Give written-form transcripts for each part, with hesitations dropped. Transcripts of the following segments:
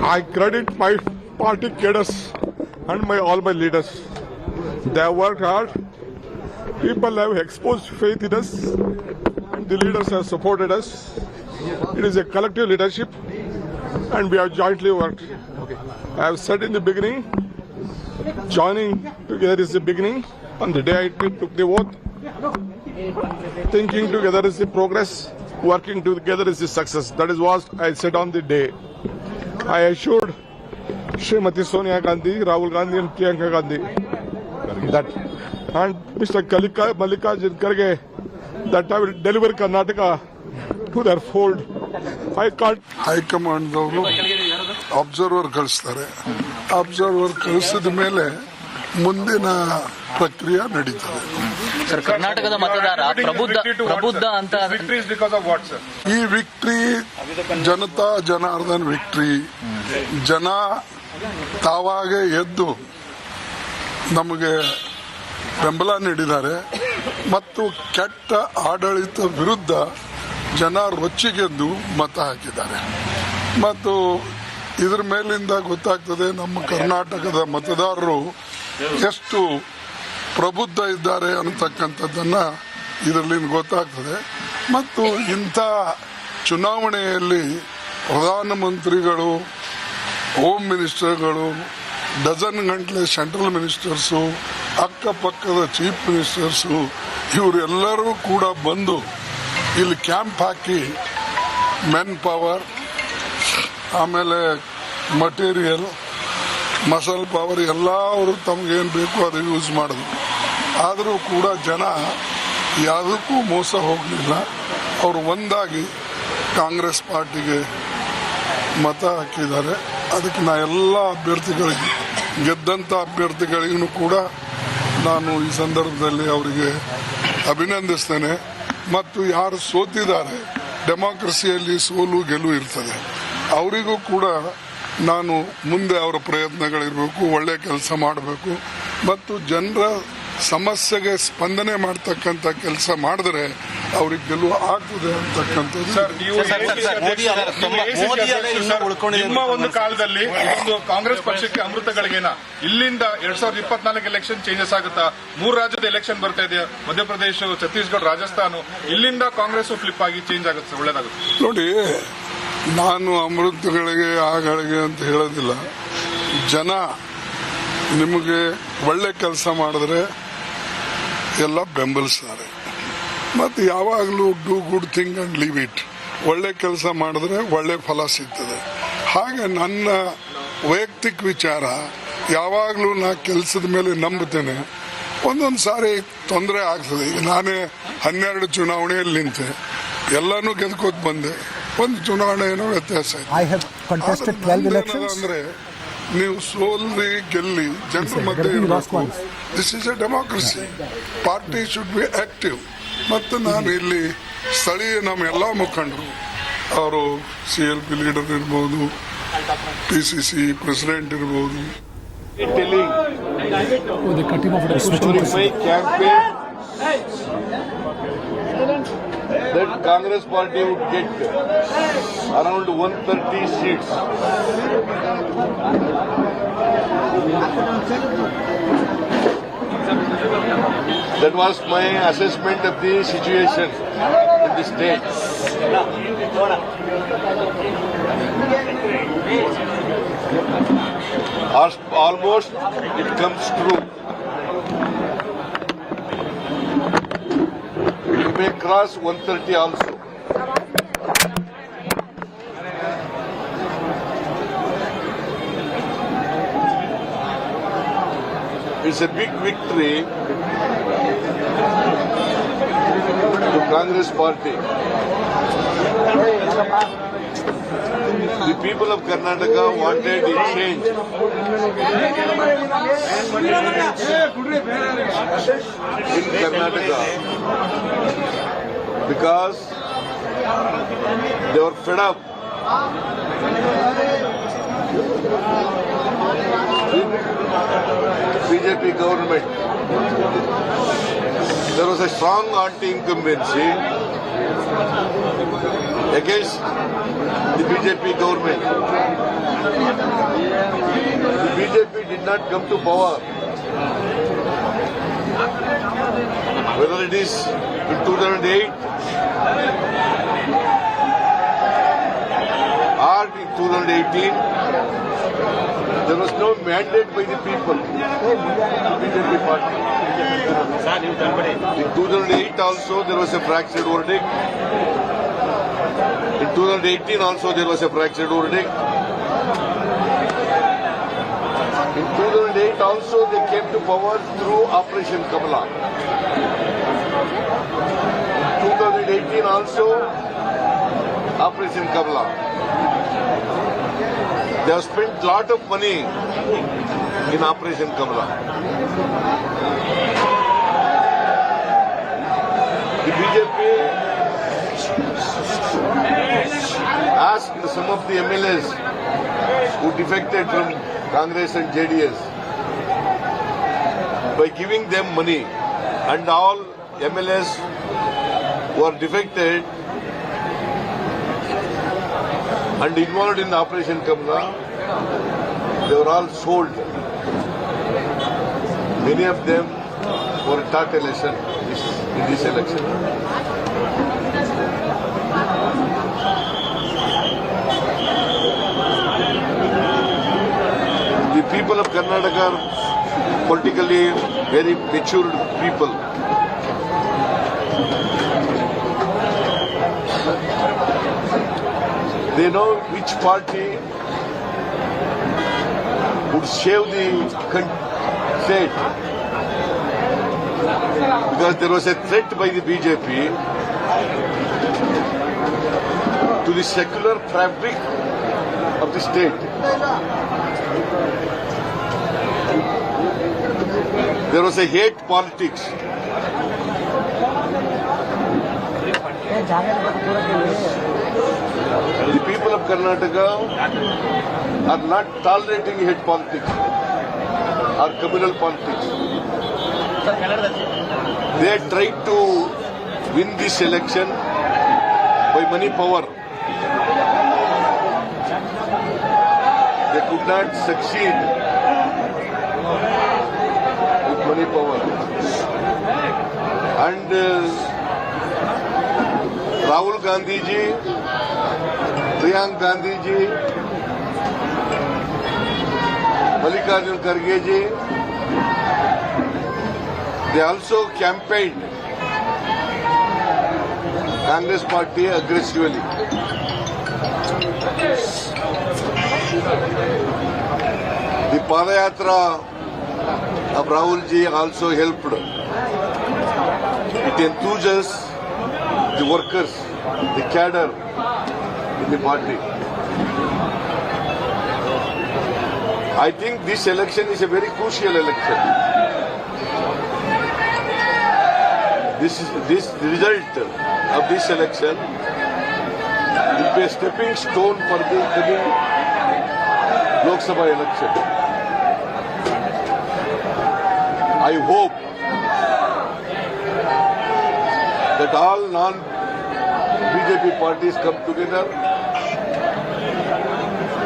I credit my party cadres and all my leaders. They have worked hard. People have exposed faith in us, and the leaders have supported us. It is a collective leadership, and we have jointly worked. I have said in the beginning, joining together is the beginning. On the day I took the oath, thinking together is the progress, working together is the success. That is what I said on the day. I assured Srimati Sonia Gandhi, Rahul Gandhi and Priyanka Gandhi that, and Mr. Mallikarjun Kharge, that I will deliver Karnataka to their fold. I can't. High command ಅವರು observer ಕಳಿಸ್ತಾರೆ. Observer ಕಳಿಸಿದ ಮೇಲೆ ಮುಂದಿನ ಪ್ರಕ್ರಿಯೆ ನಡೀತದೆ. Sir, ಕರ್ನಾಟಕದ ಮತದಾರ ಪ್ರಬುದ್ಧ ಅಂತ ಈ ವಿಕ್ಟ್ರಿ ಜನತಾ ಜನಾರ್ದನ್ ವಿಕ್ಟ್ರಿ. ಜನ ತಾವಾಗೆ ಎದ್ದು ನಮಗೆ ಬೆಂಬಲ ನೀಡಿದ್ದಾರೆ ಮತ್ತು ಕೆಟ್ಟ ಆಡಳಿತ ವಿರುದ್ಧ ಜನ ರೊಚ್ಚಿಗೆದ್ದು ಮತ ಹಾಕಿದ್ದಾರೆ. ಮತ್ತು ಇದರ ಮೇಲಿಂದ ಗೊತ್ತಾಗ್ತದೆ ನಮ್ಮ ಕರ್ನಾಟಕದ ಮತದಾರರು ಎಷ್ಟು ಪ್ರಬುದ್ಧ ಇದ್ದಾರೆ ಅನ್ನತಕ್ಕಂಥದ್ದನ್ನ ಇದರಲ್ಲಿ ಗೊತ್ತಾಗ್ತದೆ. ಮತ್ತು ಇಂಥ ಚುನಾವಣೆಯಲ್ಲಿ ಪ್ರಧಾನಮಂತ್ರಿಗಳು, ಹೋಮ್ ಮಿನಿಸ್ಟರ್ಗಳು, ಡಜನ್ ಗಂಟಲೆ ಸೆಂಟ್ರಲ್ ಮಿನಿಸ್ಟರ್ಸು, ಅಕ್ಕಪಕ್ಕದ ಚೀಫ್ ಮಿನಿಸ್ಟರ್ಸು ಇವರೆಲ್ಲರೂ ಕೂಡ ಬಂದು ಇಲ್ಲಿ ಕ್ಯಾಂಪ್ ಹಾಕಿ ಮೆನ್ ಪವರ್, ಆಮೇಲೆ ಮಟೀರಿಯಲ್, ಮಸಲ್ ಪವರ್ ಎಲ್ಲ ಅವರು ತಮಗೇನು ಬೇಕು ಅದು ಯೂಸ್ ಮಾಡಿದ್ರು. ಆದರೂ ಕೂಡ ಜನ ಯಾವುದಕ್ಕೂ ಮೋಸ ಹೋಗಲಿಲ್ಲ. ಅವರು ಒಂದಾಗಿ ಕಾಂಗ್ರೆಸ್ ಪಾರ್ಟಿಗೆ ಮತ ಹಾಕಿದ್ದಾರೆ. ಅದಕ್ಕೆ ನಾ ಎಲ್ಲ ಅಭ್ಯರ್ಥಿಗಳಿಗೆ, ಗೆದ್ದಂಥ ಅಭ್ಯರ್ಥಿಗಳಿಗೂ ಕೂಡ ನಾನು ಈ ಸಂದರ್ಭದಲ್ಲಿ ಅವರಿಗೆ ಅಭಿನಂದಿಸ್ತೇನೆ. ಮತ್ತು ಯಾರು ಸೋತಿದ್ದಾರೆ, ಡೆಮಾಕ್ರಸಿಯಲ್ಲಿ ಸೋಲು ಗೆಲುವು ಇರ್ತದೆ, ಅವರಿಗೂ ಕೂಡ ನಾನು ಮುಂದೆ ಅವರ ಪ್ರಯತ್ನಗಳಿರಬೇಕು, ಒಳ್ಳೆ ಕೆಲಸ ಮಾಡಬೇಕು ಮತ್ತು ಜನರ ಸಮಸ್ಯೆಗೆ ಸ್ಪಂದನೆ ಮಾಡ್ತಕ್ಕಂಥ ಕೆಲಸ ಮಾಡಿದ್ರೆ ಅವ್ರಿಗೆ ಗೆಲುವು ಆಗ್ತದೆ ಅಂತಕ್ಕಂಥದ್ದು. ನಿಮ್ಮ ಒಂದು ಕಾಲದಲ್ಲಿ ಒಂದು ಕಾಂಗ್ರೆಸ್ ಪಕ್ಷಕ್ಕೆ ಅಮೃತಗಳಿಗೇನ ಇಲ್ಲಿಂದ 2024 ಎಲೆಕ್ಷನ್ ಚೇಂಜಸ್ ಆಗುತ್ತಾ? 3 ರಾಜ್ಯದ ಎಲೆಕ್ಷನ್ ಬರ್ತಾ ಇದೆ, ಮಧ್ಯಪ್ರದೇಶ, ಛತ್ತೀಸ್ಗಢ, ರಾಜಸ್ಥಾನ. ಇಲ್ಲಿಂದ ಕಾಂಗ್ರೆಸ್ ಫ್ಲಿಪ್ ಆಗಿ ಚೇಂಜ್ ಆಗುತ್ತೆ, ಒಳ್ಳೇದಾಗುತ್ತೆ. ನೋಡಿ, ನಾನು ಅಮೃತಗಳಿಗೆ ಆಗಳಿಗೆ ಅಂತ ಹೇಳೋದಿಲ್ಲ. ಜನ ನಿಮಗೆ ಒಳ್ಳೆ ಕೆಲಸ ಮಾಡಿದ್ರೆ ಎಲ್ಲ ಬೆಂಬಲಿಸ್ತಾರೆ. ಮತ್ತು ಯಾವಾಗಲೂ do good thing and leave it. ಒಳ್ಳೆ ಕೆಲಸ ಮಾಡಿದ್ರೆ ಒಳ್ಳೆ ಫಲ ಸಿಗ್ತದೆ. ಹಾಗೆ ನನ್ನ ವೈಯಕ್ತಿಕ ವಿಚಾರ, ಯಾವಾಗಲೂ ನಾ ಕೆಲಸದ ಮೇಲೆ ನಂಬುತ್ತೇನೆ. ಒಂದೊಂದು ಸಾರಿ ತೊಂದರೆ ಆಗ್ತದೆ. ಈಗ ನಾನೇ 12 ಚುನಾವಣೆಯಲ್ಲಿ ನಿಂತೆ, ಎಲ್ಲಾನು ಗೆದ್ಕೋತ ಬಂದೆ. ಒಂದು ಚುನಾವಣೆ ಏನೋ ವ್ಯತ್ಯಾಸ ಅಂದ್ರೆ ನೀವು ಸೋಲ್ರಿ ಗೆಲ್ಲಿ ಜನರ ಮಧ್ಯೆ ಇರಬೇಕು. This is A democracy. Party should be active. ಮತ್ತು ನಾನು ಇಲ್ಲಿ ಸ್ಥಳೀಯ ನಮ್ಮ ಎಲ್ಲ ಮುಖಂಡರು, ಅವರು CLP ಲೀಡರ್ ಇರ್ಬೋದು, PCC ಪ್ರೆಸಿಡೆಂಟ್ ಇರ್ಬೋದು, that Congress party would get around 130 seats. That was my assessment of the situation in the state. Almost it comes true. May cross 130 also. It's a big victory to Congress party. The people of Karnataka wanted a change. In Karnataka, because they were fed up with BJP government. There was a strong anti-incumbency against the BJP government. did not come to power. Whether it is in 2008 or in 2018, there was no mandate by the people, BJP party. In 2008 also there was a fractured verdict. In 2018 also there was a fractured verdict. In 2008 also they came to power through Operation Kamala. In 2018 also Operation Kamala. They have spent lot of money in Operation Kamala. The BJP asked some of the MLAs who defected from Congress and JDS by giving them money, and all MLAs who are defected and involved in Operation Kamala, they were all sold. Many of them were taught a lesson in this election. The people of Karnataka are politically very matured people. They know which party would save the state, because there was a threat by the BJP to the secular fabric of the state. There was a hate politics. The people of Karnataka are not tolerating hate politics or communal politics. They tried to win this election by money power. They could not succeed with money power. And Rahul Gandhi ji, Priyanka Gandhi ji, Mallikarjun Kharge ji, they also campaigned Congress party aggressively. The Padayatra of Rahul ji also helped. It enthuses the workers, the cadre in the party. I think this election is a very crucial election. This result of this election will be a stepping stone for the coming Lok Sabha election. I hope that all non-BJP parties come together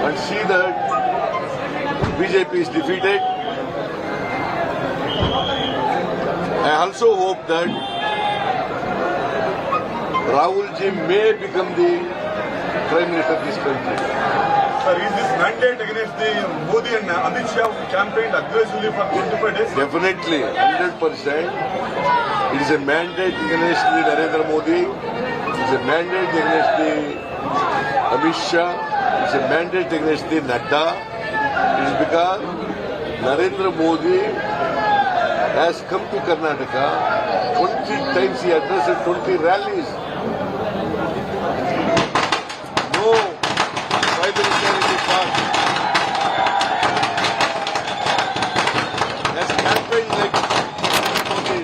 and see that BJP is defeated. I also hope that Rahul ji may become the Prime Minister of this country. Sir, is this mandate against the Modi and Amit Shah who campaigned aggressively for 25 days? Definitely, 100%. It is a mandate against the Narendra Modi. It is a mandate against the Amit Shah. It is a mandate against the Nadda. It is because Narendra Modi has come to Karnataka 20 times. He addressed 20 rallies. No Prime Minister in the past has campaigned like Modi.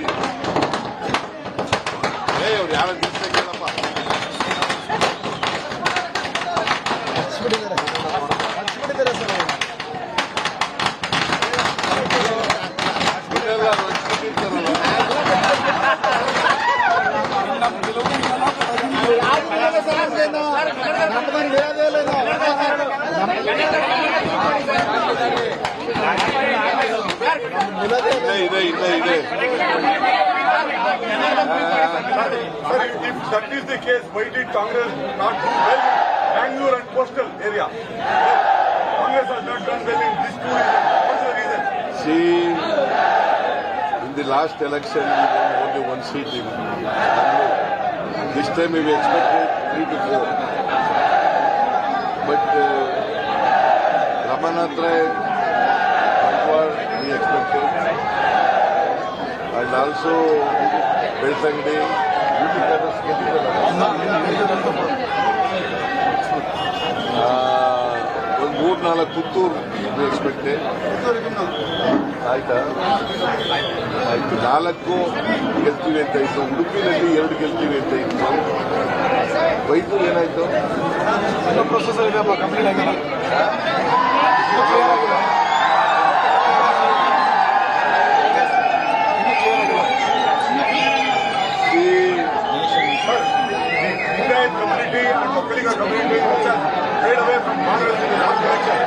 Hey, or yaar disse kelappa. ಇದೆಲ್ಲ ಇದೆ. Sir, if that is the case, why did Congress not do well in Bangalore and coastal area? Congress has not done well in these two regions. What's the reason? See, in the last election, we won only one seat in Bangalore. This time we expected 3 to 4. But Ramanath Rai, we expected. And also Beltangde, ಒಂದು 3-4 Puttur expected ಆಯ್ತಾ. ಆಯ್ತು 4 ಗೆಲ್ತೀವಿ ಅಂತ ಇತ್ತು. ಉಡುಪಿನಲ್ಲಿ 2 ಗೆಲ್ತೀವಿ ಅಂತ ಇತ್ತು. ಬೈದೂರು ಏನಾಯ್ತು? ಪ್ರೊಸೆಸರ್ ಇದೆಯಪ್ಪ, ಕಂಪ್ಲೀಟ್ ಆಗಿಲ್ಲ. Community and Okkaliga community which has stayed away from Congress in the last election.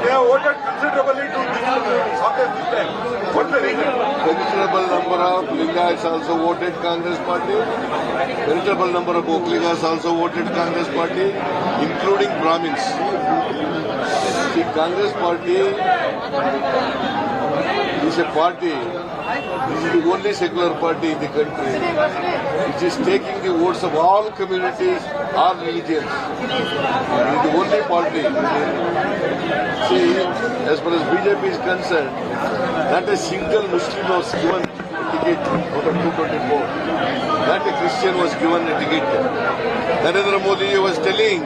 They have voted considerably to Congress this time. What's the reason? Considerable number of Lingayats also voted Congress party. Considerable number of Okkaligas also voted Congress party, including Brahmins. The Congress party is a party. This is the only secular party in the country which is taking the votes of all communities, all religions. It is the only party. See, as far as BJP is concerned, not a single Muslim was given a ticket out of 224. Not a Christian was given a ticket. Narendra Modi was telling,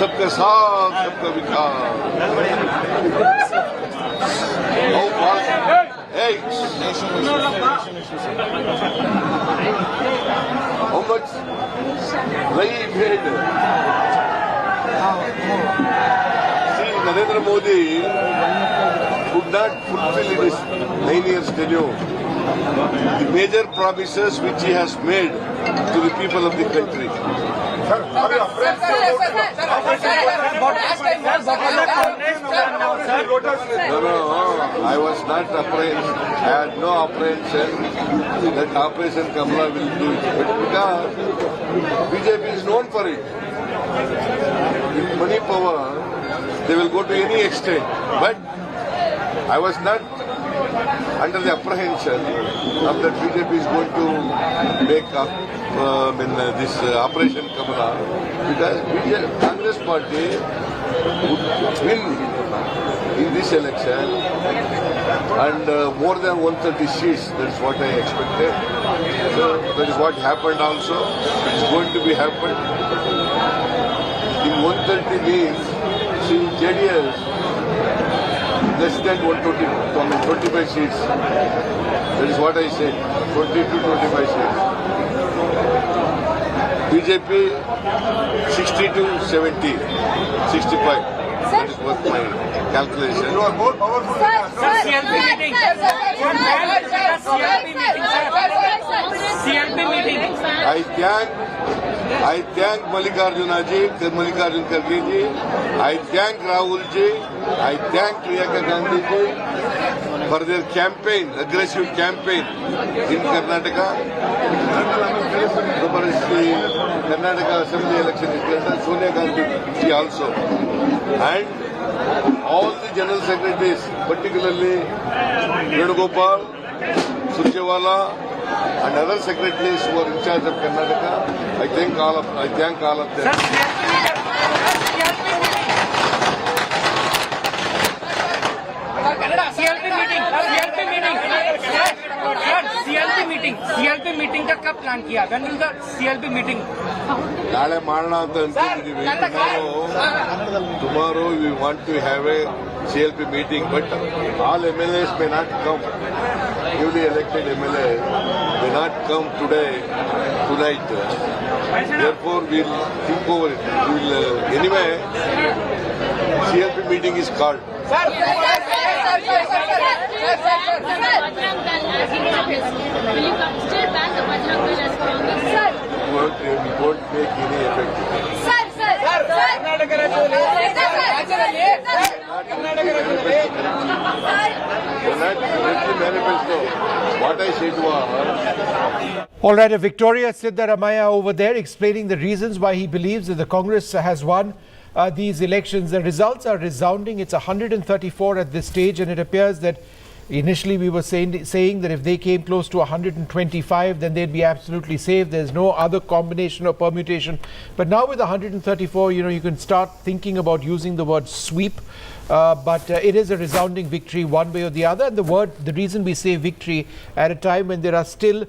"Sabka saath, sabka vikas." How fast? Hey! How much lie made? See, Narendra Modi could not fulfill in his 9 years tenure the major promises which he has made to the people of the country. Sir, are you afraid to No, I was not afraid. I had no apprehension that Operation Kamala will do it. But because BJP is known for it. With money power, they will go to any extent. But I was not under the apprehension of that BJP is going to make up this Operation Kamala, because Congress party would win in this election and more than 130 seats. That's what I expected. So that is what happened also. It's going to be happened. In 130 means, see, JDS less than 25 seats. That is what I said. 20 to 25 seats. BJP 60 to 70, 65. That is what my calculation. You are more powerful than CLP meeting. CLP meeting. I thank Mallikarjun Kharge ji. I thank Rahul ji. I thank Priyanka Gandhi ji for their campaign, aggressive campaign in Karnataka. So far as the Karnataka Assembly election is concerned, Sonia Gandhi ji also. And all the general secretaries, particularly Venugopal, Surjewala, and other secretaries who are in charge of Karnataka, I thank all of them. CLP meeting का कब plan किया? When will the CLP meeting? ನಾಳೆ ಮಾಡೋಣ ಅಂತ ಅಂತಿದ್ದೀವಿ. Tomorrow we want to have a CLP meeting, but all MLAs may not come. Newly elected MLAs may not come tonight. Therefore, we'll think over it. Anyway, CLP meeting is called. Will you still ban the Bajrang Dal as Congress? It won't make any effect. Let the What I said was, All right, a victorious Siddaramaiah over there explaining the reasons why he believes that the Congress has won these elections. The results are resounding. It's 134 at this stage, and it appears that initially we were saying that if they came close to 125, then they'd be absolutely safe. There's no other combination or permutation. But now with 134, you can start thinking about using the word sweep. But it is a resounding victory one way or the other. And the reason we say victory at a time when there are still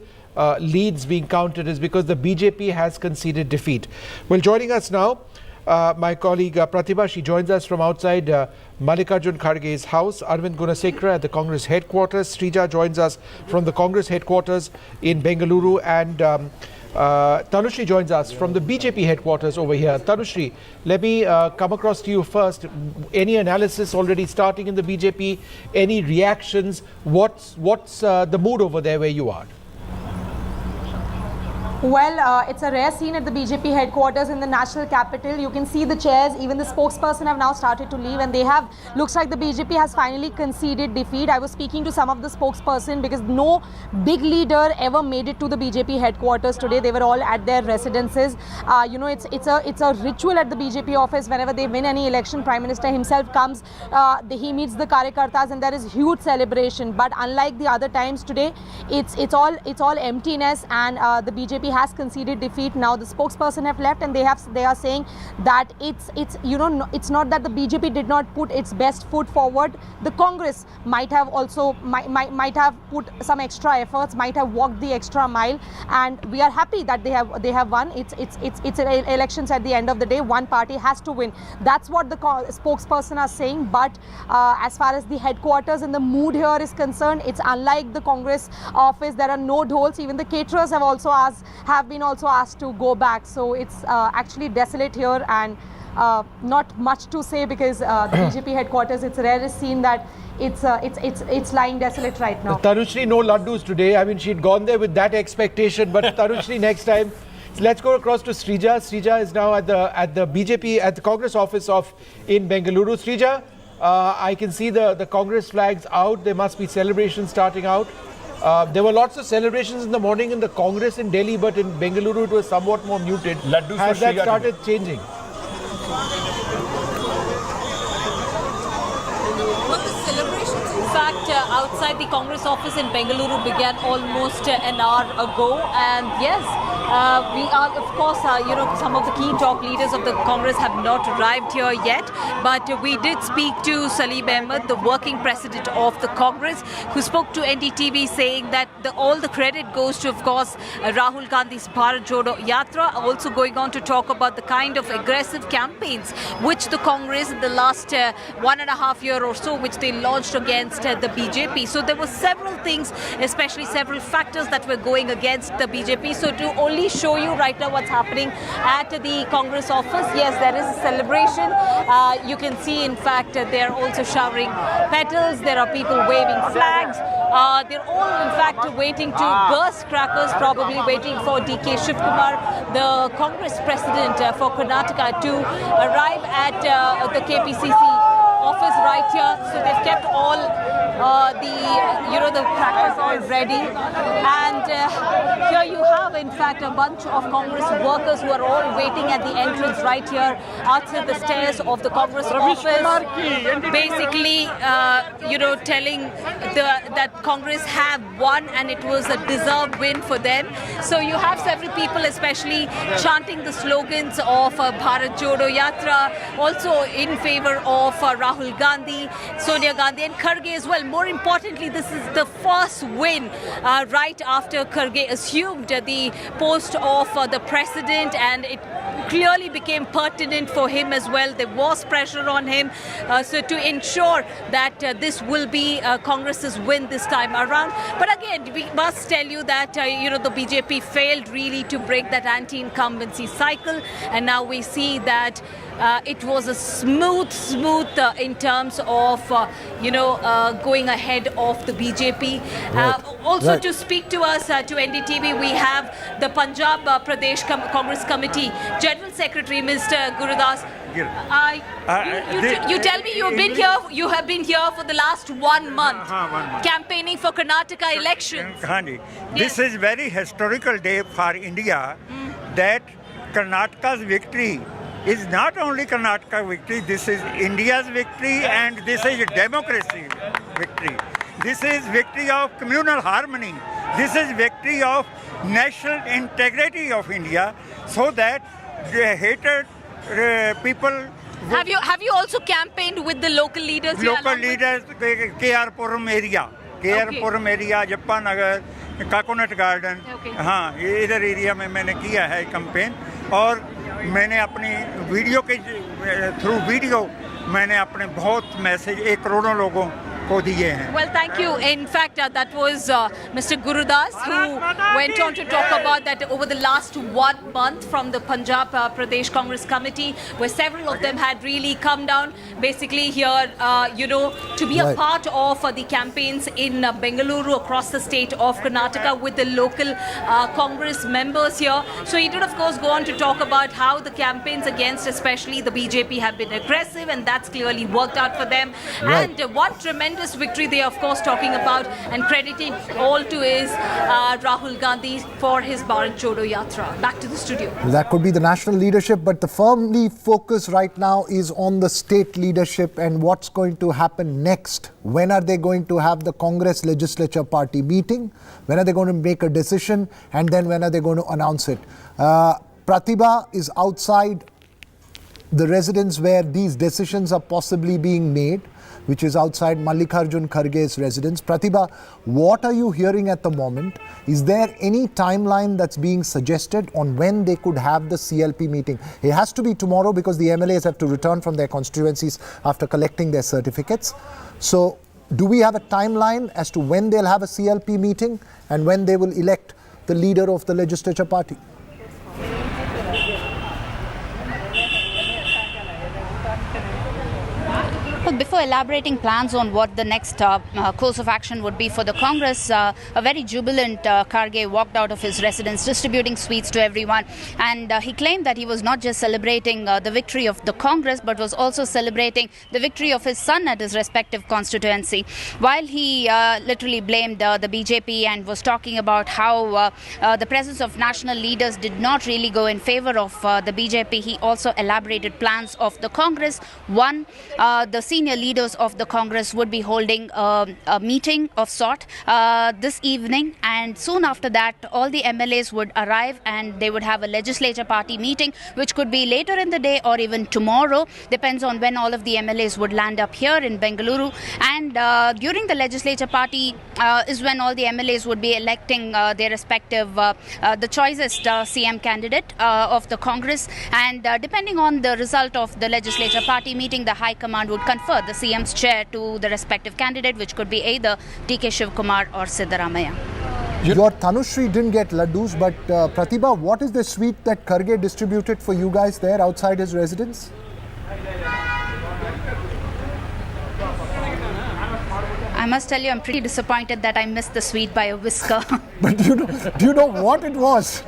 leads being counted is because the BJP has conceded defeat. Well, joining us now, my colleague Pratibha, she joins us from outside Mallikarjun Kharge's house. Arvind Gunasekara at the Congress headquarters. Srija joins us from the Congress headquarters in Bengaluru, and Tanushri joins us from the BJP headquarters over here. Tanushri, let me come across to you first. Any analysis already starting in the BJP? Any reactions? What's the mood over there where you are? Well, it's a rare scene at the BJP headquarters in the national capital. You can see the chairs, even the spokesperson have now started to leave, and looks like the BJP has finally conceded defeat. I was speaking to some of the spokesperson because no big leader ever made it to the BJP headquarters today. They were all at their residences. It's a ritual at the BJP office. Whenever they win any election, Prime Minister himself comes, he meets the Karyakartas, and there is huge celebration. But unlike the other times today, it's all emptiness, and the BJP has conceded defeat. Now the spokesperson have left, and they are saying that it's not that the BJP did not put its best foot forward. The Congress might have also might have put some extra efforts, might have walked the extra mile, and we are happy that they have won. It's elections at the end of the day. One party has to win. That's what the spokesperson are saying. But as far as the headquarters and the mood here is concerned, it's unlike the Congress office. There are no dhols. Even the caterers have been also asked to go back. So it's actually desolate here, and not much to say because the BJP headquarters, it's rarest seen that it's lying desolate right now. Tanushri, no laddus today. I mean, she'd gone there with that expectation, but Tanushri, next time. So let's go across to Srija. Srija is now at the BJP, at the Congress office in Bengaluru. Srija, I can see the Congress flags out. There must be celebrations starting out. There were lots of celebrations in the morning in the Congress in Delhi, but in Bengaluru it was somewhat more muted. Has that started changing? Well, the celebrations, in fact, outside the Congress office in Bengaluru began almost an hour ago. And yes, we are, of course, some of the key top leaders of the Congress have not arrived here yet. But we did speak to Salim Ahmed, the working president of the Congress, who spoke to NDTV saying that all the credit goes to, of course, Rahul Gandhi's Bharat Jodo Yatra, also going on to talk about the kind of aggressive campaigns which the Congress in the last 1.5 years or so, which they launched against the BJP. So there were several things, especially several factors that were going against the BJP. So to only show you right now what's happening at the Congress office, yes, there is a celebration. You can see, in fact, they're also showering petals. There are people waving flags. They're all, in fact, waiting to burst crackers, probably waiting for DK Shivkumar, the Congress president for Karnataka, to arrive at the KPCC office right here. So they've kept all the crackers all ready, and here you have, in fact, a bunch of Congress workers who are all waiting at the entrance right here outside the stairs of the Congress office, basically telling that Congress have won and it was a deserved win for them. So you have several people especially chanting the slogans of Bharat Jodo Yatra, also in favor of Rahul Gandhi, Sonia Gandhi and Kharge as well. More importantly, this is the first win right after Kharge assumed the post of the president, and it clearly became pertinent for him as well. There was pressure on him so to ensure that this will be Congress's win this time around. But again, we must tell you that the BJP failed really to break that anti-incumbency cycle, and now we see that it was a smooth in terms of going ahead of the BJP. Also, to speak to us to NDTV, we have the Punjab Pradesh Congress Committee General Secretary, Mr. Gurudas. Kargil. You tell me you have been here for the last 1 month, 1 month. campaigning for Karnataka elections. Hani. This is very historical day for India that Karnataka's victory is not only Karnataka victory, this is India's victory and this is democracy victory. This is victory of communal harmony. This is victory of national integrity of India, so that the hated people. Have you also campaigned with the local leaders here? Local leaders, KR Puram area, Jappa Nagar, Coconut Garden. हाँ, इधर area में मैंने किया है campaign और मैंने अपनी video के थ्रू वीडियो मैंने अपने बहुत मैसेज 1 करोड़ लोगों को दिए हैं. Well, thank you. In fact, that was Mr. Gurudas who went on to talk about that over the last 1 month from the Punjab Pradesh Congress Committee, where several of them had really come down, basically here, to be a part of the campaigns in Bengaluru across the state of Karnataka with the local Congress members here. So he did, of course, go on to talk about how the campaigns against, especially the BJP, have been aggressive, and that's clearly worked out for them. And what tremendous victory they are, of course, talking about and crediting all to is Rahul Gandhi for his Bharat Jodo Yatra. Back to the studio. That could be the national leadership, but the firmly focus right now is on the state leadership and what's going to happen next. When are they going to have the Congress Legislature Party meeting? When are they going to make a decision? And then when are they going to announce it? Pratibha is outside the residence where these decisions are possibly being made, which is outside Mallikarjun Kharge's residence. Pratibha, what are you hearing at the moment? Is there any timeline that's being suggested on when they could have the CLP meeting? It has to be tomorrow because the MLAs have to return from their constituencies after collecting their certificates. So, do we have a timeline as to when they'll have a CLP meeting and when they will elect the leader of the legislature party? Well, before elaborating plans on what the next course of action would be for the Congress, a very jubilant Kharge walked out of his residence distributing sweets to everyone, and he claimed that he was not just celebrating the victory of the Congress but was also celebrating the victory of his son at his respective constituency. While he literally blamed the BJP and was talking about how the presence of national leaders did not really go in favor of the BJP, he also elaborated plans of the Congress. One, the senior leaders of the Congress would be holding a meeting of sort this evening, and soon after that all the MLAs would arrive and they would have a legislature party meeting, which could be later in the day or even tomorrow, depends on when all of the MLAs would land up here in Bengaluru. And during the legislature party is when all the MLAs would be electing their respective the choicest CM candidate of the Congress, and depending on the result of the legislature party meeting, the High Command would confer the CM's chair to the respective candidate, which could be either DK Shivkumar or Siddaramaiah. Your Tanushri didn't get laddus, but Pratibha, what is the sweet that Kharge distributed for you guys there outside his residence? I must tell you, I'm pretty disappointed that I missed the sweet by a whisker. But do you know what it was?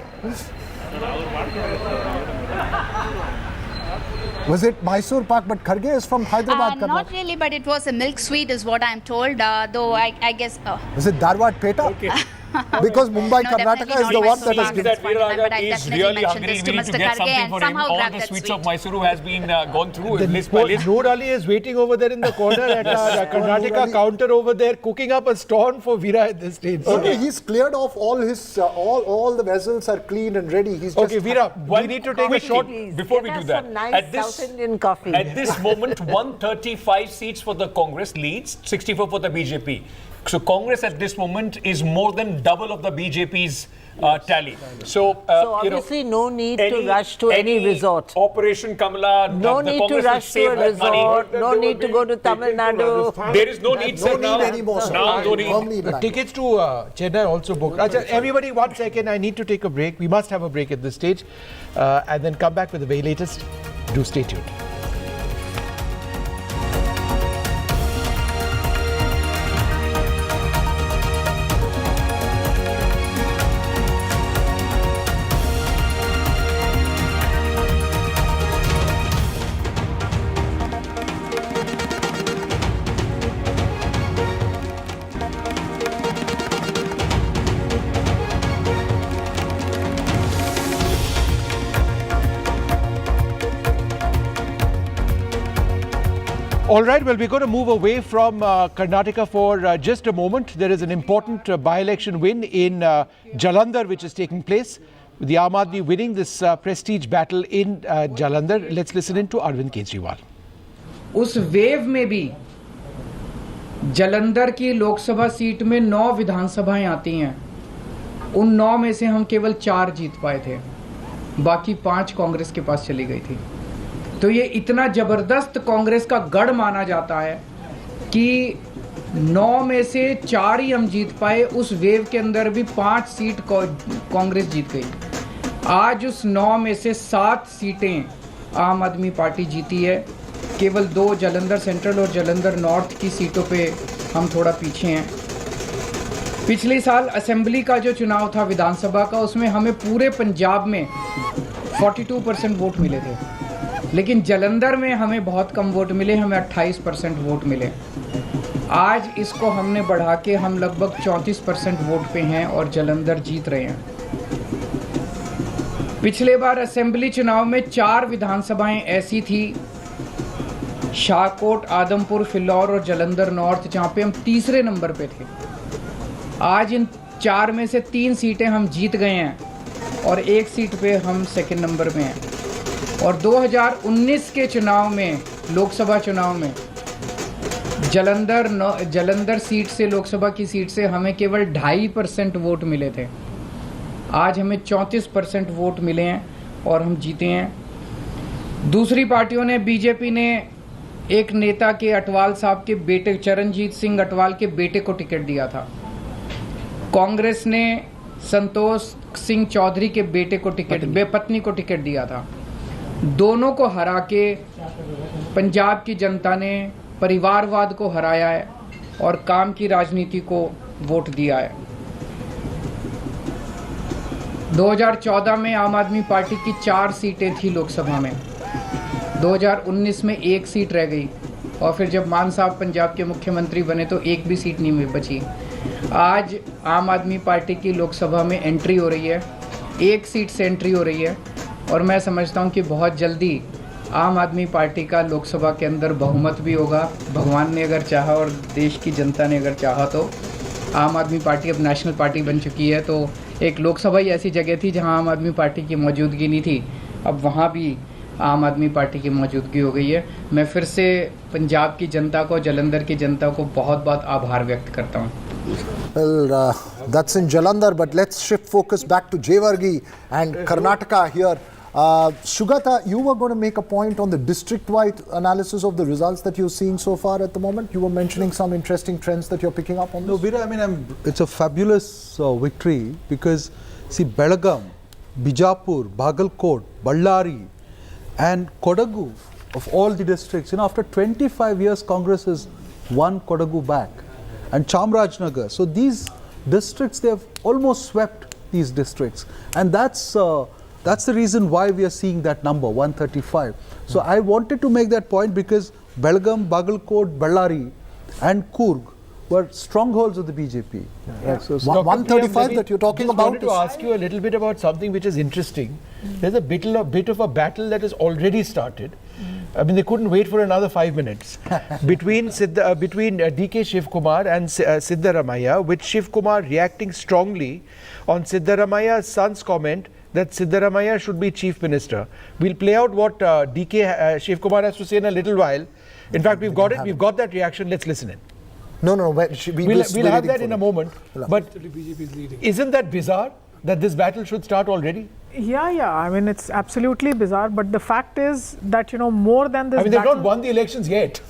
Was it Mysore Pak? But Kharge is from Hyderabad. Not really, but it was a milk sweet is what I'm told, though I guess... Was it Dharwad Peta? Okay. Because Mumbai, Karnataka is the one that has given. That Veeraga is really hungry. We need to get something for him. All the sweets of Mysuru has been gone through. Noor Ali is waiting over there in the corner at our Karnataka counter over there, cooking up a stone for Veera at this stage. Okay, he's cleared off all his, all the vessels are clean and ready. He's just... Okay, Veera, we need to take a short... Before we do that, at this moment, 135 seats for the Congress leads, 64 for the BJP. So Congress at this moment is more than double of the BJP's tally. So obviously no need to rush to any resort. Operation Kamala. No need to rush to a resort. No need to go to Tamil Nadu. There is no need anymore. Now no need. Tickets to Chennai also booked. Everybody, 1 second. I need to take a break. We must have a break at this stage, and then come back with the very latest. Do stay tuned. All right, well, we're going to move away from Karnataka for just a moment. There is an important by-election win in Jalandhar, which is taking place, with the Aam Aadmi winning this prestige battle in Jalandhar. Let's listen in to Arvind Kejriwal. उस wave में भी जलंधर की Lok Sabha seat में 9 विधानसभाएं आती हैं। उन 9 में से हम केवल 4 जीत पाए थे, बाकी 5 कांग्रेस के पास चली गई थी। तो ये इतना जबरदस्त कांग्रेस का गढ़ माना जाता है कि 9 में से 4 ही हम जीत पाए। उस वेव के अंदर भी 5 सीट कांग्रेस जीत गई। आज उस 9 में से 7 सीटें आम आदमी पार्टी जीती है। केवल 2 जलंधर सेंट्रल और जलंधर नॉर्थ की सीटों पे हम थोड़ा पीछे हैं। पिछले साल असेंबली का जो चुनाव था विधानसभा का, उसमें हमें पूरे पंजाब में 42% वोट मिले थे, लेकिन जलंधर में हमें बहुत कम वोट मिले, हमें 28% वोट मिले। आज इसको हमने बढ़ा के हम लगभग 34% वोट पे हैं और जलंधर जीत रहे हैं। पिछले बार असेंबली चुनाव में 4 विधानसभाएं ऐसी थी, शाहकोट, आदमपुर, फिलौर और जलंधर नॉर्थ, जहाँ पे हम तीसरे नंबर पे थे। आज इन 4 में से 3 सीटें हम जीत गए हैं और 1 सीट पे हम सेकंड नंबर पे हैं। और 2019 के चुनाव में, लोकसभा चुनाव में, जलंधर सीट से, लोकसभा की सीट से हमें केवल 2.5% वोट मिले थे। आज हमें 34% वोट मिले हैं और हम जीते हैं। दूसरी पार्टियों ने, बीजेपी ने एक नेता के, अटवाल साहब के बेटे, चरणजीत सिंह अटवाल के बेटे को टिकट दिया था। कांग्रेस ने संतोष सिंह चौधरी के बेटे को टिकट, पत्नी को टिकट दिया था। दोनों को हरा के पंजाब की जनता ने परिवारवाद को हराया है और काम की राजनीति को वोट दिया है। 2014 में आम आदमी पार्टी की 4 सीटें थी लोकसभा में, 2019 में 1 सीट रह गई और फिर जब मान साहब पंजाब के मुख्यमंत्री बने तो 1 भी सीट नहीं बची। आज आम आदमी पार्टी की लोकसभा में एंट्री हो रही है, 1 सीट से एंट्री हो रही है और मैं समझता हूं कि बहुत जल्दी आम आदमी पार्टी का लोकसभा के अंदर बहुमत भी होगा। भगवान ने अगर चाहा और देश की जनता ने अगर चाहा तो आम आदमी पार्टी अब नेशनल पार्टी बन चुकी है। तो एक लोकसभा ही ऐसी जगह थी जहां आम आदमी पार्टी की मौजूदगी नहीं थी, अब वहां भी आम आदमी पार्टी की मौजूदगी हो गई है। मैं फिर से पंजाब की जनता को, जलंधर की जनता को बहुत बहुत आभार व्यक्त करता हूँ। Well, that's in Jalandhar, but let's shift focus back to Jewargi and Karnataka here. Sugata, you were going to make a point on the district-wide analysis of the results that you're seeing so far at the moment. You were mentioning some interesting trends that you're picking up on. No, Veera, I mean, it's a fabulous victory because, see, Belagaum, Bijapur, Bagalkot, Ballari and Kodagu, of all the districts, after 25 years, Congress has won Kodagu back. And Chamrajnagar. So these districts, they have almost swept these districts. And that's the reason why we are seeing that number, 135. So I wanted to make that point because Belgaum, Bagalkot, Ballari and Coorg were strongholds of the BJP. Yeah. So 135 that you're talking about. I wanted to ask you a little bit about something which is interesting. There's a bit of a battle that has already started. I mean, they couldn't wait for another 5 minutes between DK Shiv Kumar and Siddaramaiah, with Shiv Kumar reacting strongly on Siddaramaya's son's comment that Siddaramaiah should be chief minister. We'll play out what DK Shiv Kumar has to say in a little while. In fact, we've got that reaction. Let's listen in. No, we'll have that in a moment. But isn't that bizarre that this battle should start already? Yeah. I mean, it's absolutely bizarre. But the fact is that, more than this. I mean, they've not won the elections yet.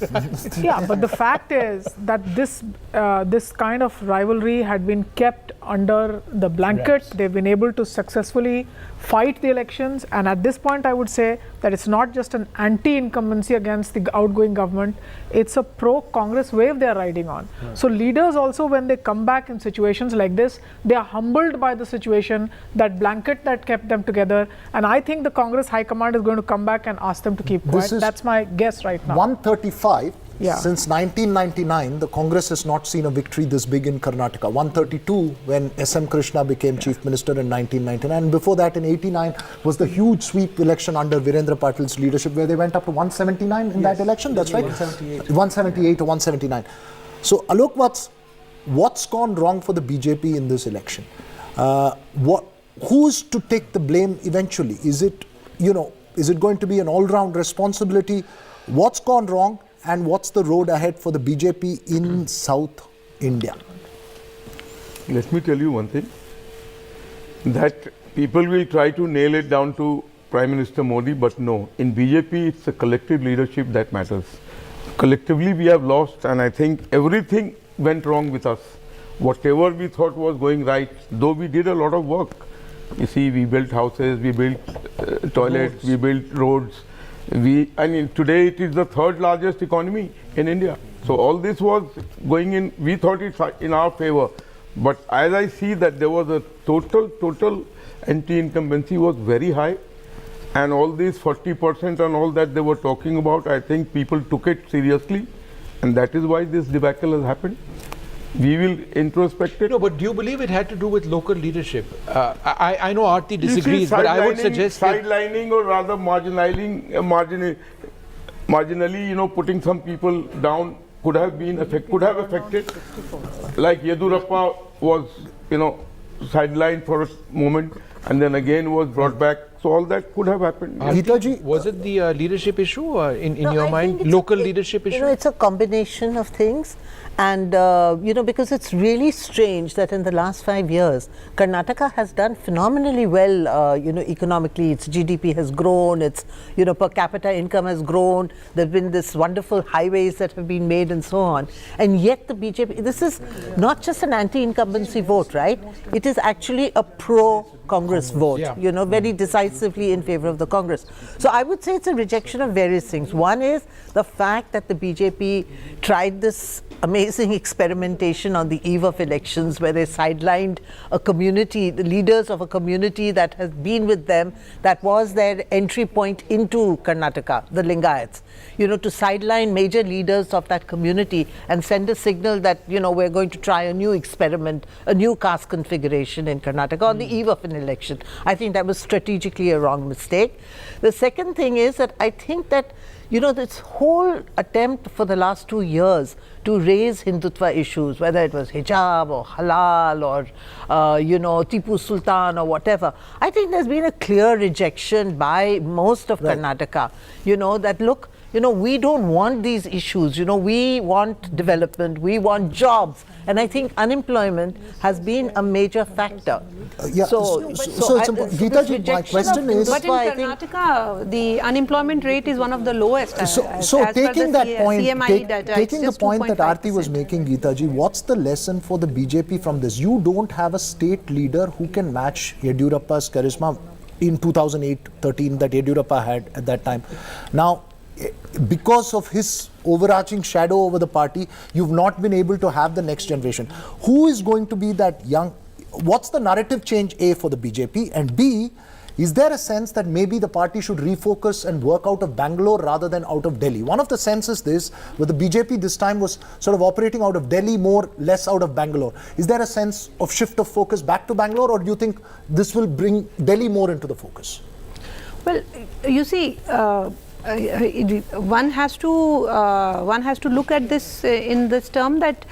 Yeah, but the fact is that this kind of rivalry had been kept under the blanket. Right. They've been able to successfully fight the elections. And at this point, I would say that it's not just an anti-incumbency against the outgoing government. It's a pro-Congress wave they're riding on. Right. So leaders also, when they come back in situations like this, they are humbled by the situation, that blanket that kept them together. And I think the Congress High Command is going to come back and ask them to keep quiet. That's my guess right now. 135 Yeah. Since 1999, the Congress has not seen a victory this big in Karnataka. 132 when S.M. Krishna became Chief Minister in 1999. And before that, in 89, was the huge sweep election under Virendra Patil's leadership, where they went up to 179 in that election. That's right? 178 or 179. So, Alok, what's gone wrong for the BJP in this election? Who's to take the blame eventually? Is it going to be an all-round responsibility? What's gone wrong? And what's the road ahead for the BJP in South India? Let me tell you one thing, that people will try to nail it down to Prime Minister Modi, but no, in BJP it's the collective leadership that matters. Collectively we have lost, and I think everything went wrong with us. Whatever we thought was going right, though we did a lot of work. You see, we built houses, we built toilets, we built roads. Today it is the third largest economy in India. So all this was going in, we thought it's in our favor. But as I see that there was a total anti-incumbency was very high. And all these 40% and all that they were talking about, I think people took it seriously. And that is why this debacle has happened. We will introspect it. No, but do you believe it had to do with local leadership? I know Aarti disagrees, but I would suggest sidelining or rather marginally, putting some people down could have affected. Like Yedurappa was, sidelined for a moment and then again was brought back. So all that could have happened. Aarti, was it the leadership issue in your mind? Local leadership issue? It's a combination of things. And, because it's really strange that in the last 5 years, Karnataka has done phenomenally well, economically. Its GDP has grown, its, per capita income has grown. There have been this wonderful highways that have been made and so on. And yet the BJP, this is not just an anti-incumbency vote, right? It is actually a pro-Congress vote, very decisively in favor of the Congress. So I would say it's a rejection of various things. One is the fact that the BJP tried this amazing experimentation on the eve of elections where they sidelined a community, the leaders of a community that has been with them, that was their entry point into Karnataka, the Lingayats. To sideline major leaders of that community and send a signal that, we're going to try a new experiment, a new caste configuration in Karnataka on the eve of an election. I think that was strategically a wrong mistake. The second thing is that I think that this whole attempt for the last 2 years to raise Hindutva issues, whether it was hijab or halal or, Tipu Sultan or whatever, I think there's been a clear rejection by most of Karnataka, that look, we don't want these issues, we want development, we want jobs. And I think unemployment has been a major factor. So it's important. Geetaji, my question is... But in Karnataka, the unemployment rate is one of the lowest. Taking the point that Aarti was making, Geetaji, what's the lesson for the BJP from this? You don't have a state leader who can match Yedurappa's charisma in 2008-13 that Yedurappa had at that time. Now, because of his overarching shadow over the party, you've not been able to have the next generation. Who is going to be that young? What's the narrative change, A, for the BJP? And B, is there a sense that maybe the party should refocus and work out of Bangalore rather than out of Delhi? One of the senses this, where the BJP this time was sort of operating out of Delhi more, less out of Bangalore. Is there a sense of shift of focus back to Bangalore, or do you think this will bring Delhi more into the focus? Well, you see, one has to look at this in this term that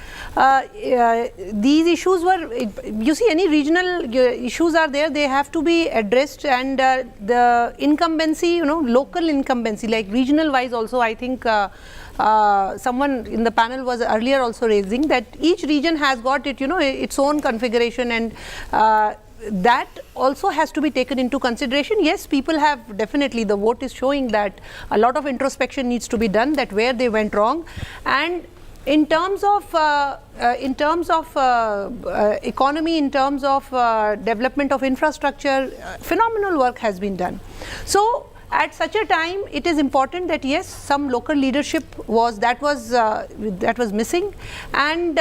these issues were, any regional issues are there, they have to be addressed, and the incumbency, local incumbency, like regional wise also, I think someone in the panel was earlier also raising that each region has got its own configuration, and that also has to be taken into consideration. Yes, people have definitely, the vote is showing that a lot of introspection needs to be done, that where they went wrong. And in terms of economy, in terms of development of infrastructure, phenomenal work has been done. So at such a time, it is important that yes, some local leadership was missing, and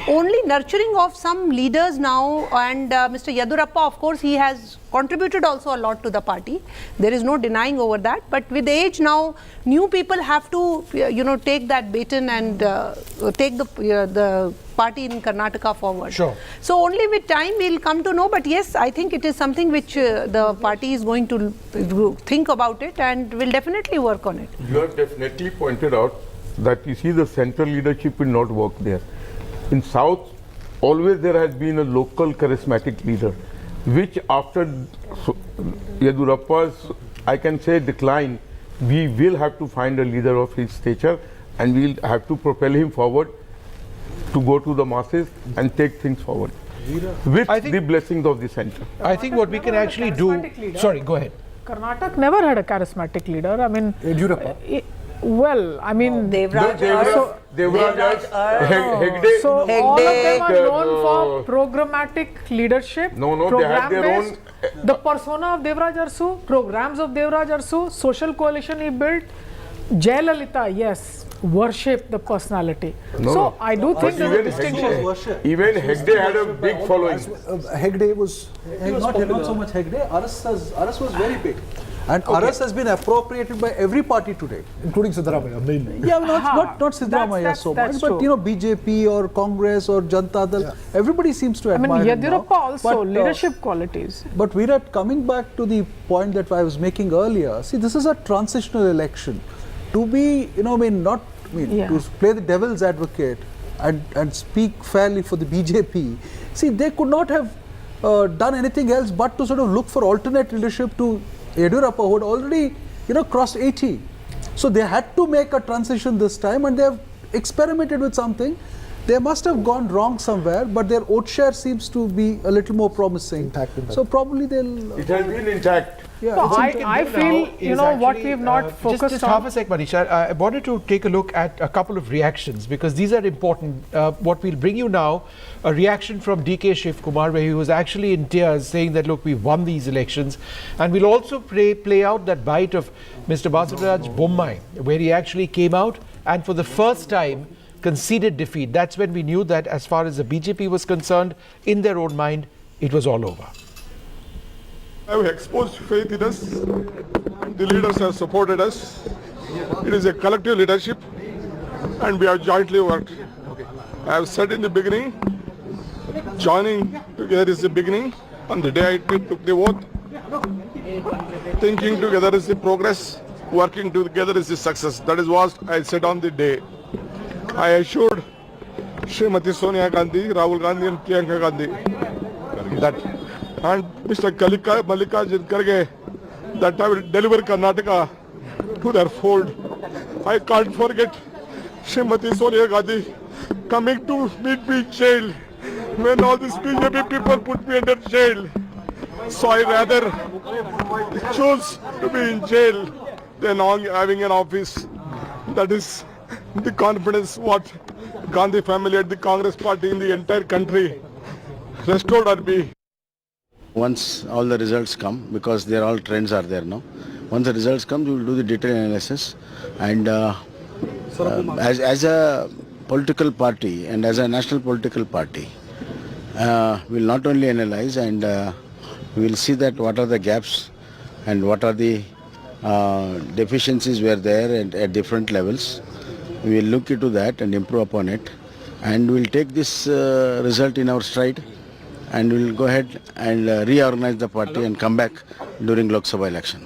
only nurturing of some leaders now, and Mr. Yedurappa, of course, he has contributed also a lot to the party. There is no denying over that. But with age now, new people have to, take that baton and take the party in Karnataka forward. Sure. So only with time we'll come to know. But yes, I think it is something which the party is going to think about it and will definitely work on it. You have definitely pointed out that you see the central leadership will not work there. In South, always there has been a local charismatic leader, which after Yedurappa's, I can say, decline, we will have to find a leader of his stature and we'll have to propel him forward to go to the masses and take things forward with the blessings of the center. I think what we can actually do... Sorry, go ahead. Karnataka never had a charismatic leader. I mean... Yedurappa. Well, I mean... Devraj, Hegde. So all of them are known for programmatic leadership. No, they have their own... The persona of Devraj Arsu, programs of Devraj Arsu, social coalition he built. Jayalalitha, yes, worship the personality. So I do think there is a distinction. Even Hegde had a big following. Hegde was... Not so much Hegde. Aras was very big. And Aras has been appropriated by every party today. Including Siddaramaiah, mainly. Yeah, not Siddaramaiah so much, but BJP or Congress or Janata Dal, everybody seems to admire him now. Yedurappa also, leadership qualities. But Virat, coming back to the point that I was making earlier, see, this is a transitional election. To be, to play the devil's advocate and speak fairly for the BJP, see, they could not have done anything else but to sort of look for alternate leadership to Yedurappa, who had already, crossed 80. So they had to make a transition this time, and they have experimented with something. They must have gone wrong somewhere, but their vote share seems to be a little more promising. So probably they'll... It has been intact. Yeah, so I feel, what we've not focused just on... half a sec, Manish. I wanted to take a look at a couple of reactions because these are important. What we'll bring you now, a reaction from DK Shiv Kumar, where he was actually in tears saying that, look, we won these elections. And we'll also play out that bite of Mr. Basuraj Bommai, where he actually came out and for the first time conceded defeat. That's when we knew that as far as the BJP was concerned, in their own mind, it was all over. I have exposed faith in us. The leaders have supported us. It is a collective leadership and we have jointly worked. I have said in the beginning, joining together is the beginning. On the day I took the oath, thinking together is the progress, working together is the success. That is what I said on the day. I assured Srimati Sonia Gandhi, Rahul Gandhi and Priyanka Gandhi that, and Mr. Mallikarjun Kharge, that I will deliver Karnataka to their fold. I can't forget Srimati Sonia Gandhi coming to meet me in jail when all these BJP people put me under jail. So I rather choose to be in jail than having an office. That is the confidence what Gandhi family and the Congress party in the entire country restored on me. Once all the results come, because there all trends are there now, once the results come, we will do the detailed analysis, and as a political party and as a national political party, we will not only analyze and we will see that what are the gaps and what are the deficiencies were there at different levels. We will look into that and improve upon it, and we will take this result in our stride, and we will go ahead and reorganize the party and come back during Lok Sabha election.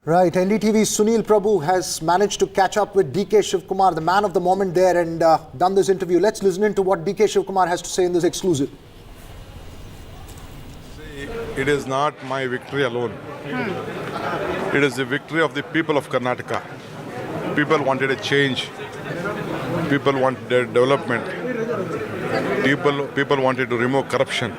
Right, NDTV's Sunil Prabhu has managed to catch up with DK Shiv Kumar, the man of the moment there, and done this interview. Let's listen into what DK Shiv Kumar has to say in this exclusive. It is not my victory alone. It is the victory of the people of Karnataka. People wanted a change. People wanted development. People wanted to remove corruption.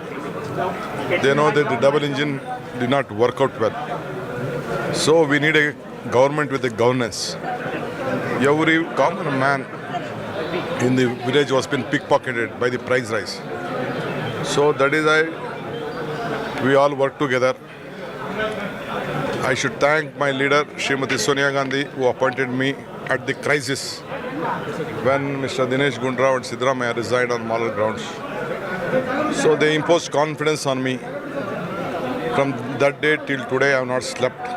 They know that the double engine did not work out well. So we need a government with a governance. Every common man in the village was been pickpocketed by the price rise. So that is why we all work together. I should thank my leader, Srimati Sonia Gandhi, who appointed me at the crisis when Mr. Dinesh Gundrao and Siddaramaiah resigned on moral grounds. So they imposed confidence on me. From that day till today, I have not slept.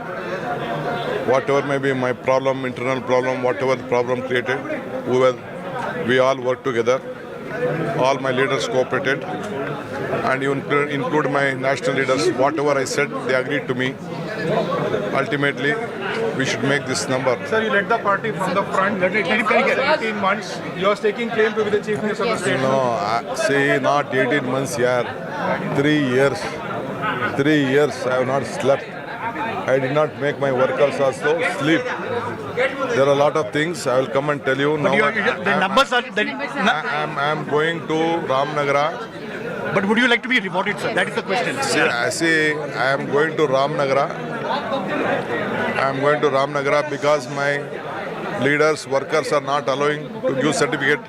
Whatever may be my problem, internal problem, whatever the problem created, we all worked together. All my leaders cooperated, and you include my national leaders. Whatever I said, they agreed to me. Ultimately, we should make this number. Sir, you led the party from the front. 18 months. You are taking claim to be the chief minister of the state. No, see, not 18 months, yeah. 3 years. 3 years I have not slept. I did not make my workers also sleep. There are a lot of things I will come and tell you. Now, The numbers are. I am going to Ramnagara. But would you like to be rewarded, sir? That is the question. See, I am going to Ramnagara. I am going to Ramnagara because my leaders, workers are not allowing to give certificate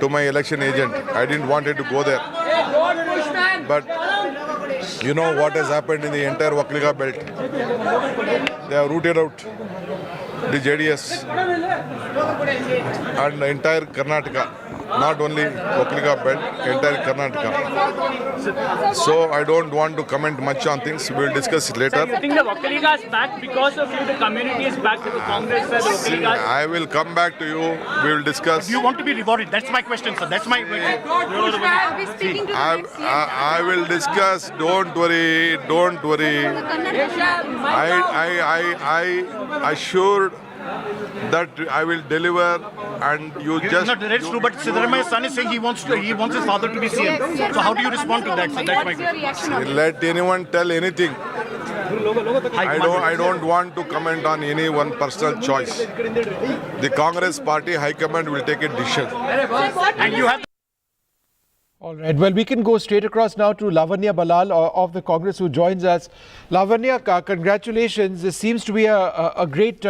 to my election agent. I didn't want it to go there. But you know what has happened in the entire Vakliga belt? They have rooted out the JDS and the entire Karnataka. Not only Vakliga belt, entire Karnataka. So I don't want to comment much on things. We will discuss it later. I think the Vakliga is back because of you. The community is back to the Congress. I will come back to you. We will discuss. You want to be rewarded? That's my question, sir. That's my question. I will discuss. Don't worry. Don't worry. I assured that I will deliver, and you just. No, that's true. But Siddaramaiah's son is saying he wants his father to be CM. So how do you respond to that? So that's my question. Let anyone tell anything. I don't want to comment on any one personal choice. The Congress Party High Command will take a decision. And you have. All right. Well, we can go straight across now to Lavanya Balal of the Congress, who joins us. Lavanya, congratulations. This seems to be a great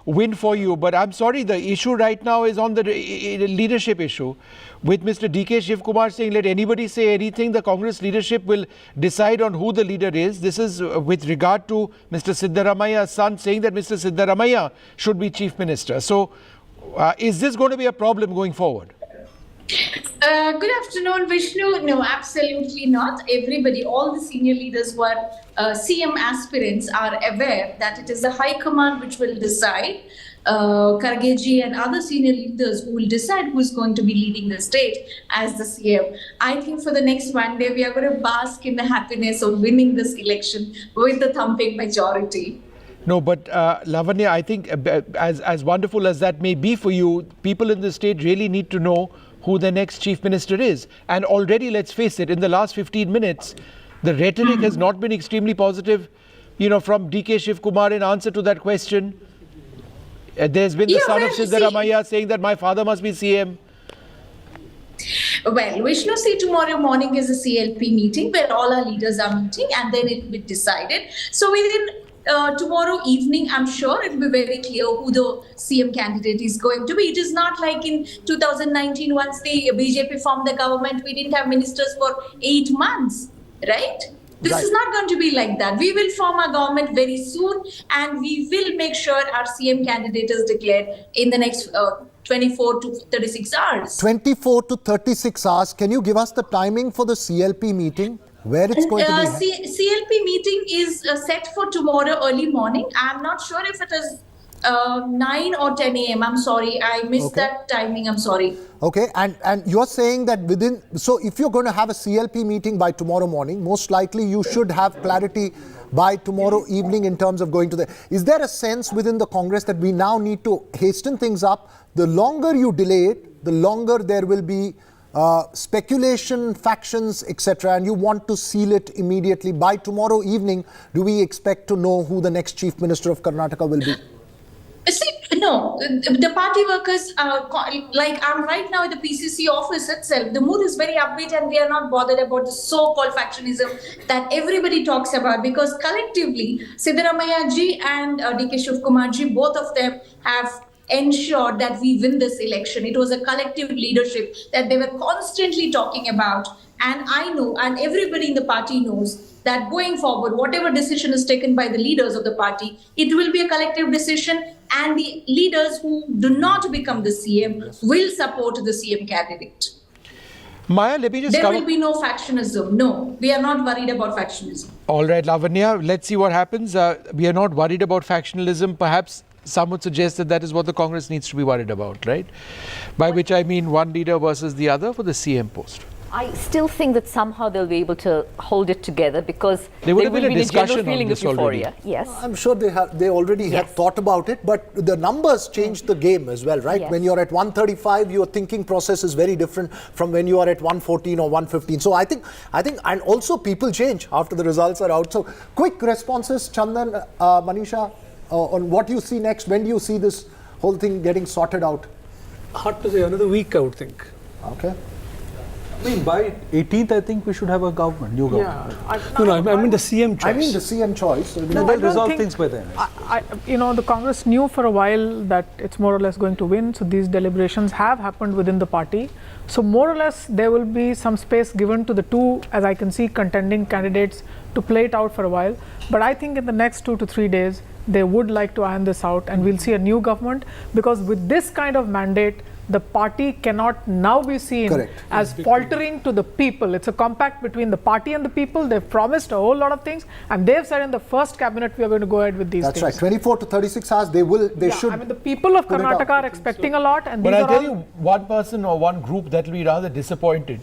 win for you. But I'm sorry, the issue right now is on the leadership issue, with Mr. DK Shivkumar saying, let anybody say anything, the Congress leadership will decide on who the leader is. This is with regard to Mr. Siddaramaiah's son saying that Mr. Siddaramaiah should be chief minister. So is this going to be a problem going forward? Good afternoon, Vishnu. No, absolutely not. Everybody, all the senior leaders who are CM aspirants are aware that it is the High Command which will decide. Kargeji and other senior leaders who will decide who is going to be leading the state as the CM. I think for the next one day, we are going to bask in the happiness of winning this election with the thumping majority. No, but Lavanya, I think as wonderful as that may be for you, people in the state really need to know who the next chief minister is. And already, let's face it, in the last 15 minutes, the rhetoric has not been extremely positive, from DK Shivkumar in answer to that question. There's been the son of Siddaramaiah saying that my father must be CM. Well, Vishnu, see, tomorrow morning is a CLP meeting where all our leaders are meeting, and then it will be decided. So within tomorrow evening, I'm sure it will be very clear who the CM candidate is going to be. It is not like in 2019, once the BJP formed the government, we didn't have ministers for 8 months, right? This is not going to be like that. We will form a government very soon, and we will make sure our CM candidate is declared in the next 24 to 36 hours. 24 to 36 hours. Can you give us the timing for the CLP meeting? Where it's going to be? CLP meeting is set for tomorrow early morning. I'm not sure if it is 9 or 10 a.m. I'm sorry. I missed that timing. I'm sorry. Okay. And you're saying that so if you're going to have a CLP meeting by tomorrow morning, most likely you should have clarity by tomorrow evening in terms of going to Is there a sense within the Congress that we now need to hasten things up? The longer you delay it, the longer there will be speculation, factions, etc., and you want to seal it immediately. By tomorrow evening, do we expect to know who the next Chief Minister of Karnataka will be? See, no, the party workers, like I'm right now at the PCC office itself, the mood is very upbeat, and we are not bothered about the so-called factionism that everybody talks about, because collectively, Siddaramaiah ji and DK Shivkumar ji, both of them have ensured that we win this election. It was a collective leadership that they were constantly talking about. And I know, and everybody in the party knows, that going forward, whatever decision is taken by the leaders of the party, it will be a collective decision, and the leaders who do not become the CM will support the CM candidate. Maya, let me just There will be no factionism. No, we are not worried about factionism. All right, Lavanya, let's see what happens. We are not worried about factionalism. Perhaps some would suggest that that is what the Congress needs to be worried about, right? By which I mean one leader versus the other for the CM post. I still think that somehow they'll be able to hold it together because there would have been a discussion discussion on this already. Yes, I'm sure they already have thought about it, but the numbers changed the game as well, right? Yes. When you're at 135, your thinking process is very different from when you are at 114 or 115. So I think, and also people change after the results are out. So quick responses, Chandan, Manisha, on what you see next. When do you see this whole thing getting sorted out? Hard to say. Another week, I would think. Okay. I mean, by 18th, I think we should have a government, new government. I mean the CM choice. I mean the CM choice. No, they'll resolve things by then. The Congress knew for a while that it's more or less going to win. So these deliberations have happened within the party. So more or less, there will be some space given to the two, as I can see, contending candidates to play it out for a while. But I think in the next 2 to 3 days, they would like to iron this out, and we'll see a new government, because with this kind of mandate, the party cannot now be seen as faltering to the people. It's a compact between the party and the people. They've promised a whole lot of things, and they've said in the first cabinet we are going to go ahead with these things. That's right. 24 to 36 hours, they should. I mean, the people of Karnataka are expecting a lot, and but these I'll tell you, one person or one group that will be rather disappointed.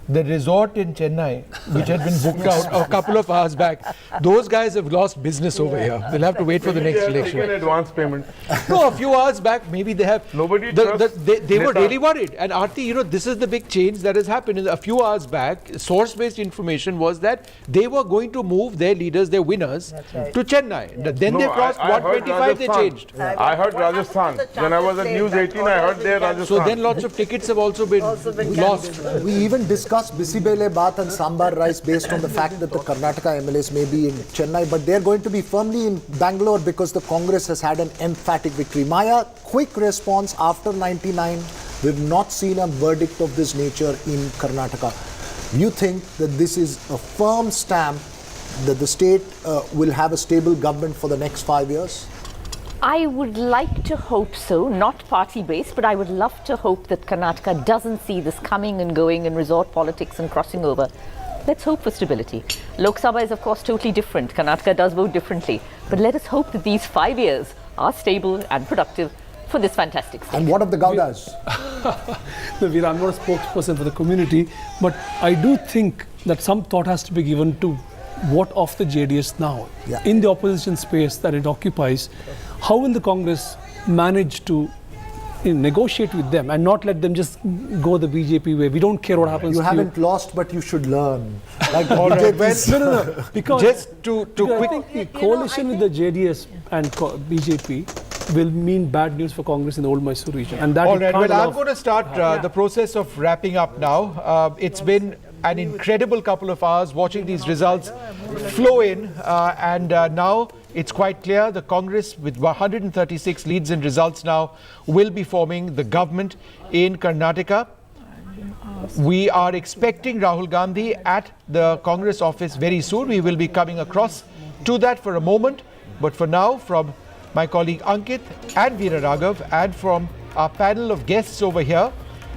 The resort in Chennai, which had been booked out a couple of hours back, those guys have lost business over here. They'll have to wait for the next election. Taken advance payment. No, a few hours back, maybe they have. Nobody they were really worried. And Aarti, this is the big change that has happened. A few hours back, source-based information was that they were going to move their leaders, their winners, to Chennai. Then they crossed 125, they changed. I heard Rajasthan. When I was at News 18, I heard there Rajasthan. So then lots of tickets have also been lost. We even discussed Bisibele Bath and Sambar rice based on the fact that the Karnataka MLAs may be in Chennai, but they're going to be firmly in Bangalore because the Congress has had an emphatic victory. Maya, quick response. After 99, we've not seen a verdict of this nature in Karnataka. You think that this is a firm stamp that the state will have a stable government for the next 5 years? I would like to hope so, not party-based, but I would love to hope that Karnataka doesn't see this coming and going and resort politics and crossing over. Let's hope for stability. Lok Sabha is, of course, totally different. Karnataka does vote differently. But let us hope that these 5 years are stable and productive for this fantastic state. And what of the Gaudas? No, Veera, I'm not a spokesperson for the community, but I do think that some thought has to be given to what of the JDS now, in the opposition space that it occupies. How will the Congress manage to negotiate with them and not let them just go the BJP way? We don't care what happens. You haven't lost, but you should learn. Like no. Because just to quick, I think the coalition with the JDS and BJP will mean bad news for Congress in the old Mysore region. And that all right. Well, I'm going to start the process of wrapping up now. It's been an incredible couple of hours watching these results flow in, and now it's quite clear the Congress, with 136 leads and results now, will be forming the government in Karnataka. We are expecting Rahul Gandhi at the Congress office very soon. We will be coming across to that for a moment. But for now, from my colleague Ankit and Veera Raghav, and from our panel of guests over here,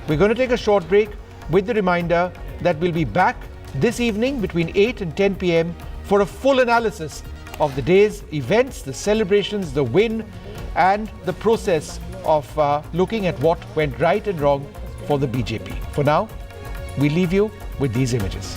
we're going to take a short break with the reminder that we'll be back this evening between 8 and 10 p.m. for a full analysis of the day's events, the celebrations, the win, and the process of looking at what went right and wrong for the BJP. For now, we leave you with these images.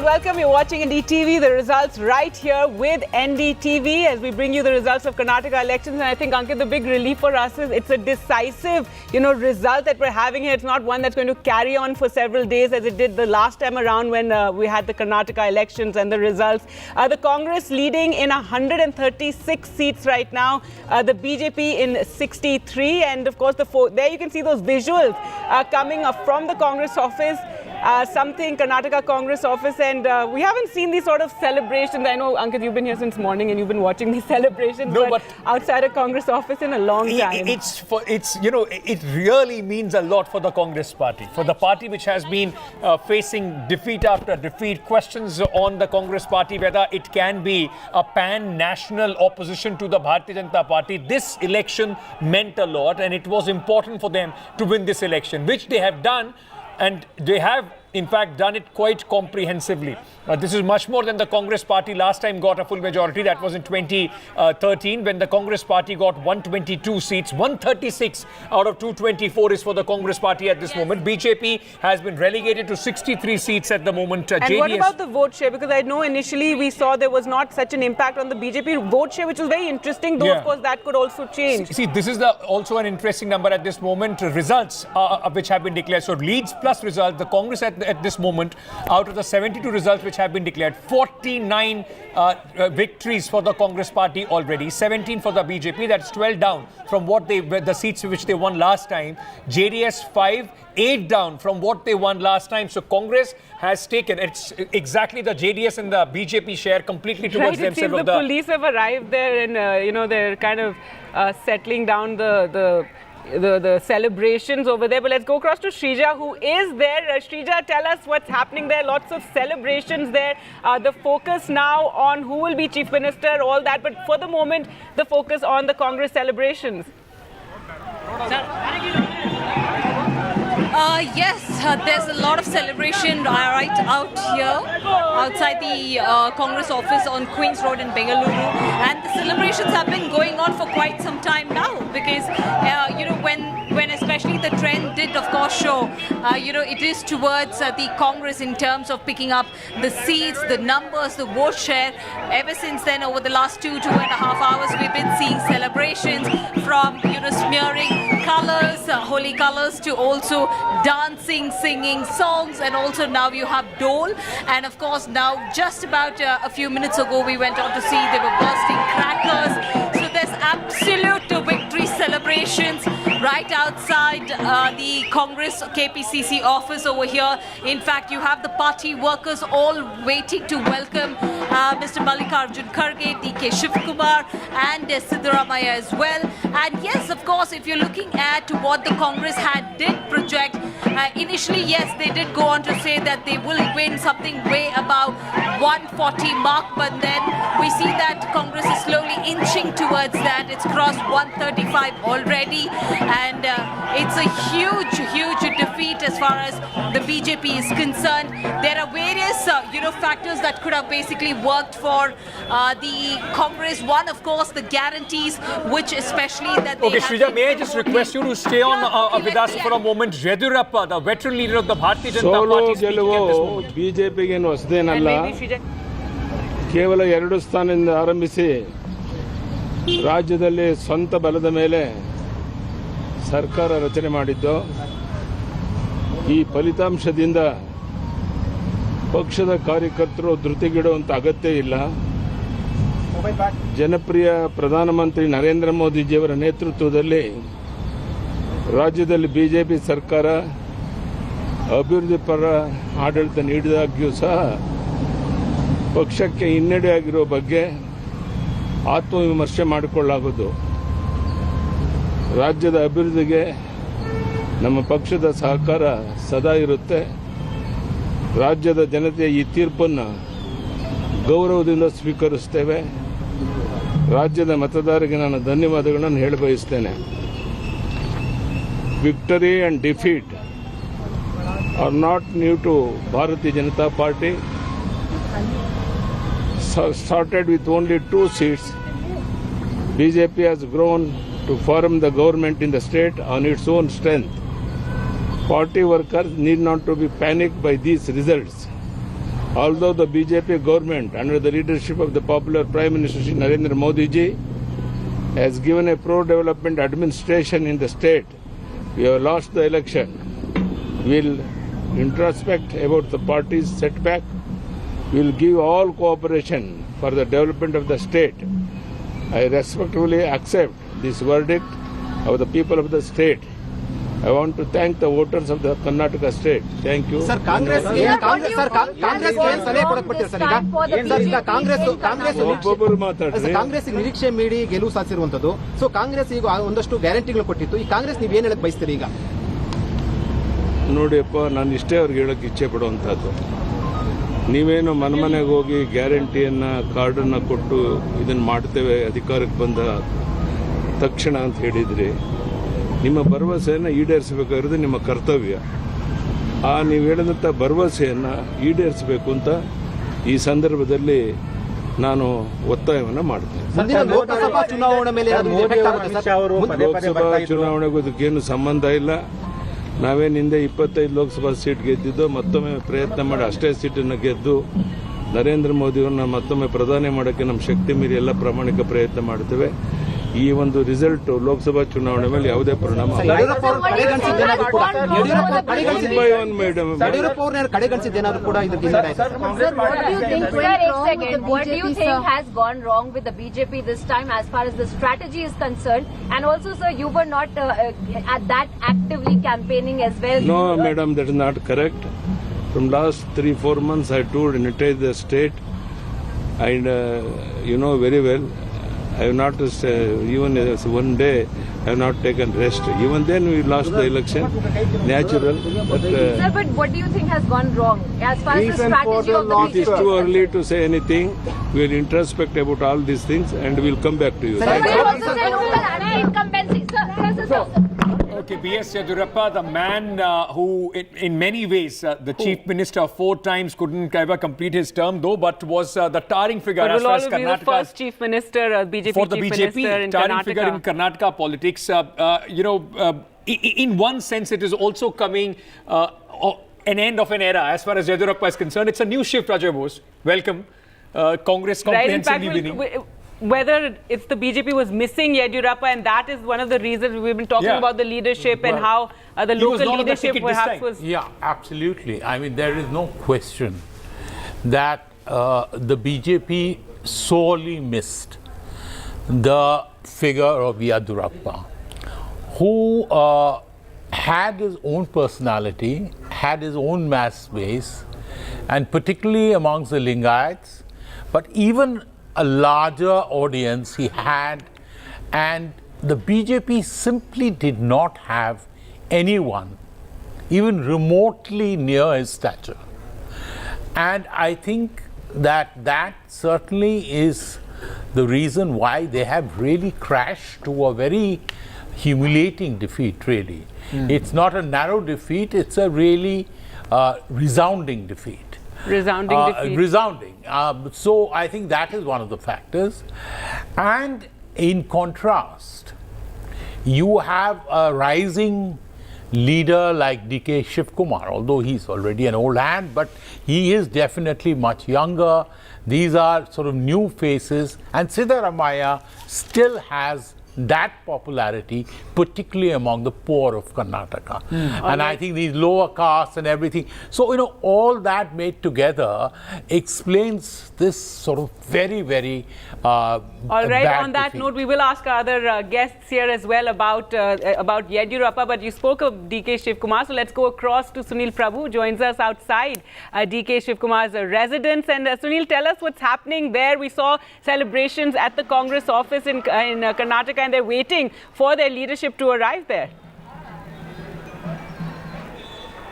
Welcome You're watching NDTV, the results right here with NDTV as we bring you the results of Karnataka elections. And I think, Ankit, the big relief for us is it's a decisive, result that we're having here. It's not one that's going to carry on for several days as it did the last time around when we had the Karnataka elections and the results. The Congress leading in 136 seats right now, the BJP in 63. And of course, there you can see those visuals coming up from the Congress office. Something Karnataka Congress office, and we haven't seen these sort of celebrations. I know, Ankit, you've been here since morning and you've been watching these celebrations, but outside a Congress office in a long time. It really means a lot for the Congress party, for the party which has been facing defeat after defeat. Questions on the Congress party whether it can be a pan-national opposition to the Bharatiya Janata Party. This election meant a lot, and it was important for them to win this election, which they have done. And they have, in fact, done it quite comprehensively. This is much more than the Congress party last time got a full majority. That was in 2013 when the Congress party got 122 seats. 136 out of 224 is for the Congress party at this moment. BJP has been relegated to 63 seats at the moment. And what about the vote share? Because I know initially we saw there was not such an impact on the BJP vote share, which was very interesting, though of course that could also change. See, this is also an interesting number at this moment. Results which have been declared. So leads plus result, the Congress at this moment, out of the 72 results which have been declared, 49 victories for the Congress party already, 17 for the BJP. That's 12 down from what the seats which they won last time. JDS 5, 8 down from what they won last time. So Congress has taken, it's exactly the JDS and the BJP share completely towards themselves. It seems the police have arrived there and they're kind of settling down the celebrations over there. But let's go across to Shrija, who is there. Shrija, tell us what's happening there. Lots of celebrations there. The focus now on who will be Chief Minister, all that. But for the moment, the focus on the Congress celebrations. Yes, there's a lot of celebration right out here, outside the Congress office on Queen's Road in Bengaluru. And the celebrations have been going on for quite some time now because, when especially the trend did, of course, show, it is towards the Congress in terms of picking up the seats, the numbers, the vote share. Ever since then, over the last 2.5 hours, we've been seeing celebrations from, smearing colors, holy colors, to also dancing, singing songs, and also now you have Dole. And of course, now just about a few minutes ago, we went on to see they were bursting crackers. So there's absolute victory celebrations right outside the Congress KPCC office over here. In fact, you have the party workers all waiting to welcome Mr. Mallikarjun Kharge, DK Shivkumar, and Siddaramaiah as well. And yes, of course, if you're looking at what the Congress did project, initially, yes, they did go on to say that they will win something way above 140 mark, but then we see that Congress is slowly inching towards that. It's crossed 135 already, and it's a huge defeat as far as the BJP is concerned. There are various, factors that could have basically worked for the Congress. One, of course, the guarantees, which especially that they Shrija, may I just request you to stay on with us for a moment. Yediyurappa, the veteran leader of the Bharatiya Janata Party, speaking at this moment. ಬಿಜೆಪಿಗೆ ಹೊಸದೇನಲ್ಲ, ಕೇವಲ 2 ಸ್ಥಾನದಿಂದ ಆರಂಭಿಸಿ ರಾಜ್ಯದಲ್ಲಿ ಸ್ವಂತ ಬಲದ ಮೇಲೆ ಸರ್ಕಾರ ರಚನೆ ಮಾಡಿದ್ದು. ಈ ಫಲಿತಾಂಶದಿಂದ ಪಕ್ಷದ ಕಾರ್ಯಕರ್ತರು ಧೃತಿಗೆಡುವಂತ ಅಗತ್ಯ ಇಲ್ಲ. ಜನಪ್ರಿಯ ಪ್ರಧಾನಮಂತ್ರಿ ನರೇಂದ್ರ ಮೋದಿಜಿಯವರ ನೇತೃತ್ವದಲ್ಲಿ ರಾಜ್ಯದಲ್ಲಿ ಬಿಜೆಪಿ ಸರ್ಕಾರ ಅಭಿವೃದ್ಧಿ ಪರ ಆಡಳಿತ ನೀಡಿದಾಗ್ಯೂ ಸಹ ಪಕ್ಷಕ್ಕೆ ಹಿನ್ನಡೆಯಾಗಿರುವ ಬಗ್ಗೆ ಆತ್ಮವಿಮರ್ಶೆ ಮಾಡಿಕೊಳ್ಳಲಾಗುವುದು. ರಾಜ್ಯದ ಅಭಿವೃದ್ಧಿಗೆ ನಮ್ಮ ಪಕ್ಷದ ಸಹಕಾರ ಸದಾ ಇರುತ್ತೆ. ರಾಜ್ಯದ ಜನತೆಯ ಈ ತೀರ್ಪನ್ನು ಗೌರವದಿಂದ ಸ್ವೀಕರಿಸುತ್ತೇವೆ. ರಾಜ್ಯದ ಮತದಾರರಿಗೆ ನಾನು ಧನ್ಯವಾದಗಳನ್ನು ಹೇಳ ಬಯಸುತ್ತೇನೆ. Victory and defeat are not new to Bharatiya Janata Party. Started with only 2 seats. BJP has grown to form the government in the state on its own strength. Party workers need not to be panicked by these results. Although the BJP government, under the leadership of the popular Prime Minister Shri Narendra Modi ji, has given a pro-development administration in the state, we have lost the election. We will introspect about the party's setback. We will give all cooperation for the development of the state. I respectfully accept this verdict of the people of the state. I want to thank the voters of the Karnataka state. Thank you. Sir, Congress ನಿರೀಕ್ಷೆ ಮೀರಿ ಗೆಲುವು ಸಾಧಿಸಿರುವಂತದ್ದು. So Congress ಈಗ ಒಂದಷ್ಟು ಗ್ಯಾರಂಟಿಗಳು ಕೊಟ್ಟಿತ್ತು. ಈ ಕಾಂಗ್ರೆಸ್ ನೀವು ಏನು ಹೇಳಕ್ ಬಯಸ್ತೀರಿ ಈಗ? ನೋಡಿಯಪ್ಪ, ನಾನು ಇಷ್ಟೇ ಅವ್ರಿಗೆ ಹೇಳಕ್ಕೆ ಇಚ್ಛೆ ಪಡುವಂಥದ್ದು. ನೀವೇನು ಮನೆಗೆ ಹೋಗಿ ಗ್ಯಾರಂಟಿಯನ್ನು ಕಾರ್ಡನ್ನು ಕೊಟ್ಟು ಇದನ್ನು ಮಾಡ್ತೇವೆ ಅಧಿಕಾರಕ್ಕೆ ಬಂದ ತಕ್ಷಣ ಅಂತ ಹೇಳಿದ್ರಿ. ನಿಮ್ಮ ಭರವಸೆಯನ್ನು ಈಡೇರಿಸಬೇಕಾಗಿರೋದು ನಿಮ್ಮ ಕರ್ತವ್ಯ. ನೀವು ಹೇಳಿದಂಥ ಭರವಸೆಯನ್ನು ಈಡೇರಿಸಬೇಕು ಅಂತ ಈ ಸಂದರ್ಭದಲ್ಲಿ ನಾನು ಒತ್ತಾಯವನ್ನು ಮಾಡ್ತೇನೆ. ಲೋಕಸಭಾ ಚುನಾವಣೆಗೂ ಅದಕ್ಕೇನು ಸಂಬಂಧ ಇಲ್ಲ. ನಾವೇನು ಹಿಂದೆ 25 ಲೋಕಸಭಾ ಸೀಟ್ ಗೆದ್ದಿದ್ದು, ಮತ್ತೊಮ್ಮೆ ಪ್ರಯತ್ನ ಮಾಡಿ ಅಷ್ಟೇ ಸೀಟನ್ನು ಗೆದ್ದು ನರೇಂದ್ರ ಮೋದಿಯವ್ರನ್ನ ಮತ್ತೊಮ್ಮೆ ಪ್ರಧಾನಿ ಮಾಡೋಕ್ಕೆ ನಮ್ಮ ಶಕ್ತಿ ಮೀರಿ ಎಲ್ಲ ಪ್ರಾಮಾಣಿಕ ಪ್ರಯತ್ನ ಮಾಡ್ತೇವೆ. ಈ ಒಂದು ರಿಸಲ್ಟ್ ಲೋಕಸಭಾ ಚುನಾವಣೆ ಮೇಲೆ ಯಾವುದೇ ಪರಿಣಾಮ What do you think has gone wrong with the BJP this time as far as the strategy is concerned? And also, sir, you were not that actively campaigning as well. No, madam, that is not correct. From last 3-4 months, I toured in the state, and you know very well, I have not even one day I have not taken rest. Even then we lost the election. Natural. But, sir, but what do you think has gone wrong as far as the strategy of the BJP? It is too early to say anything. We will introspect about all these things and we will come back to you. Sir, but you also said anti-incumbency. Sir. Okay, B.S. Yediyurappa, the man who, in many ways, the chief minister 4 times couldn't ever complete his term, though, but was the tarring figure but as far as Karnataka. Be the first chief minister, BJP for the chief BJP, minister in tarring Karnataka. figure in Karnataka politics. In one sense, it is also coming an end of an era as far as Yediyurappa is concerned. It's a new shift, Rajay Bose. Welcome. Congress comprehensively winning. Whether it's the BJP was missing Yediyurappa, and that is one of the reasons we've been talking about the leadership and how the local leadership perhaps was. Yeah, absolutely. I mean, there is no question that the BJP sorely missed the figure of Yediyurappa, who had his own personality, had his own mass base, and particularly amongst the Lingayats, but even a larger audience he had, and the BJP simply did not have anyone even remotely near his stature. And I think that certainly is the reason why they have really crashed to a very humiliating defeat, really. It's not a narrow defeat, it's a really resounding defeat. Resounding. So I think that is one of the factors. And in contrast, you have a rising leader like D.K. Shivkumar, although he's already an old hand, but he is definitely much younger. These are sort of new faces, and Siddaramaiah still has that popularity, particularly among the poor of Karnataka. And I think these lower castes and everything. So, all that made together explains this sort of very, very all right, on that note, we will ask our other guests here as well about Yediyurappa, but you spoke of D.K. Shivkumar, so let's go across to Sunil Prabhu, who joins us outside D.K. Shivkumar's residence. And Sunil, tell us what's happening there. We saw celebrations at the Congress office in Karnataka, and they're waiting for their leadership to arrive there.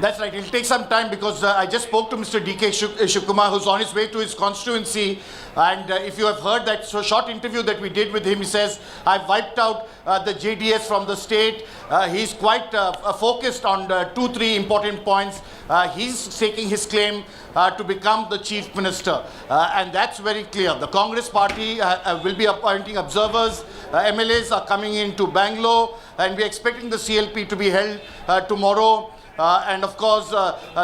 That's right. It'll take some time because I just spoke to Mr. D.K. Shivkumar, who's on his way to his constituency. And if you have heard that short interview that we did with him, he says, I've wiped out the JDS from the state. He's quite focused on 2-3 important points. He's taking his claim to become the chief minister. And that's very clear. The Congress party will be appointing observers. MLAs are coming into Bangalore, and we're expecting the CLP to be held tomorrow. and of course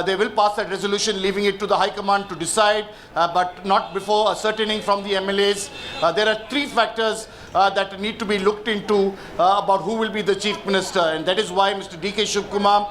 they will pass that resolution, leaving it to the High Command to decide, but not before ascertaining from the MLAs. There are three factors that need to be looked into about who will be the Chief Minister, and that is why Mr. D.K. Shivkumar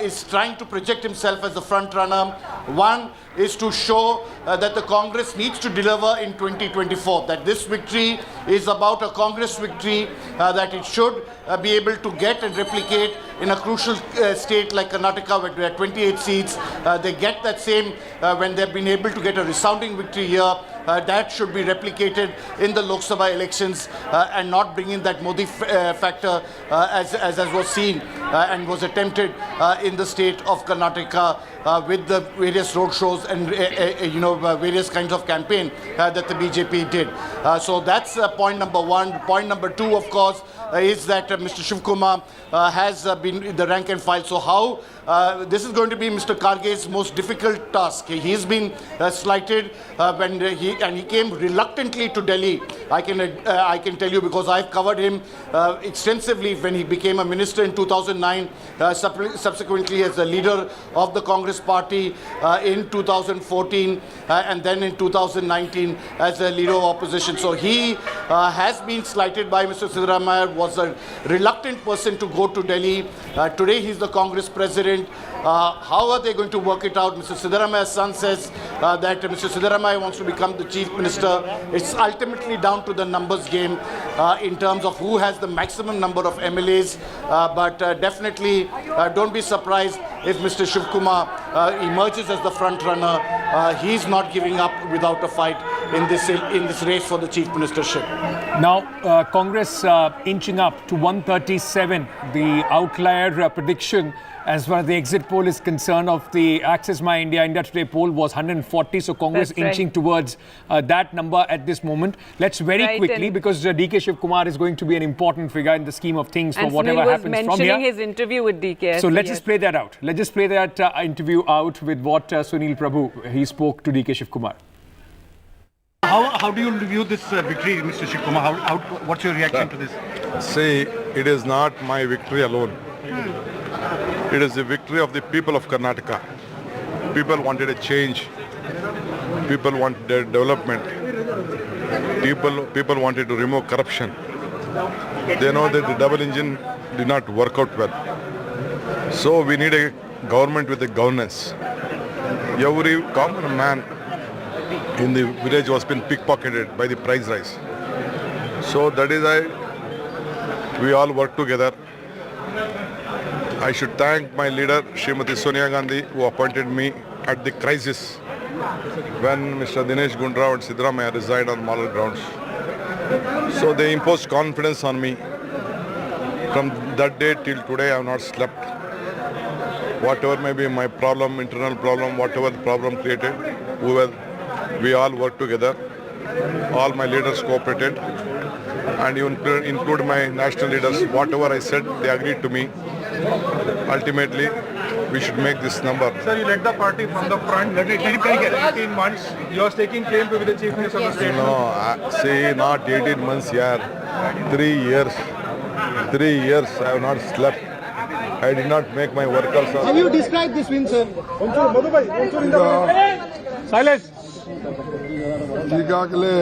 is trying to project himself as the front runner. One is to show that the Congress needs to deliver in 2024, that this victory is about a Congress victory, that it should be able to get and replicate in a crucial state like Karnataka, where there are 28 seats. They get that same when they've been able to get a resounding victory here. That should be replicated in the Lok Sabha elections and not bring in that Modi factor as was seen and was attempted in the state of Karnataka with the various road shows and various kinds of campaign that the BJP did. So that's point number one. Point number two, of course, is that Mr. Shivkumar has been the rank and file. So how this is going to be Mr. Karge's most difficult task. He's been slighted when he came reluctantly to Delhi. I can tell you, because I've covered him extensively when he became a minister in 2009, subsequently as the leader of the Congress party in 2014, and then in 2019 as a leader of opposition. So he has been slighted by Mr. Siddaramaiah, was a reluctant person to go to Delhi. Today he's the Congress president. How are they going to work it out? Mr. Siddaramaiah's son says that Mr. Siddaramaiah wants to become the chief minister. It's ultimately down to the numbers game in terms of who has the maximum number of MLAs. But definitely don't be surprised if Mr. Shivkumar emerges as the front runner. He's not giving up without a fight in this race for the chief ministership. Now, Congress inching up to 137. The outlier prediction as far as the exit poll is concerned of the Access My India Today poll was 140. So Congress inching towards that number at this moment. Let's very quickly, because D.K. Shivkumar is going to be an important figure in the scheme of things for whatever happens from here. And Sunil was mentioning his interview with D.K. So let's just play that out. Let's just play that interview out with what Sunil Prabhu, he spoke to D.K. Shivkumar. How do you view this victory, Mr. Shivkumar? What's your reaction to this? See, it is not my victory alone. It is the victory of the people of Karnataka. People wanted a change. People wanted development. People wanted to remove corruption. They know that the double engine did not work out well. So we need a government with a governance. Every common man in the village was been pickpocketed by the price rise. So that is why we all work together. I should thank my leader, Srimati Sonia Gandhi, who appointed me at the crisis when Mr. Dinesh Gundrao and Siddaramaiah resigned on moral grounds. So they imposed confidence on me. From that day till today, I have not slept. Whatever may be my problem, internal problem, whatever the problem created, we all worked together. All my leaders cooperated, and include my national leaders. Whatever I said, they agreed to me. Ultimately, we should make this number. Sir, you led the party from the front. 18 months. You are taking claim to be the chief minister of the state. No, see, not 18 months here. 3 years. 3 years I have not slept. I did not make my workers. How you describe this win, sir? Silence. ಈಗಾಗಲೇ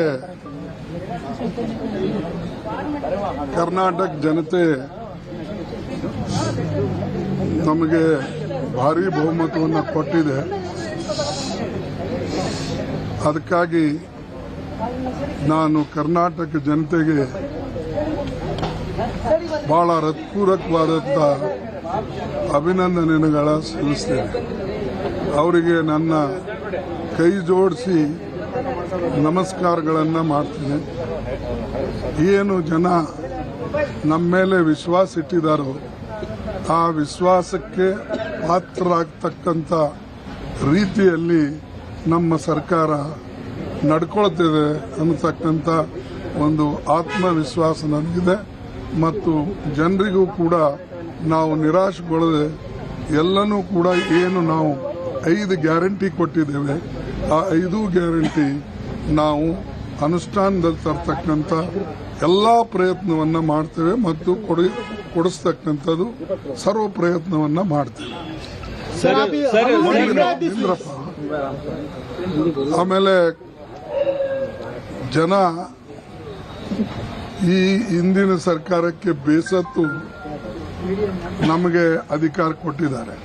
ಕರ್ನಾಟಕ ಜನತೆ ನಮಗೆ ಭಾರಿ ಬಹುಮತವನ್ನು ಕೊಟ್ಟಿದೆ. ಅದಕ್ಕಾಗಿ ನಾನು ಕರ್ನಾಟಕ ಜನತೆಗೆ ಬಹಳ ಹೃತ್ಪೂರ್ವಕವಾದಂಥ ಅಭಿನಂದನೆಗಳ ಸಲ್ಲಿಸ್ತೇನೆ. ಅವರಿಗೆ ನನ್ನ ಕೈ ಜೋಡಿಸಿ ನಮಸ್ಕಾರಗಳನ್ನು ಮಾಡ್ತೀನಿ. ಏನು ಜನ ನಮ್ಮ ಮೇಲೆ ವಿಶ್ವಾಸ ಇಟ್ಟಿದ್ದಾರೋ ಆ ವಿಶ್ವಾಸಕ್ಕೆ ಪಾತ್ರರಾಗತಕ್ಕಂಥ ರೀತಿಯಲ್ಲಿ ನಮ್ಮ ಸರ್ಕಾರ ನಡ್ಕೊಳ್ತಿದೆ ಅನ್ನತಕ್ಕಂಥ ಒಂದು ಆತ್ಮವಿಶ್ವಾಸ ನನಗಿದೆ. ಮತ್ತು ಜನರಿಗೂ ಕೂಡ ನಾವು ನಿರಾಶೆಗೊಳ್ಳದೆ ಎಲ್ಲನೂ ಕೂಡ ಏನು ನಾವು 5 ಗ್ಯಾರಂಟಿ ಕೊಟ್ಟಿದ್ದೇವೆ, ಆ 5 ಗ್ಯಾರಂಟಿ ನಾವು ಅನುಷ್ಠಾನದಲ್ಲಿ ತರ್ತಕ್ಕಂಥ ಎಲ್ಲ ಪ್ರಯತ್ನವನ್ನು ಮಾಡ್ತೇವೆ ಮತ್ತು ಕೊಡಿಸ್ತಕ್ಕಂಥದ್ದು ಸರ್ವ ಪ್ರಯತ್ನವನ್ನು ಮಾಡ್ತೇವೆ. ನಿಂದ್ರಪ್ಪ. ಆಮೇಲೆ ಜನ ಈ ಹಿಂದಿನ ಸರ್ಕಾರಕ್ಕೆ ಬೇಸತ್ತು ನಮಗೆ ಅಧಿಕಾರ ಕೊಟ್ಟಿದ್ದಾರೆ.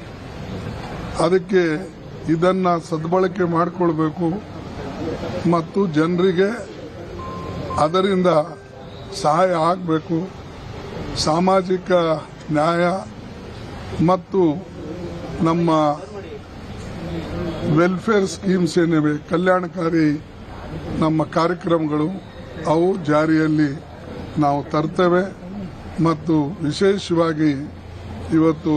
ಅದಕ್ಕೆ ಇದನ್ನ ಸದ್ಬಳಕೆ ಮಾಡಿಕೊಳ್ಬೇಕು ಮತ್ತು ಜನರಿಗೆ ಅದರಿಂದ ಸಹಾಯ ಆಗಬೇಕು. ಸಾಮಾಜಿಕ ನ್ಯಾಯ ಮತ್ತು ನಮ್ಮ ವೆಲ್ಫೇರ್ ಸ್ಕೀಮ್ಸ್ ಏನಿವೆ, ಕಲ್ಯಾಣಕಾರಿ ನಮ್ಮ ಕಾರ್ಯಕ್ರಮಗಳು ಅವು ಜಾರಿಯಲ್ಲಿ ನಾವು ತರ್ತೇವೆ. ಮತ್ತು ವಿಶೇಷವಾಗಿ ಇವತ್ತು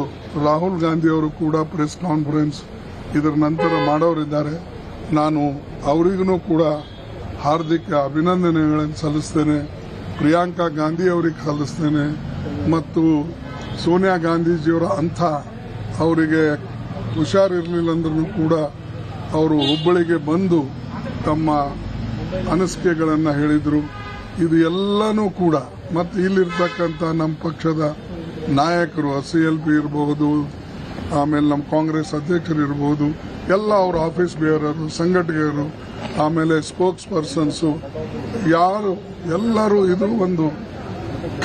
ರಾಹುಲ್ ಗಾಂಧಿಯವರು ಕೂಡ ಪ್ರೆಸ್ ಕಾನ್ಫರೆನ್ಸ್ ಇದರ ನಂತರ ಮಾಡೋರಿದ್ದಾರೆ. ನಾನು ಅವರಿಗೂ ಕೂಡ ಹಾರ್ದಿಕ ಅಭಿನಂದನೆಗಳನ್ನು ಸಲ್ಲಿಸ್ತೇನೆ. ಪ್ರಿಯಾಂಕಾ ಗಾಂಧಿ ಅವರಿಗೆ ಸಲ್ಲಿಸ್ತೇನೆ ಮತ್ತು ಸೋನಿಯಾ ಗಾಂಧೀಜಿಯವರ ಅಂಥ ಅವರಿಗೆ ಹುಷಾರಿರಲಿಲ್ಲ ಅಂದ್ರೂ ಕೂಡ ಅವರು ಹುಬ್ಬಳ್ಳಿಗೆ ಬಂದು ತಮ್ಮ ಅನಿಸಿಕೆಗಳನ್ನು ಹೇಳಿದರು. ಇದು ಎಲ್ಲನೂ ಕೂಡ ಮತ್ತು ಇಲ್ಲಿರ್ತಕ್ಕಂಥ ನಮ್ಮ ಪಕ್ಷದ ನಾಯಕರು CLP ಇರಬಹುದು, ಆಮೇಲೆ ನಮ್ಮ ಕಾಂಗ್ರೆಸ್ ಅಧ್ಯಕ್ಷರು ಇರಬಹುದು, ಎಲ್ಲ ಅವರ ಆಫೀಸ್ ಬೇರರು, ಸಂಘಟಕರು, ಆಮೇಲೆ ಸ್ಪೋಕ್ಸ್ ಪರ್ಸನ್ಸು ಯಾರು ಎಲ್ಲರೂ ಇದು ಒಂದು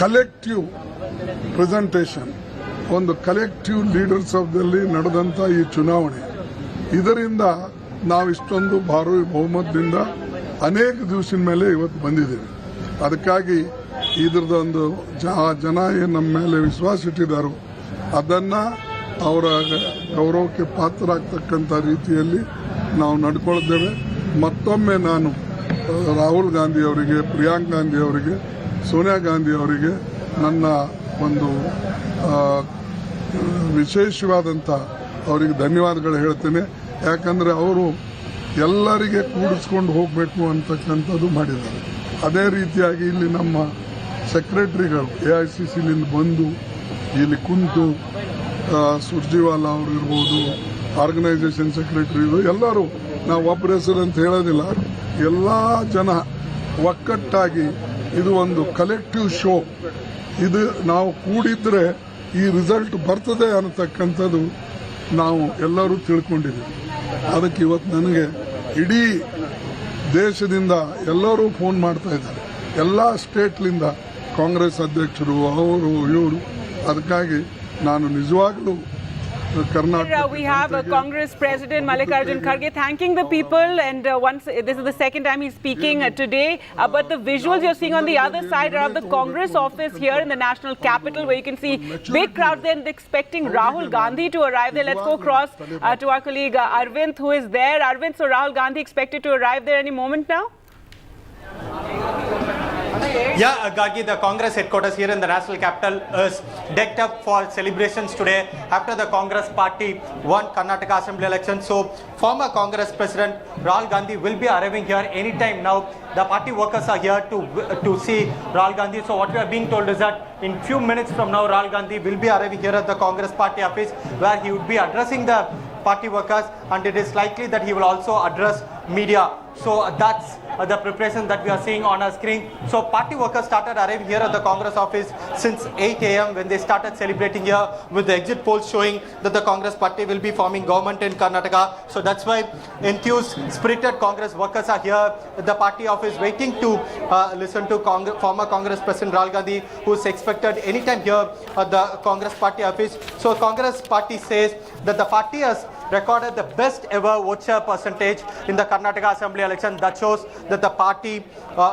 ಕಲೆಕ್ಟಿವ್ ಪ್ರೆಸೆಂಟೇಷನ್, ಒಂದು ಕಲೆಕ್ಟಿವ್ ಲೀಡರ್ಶಿಪ್ದಲ್ಲಿ ನಡೆದಂಥ ಈ ಚುನಾವಣೆ. ಇದರಿಂದ ನಾವು ಇಷ್ಟೊಂದು ಭಾರಿ ಬಹುಮತದಿಂದ ಅನೇಕ ದಿವಸದ ಮೇಲೆ ಇವತ್ತು ಬಂದಿದ್ದೀವಿ. ಅದಕ್ಕಾಗಿ ಇದ್ರದ್ದೊಂದು ಜನ ಏನು ನಮ್ಮ ಮೇಲೆ ವಿಶ್ವಾಸ ಇಟ್ಟಿದ್ದಾರೋ ಅದನ್ನು ಅವರ ಗೌರವಕ್ಕೆ ಪಾತ್ರರಾಗ್ತಕ್ಕಂಥ ರೀತಿಯಲ್ಲಿ ನಾವು ನಡ್ಕೊಳ್ತೇವೆ. ಮತ್ತೊಮ್ಮೆ ನಾನು ರಾಹುಲ್ ಗಾಂಧಿ ಅವರಿಗೆ, ಪ್ರಿಯಾಂಕಾ ಗಾಂಧಿ ಅವರಿಗೆ, ಸೋನಿಯಾ ಗಾಂಧಿ ಅವರಿಗೆ ನನ್ನ ಒಂದು ವಿಶೇಷವಾದಂಥ ಅವರಿಗೆ ಧನ್ಯವಾದಗಳು ಹೇಳ್ತೇನೆ. ಯಾಕಂದರೆ ಅವರು ಎಲ್ಲರಿಗೆ ಕೂಡಿಸ್ಕೊಂಡು ಹೋಗಬೇಕು ಅಂತಕ್ಕಂಥದ್ದು ಮಾಡಿದ್ದಾರೆ. ಅದೇ ರೀತಿಯಾಗಿ ಇಲ್ಲಿ ನಮ್ಮ ಸೆಕ್ರೆಟರಿಗಳು AICCಲಿಂದ ಬಂದು ಇಲ್ಲಿ ಕುಂತು ಸುರ್ಜಿವಾಲಾ ಅವರು ಇರ್ಬೋದು, ಆರ್ಗನೈಸೇಷನ್ ಸೆಕ್ರೆಟರಿಗಳು ಎಲ್ಲರೂ, ನಾವು ಒಬ್ಬರ ಹೆಸರು ಅಂತ ಹೇಳೋದಿಲ್ಲ, ಎಲ್ಲ ಜನ ಒಕ್ಕಟ್ಟಾಗಿ ಇದು ಒಂದು ಕಲೆಕ್ಟಿವ್ ಶೋ. ಇದು ನಾವು ಕೂಡಿದ್ರೆ ಈ ರಿಸಲ್ಟ್ ಬರ್ತದೆ ಅನ್ನತಕ್ಕಂಥದ್ದು ನಾವು ಎಲ್ಲರೂ ತಿಳ್ಕೊಂಡಿದ್ದೀವಿ. ಅದಕ್ಕೆ ಇವತ್ತು ನನಗೆ ಇಡೀ ದೇಶದಿಂದ ಎಲ್ಲರೂ ಫೋನ್ ಮಾಡ್ತಾ ಇದ್ದಾರೆ, ಎಲ್ಲ ಸ್ಟೇಟ್ಲಿಂದ ಕಾಂಗ್ರೆಸ್ ಅಧ್ಯಕ್ಷರು, ಅವರು ಇವರು. ಅದಕ್ಕಾಗಿ ನಾನು ನಿಜವಾಗ್ಲೂ We have Congress President Mallikarjun Kharge thanking the people, and this is the second time he's speaking today. But the visuals you're seeing on the other side are of the Congress office here in the national capital, where you can see big crowds there and expecting Rahul Gandhi to arrive there. Let's go across to our colleague Arvind, who is there. Arvind, so Rahul Gandhi expected to arrive there any moment now? Yeah, Gargi, the Congress headquarters here in the national capital is decked up for celebrations today after the Congress party won Karnataka Assembly election. So, former Congress President Rahul Gandhi will be arriving here anytime now. The party workers are here to see Rahul Gandhi. So, what we are being told is that in few minutes from now, Rahul Gandhi will be arriving here at the Congress party office, where he would be addressing the party workers, and it is likely that he will also address media. So that's the preparation that we are seeing on our screen. So party workers started arriving here at the Congress office since 8 a.m. when they started celebrating here with the exit polls showing that the Congress party will be forming government in Karnataka. So that's why enthused, spirited Congress workers are here at the party office waiting to listen to former Congress President Rahul Gandhi, who is expected anytime here at the Congress party office. So Congress party says that the party has recorded the best ever vote share percentage in the Karnataka Assembly election. That shows that the party,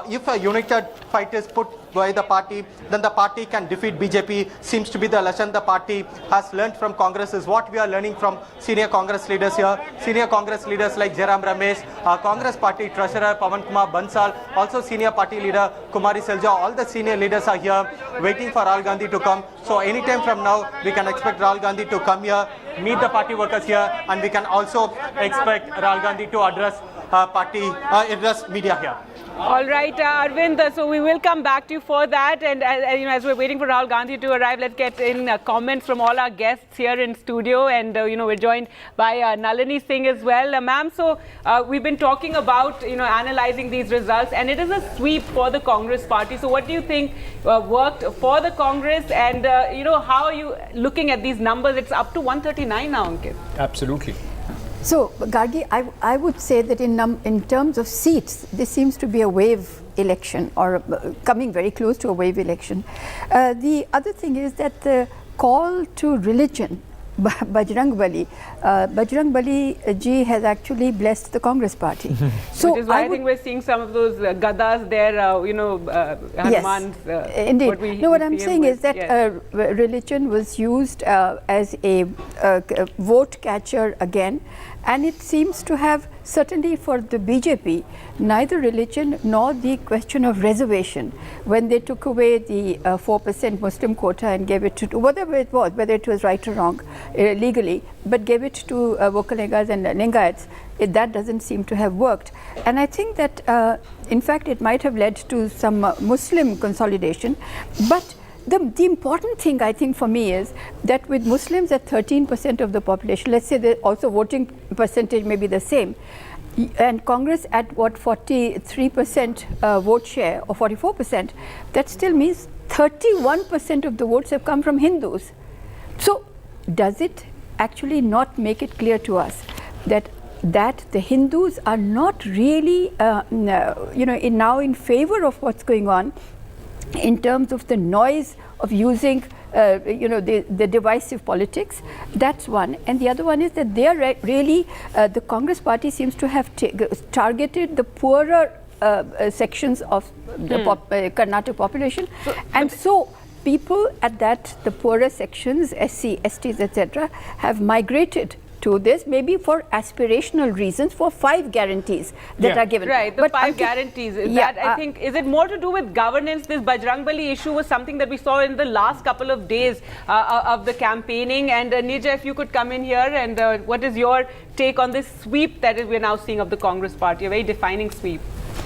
if a united fight is put by the party, then the party can defeat BJP. Seems to be the lesson the party has learned from Congress, is what we are learning from senior Congress leaders here. Senior Congress leaders like Jairam Ramesh, Congress party treasurer Pawan Kumar Bansal, also senior party leader Kumaraswamy, all the senior leaders are here waiting for Rahul Gandhi to come. So anytime from now, we can expect Rahul Gandhi to come here, meet the party workers here, and we can also expect Rahul Gandhi to address address media here. All right, Arvind, so we will come back to you for that. And as we're waiting for Rahul Gandhi to arrive, let's get in comments from all our guests here in studio. And, we're joined by Nalini Singh as well. Ma'am, so we've been talking about, analyzing these results, and it is a sweep for the Congress party. So what do you think worked for the Congress? And, how are you looking at these numbers? It's up to 139 now, Ankit. Absolutely. So, Gargi, I would say that in terms of seats, this seems to be a wave election, or coming very close to a wave election. The other thing is that the call to religion, Bajrang Bali ji has actually blessed the Congress party. So which is why I think we're seeing some of those gadas there, Hanuman's. Yes, indeed. What I'm saying is that religion was used as a vote catcher again. And it seems to have, certainly for the BJP, neither religion nor the question of reservation. When they took away the 4% Muslim quota and gave it to whatever it was, whether it was right or wrong, legally, but gave it to Vokalengas and Lingayats, that doesn't seem to have worked. And I think that, in fact, it might have led to some Muslim consolidation. But the important thing, I think, for me is that with Muslims at 13% of the population, let's say the also voting percentage may be the same, and Congress at what, 43% vote share or 44%, that still means 31% of the votes have come from Hindus. So does it actually not make it clear to us that the Hindus are not really, now in favor of what's going on in terms of the noise of using, the divisive politics? That's one. And the other one is that they are really, the Congress party seems to have targeted the poorer sections of the Karnataka population. So people at the poorer sections, SC, STs, etc., have migrated to this, maybe for aspirational reasons, for 5 guarantees that are given. Right, the 5 guarantees. I think, is it more to do with governance? This Bajrang Bali issue was something that we saw in the last couple of days of the campaigning. And Nija, if you could come in here, and what is your take on this sweep that we're now seeing of the Congress party, a very defining sweep?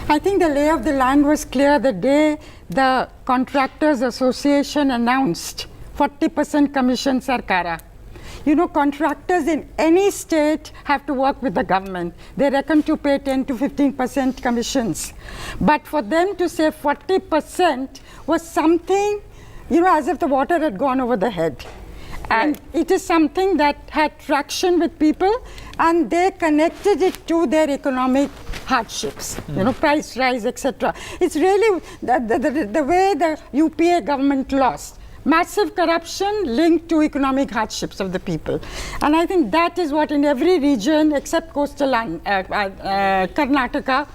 I think the lay of the land was clear the day the Contractors Association announced 40% commission Sarkara. Contractors in any state have to work with the government. They reckon to pay 10 to 15% commissions. But for them to say 40% was something, as if the water had gone over the head. And it is something that had traction with people, and they connected it to their economic hardships, price rise, etc. It's really the way the UPA government lost. Massive corruption linked to economic hardships of the people. And I think that is what in every region except coastal Karnataka,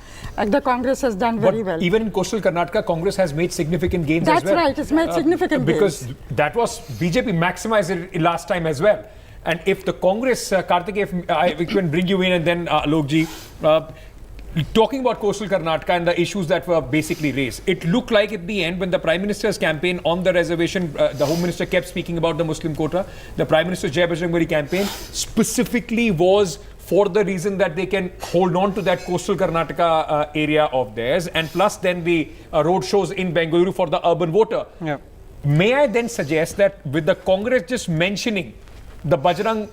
the Congress has done very well. Even in coastal Karnataka, Congress has made significant gains as well. That's right, it's made significant gains. Because that was, BJP maximized it last time as well. And if the Congress, Karthik, if I can bring you in, and then Alokji, talking about coastal Karnataka and the issues that were basically raised, it looked like at the end when the Prime Minister's campaign on the reservation, the Home Minister kept speaking about the Muslim quota. The Prime Minister's Jai Bajrang Bali campaign specifically was for the reason that they can hold on to that coastal Karnataka area of theirs, and plus then the road shows in Bengaluru for the urban voter. Yeah. May I then suggest that with the Congress just mentioning the Bajrang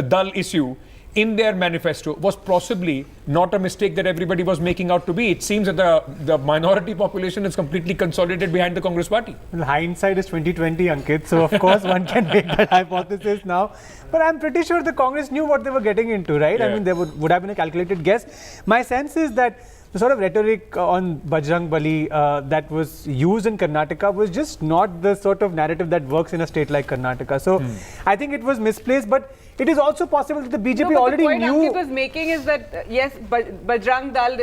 Dal issue in their manifesto was possibly not a mistake that everybody was making out to be? It seems that the minority population is completely consolidated behind the Congress party. Well, hindsight is 2020, Ankit. So of course one can make that hypothesis now. But I'm pretty sure the Congress knew what they were getting into, right? Yeah. I mean, there would have been a calculated guess. My sense is that the sort of rhetoric on Bajrang Bali that was used in Karnataka was just not the sort of narrative that works in a state like Karnataka. So I think it was misplaced, but it is also possible that the BJP already knew. The point Ankit was making is that, yes, Bajrang Dal,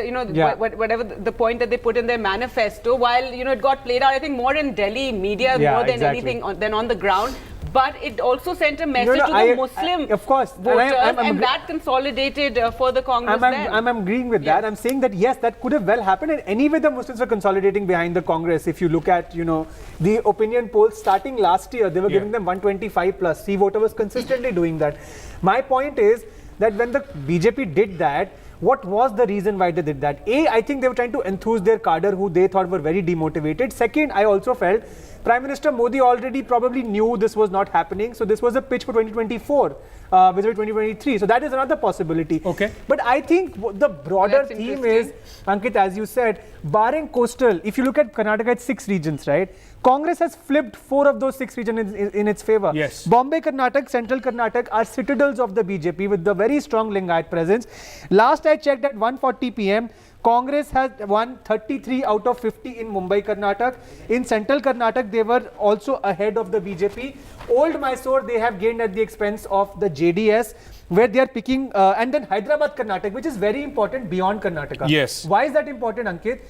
whatever the point that they put in their manifesto, while, it got played out, I think, more in Delhi media more than anything than on the ground. But it also sent a message to the Muslim voters, and that consolidated for the Congress. I'm agreeing with that. I'm saying that yes, that could have well happened, and anyway the Muslims were consolidating behind the Congress. If you look at the opinion polls starting last year, they were giving them 125 plus. C voter was consistently doing that. My point is that when the BJP did that, What was the reason why they did that? A, I think they were trying to enthuse their cadre who they thought were very demotivated. Second, I also felt Prime Minister Modi already probably knew this was not happening. So this was a pitch for 2024, vis-a-vis 2023. So that is another possibility. Okay. But I think the broader theme is, Ankit, as you said, barring coastal, if you look at Karnataka, it's 6 regions, right? Congress has flipped 4 of those 6 regions in its favor. Yes. Bombay, Karnataka, Central Karnataka are citadels of the BJP with the very strong Lingayat presence. Last I checked at 1:40 p.m., Congress has won 33 out of 50 in Mumbai, Karnataka. In Central Karnataka, they were also ahead of the BJP. Old Mysore, they have gained at the expense of the JDS, where they are picking, and then Hyderabad, Karnataka, which is very important beyond Karnataka. Yes. Why is that important, Ankit?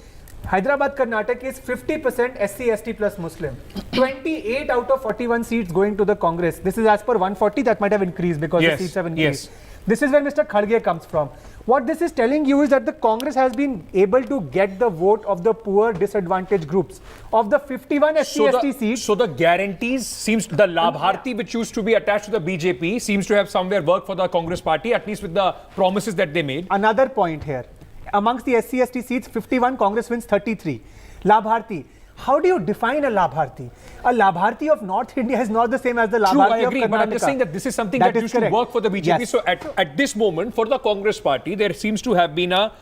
Hyderabad, Karnataka is 50% SC/ST plus Muslim. 28 out of 41 seats going to the Congress. This is as per 140, that might have increased because the seats have increased. This is where Mr. Kharge comes from. What this is telling you is that the Congress has been able to get the vote of the poor, disadvantaged groups. Of the 51 SC/ST seats. So the guarantees seems, the Labharti which used to be attached to the BJP seems to have somewhere worked for the Congress party, at least with the promises that they made. Another point here. Amongst the SC/ST seats, 51, Congress wins 33. Labharti. How do you define a Labharti? A Labharti of North India is not the same as the Labharti True, I agree, of Karnataka. but I'm just saying that this is something that used to work for the BJP. Yes. So at this moment, for the Congress party, there seems to have been a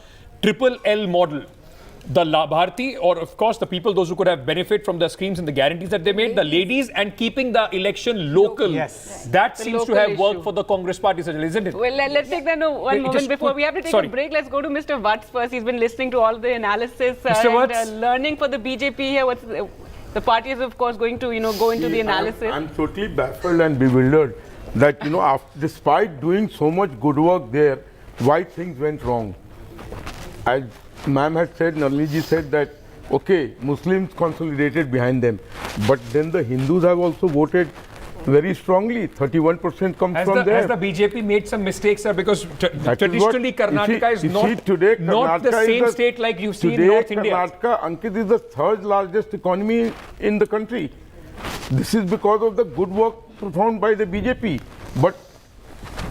triple L model. The Labharti, or of course the people, those who could have benefit from the schemes and the guarantees that they made, the ladies, and keeping the election local. Yes. That The seems to local have worked issue. for the Congress party, isn't it? Well, let's take that one moment before we have to take a break. Let's go to Mr. Vats first. He's been listening to all the analysis and learning for the BJP here. What's the party is, of course, going to go into the analysis. I'm totally baffled and bewildered that despite doing so much good work there, why things went wrong. As ma'am had said, Nalini said that okay, Muslims consolidated behind them, but then the Hindus have also voted very strongly. 31% comes from there. Has the BJP made some mistakes, sir? Because traditionally Karnataka is not the same state like you see in North India. Karnataka, Ankit, is the 3rd largest economy in the country. This is because of the good work performed by the BJP. But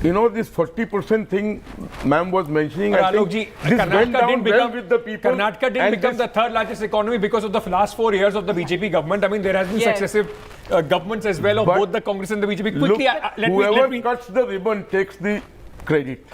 this 40% thing ma'am was mentioning, I think this went down well with the people. Karnataka didn't become the 3rd largest economy because of the last 4 years of the BJP government. I mean, there has been successive governments as well of both the Congress and the BJP. Quickly, whoever cuts the ribbon takes the credit.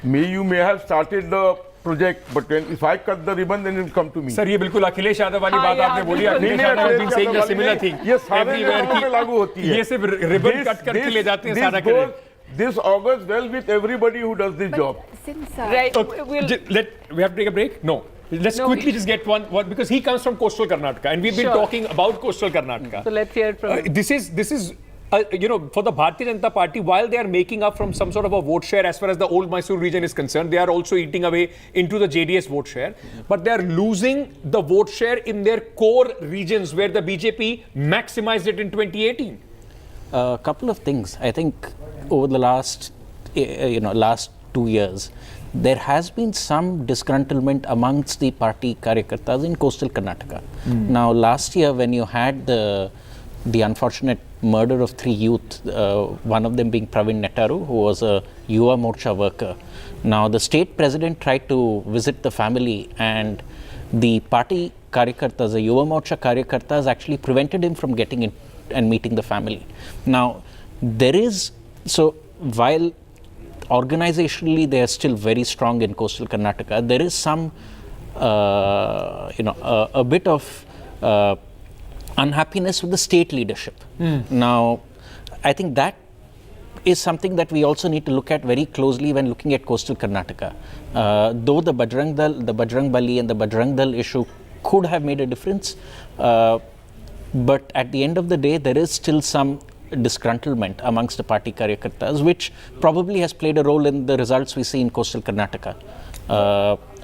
You may have started the project, but if I cut the ribbon, then it will come to me. Sir, ये बिल्कुल अखिलेश यादव वाली बात आपने बोली. Akhilesh Yadav has been saying the similar thing. ये सारे जगहों पे लागू होती है. ये सिर्फ ribbon cut करके ले जाते हैं सारा credit. This augurs well with everybody who does this job. Right. We have to take a break? No. Let's quickly just get one because he comes from coastal Karnataka and we've been talking about coastal Karnataka. So let's hear it from him. This is for the Bharatiya Janata Party, while they are making up from some sort of a vote share as far as the old Mysore region is concerned, they are also eating away into the JDS vote share. But they are losing the vote share in their core regions where the BJP maximized it in 2018. A couple of things. I think over the last 2 years, there has been some disgruntlement amongst the party karyakartas in coastal Karnataka. Now, last year when you had the unfortunate murder of 3 youth, one of them being Praveen Nettaru, who was a Yuva Morcha worker. Now, the state president tried to visit the family and the party karyakartas, the Yuva Morcha karyakartas actually prevented him from getting in and meeting the family. Now, while organizationally they are still very strong in coastal Karnataka, there is some, a bit of unhappiness with the state leadership. Now, I think that is something that we also need to look at very closely when looking at coastal Karnataka. Though the Bajrang Bali and the Bajrang Dal issue could have made a difference, but at the end of the day, there is still some disgruntlement amongst the party karyakartas, which probably has played a role in the results we see in coastal Karnataka.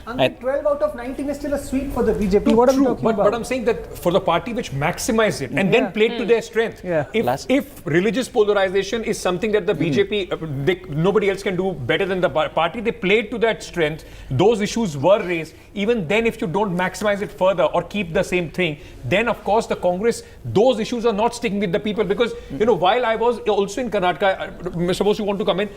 12 out of 19 is still a sweep for the BJP. True, what are you talking about? But I'm saying that for the party which maximized it and then played to their strength. If religious polarization is something that the BJP, nobody else can do better than the party, they played to that strength. Those issues were raised. Even then, if you don't maximize it further or keep the same thing, then of course the Congress, those issues are not sticking with the people. Because, while I was also in Karnataka, suppose you want to come in,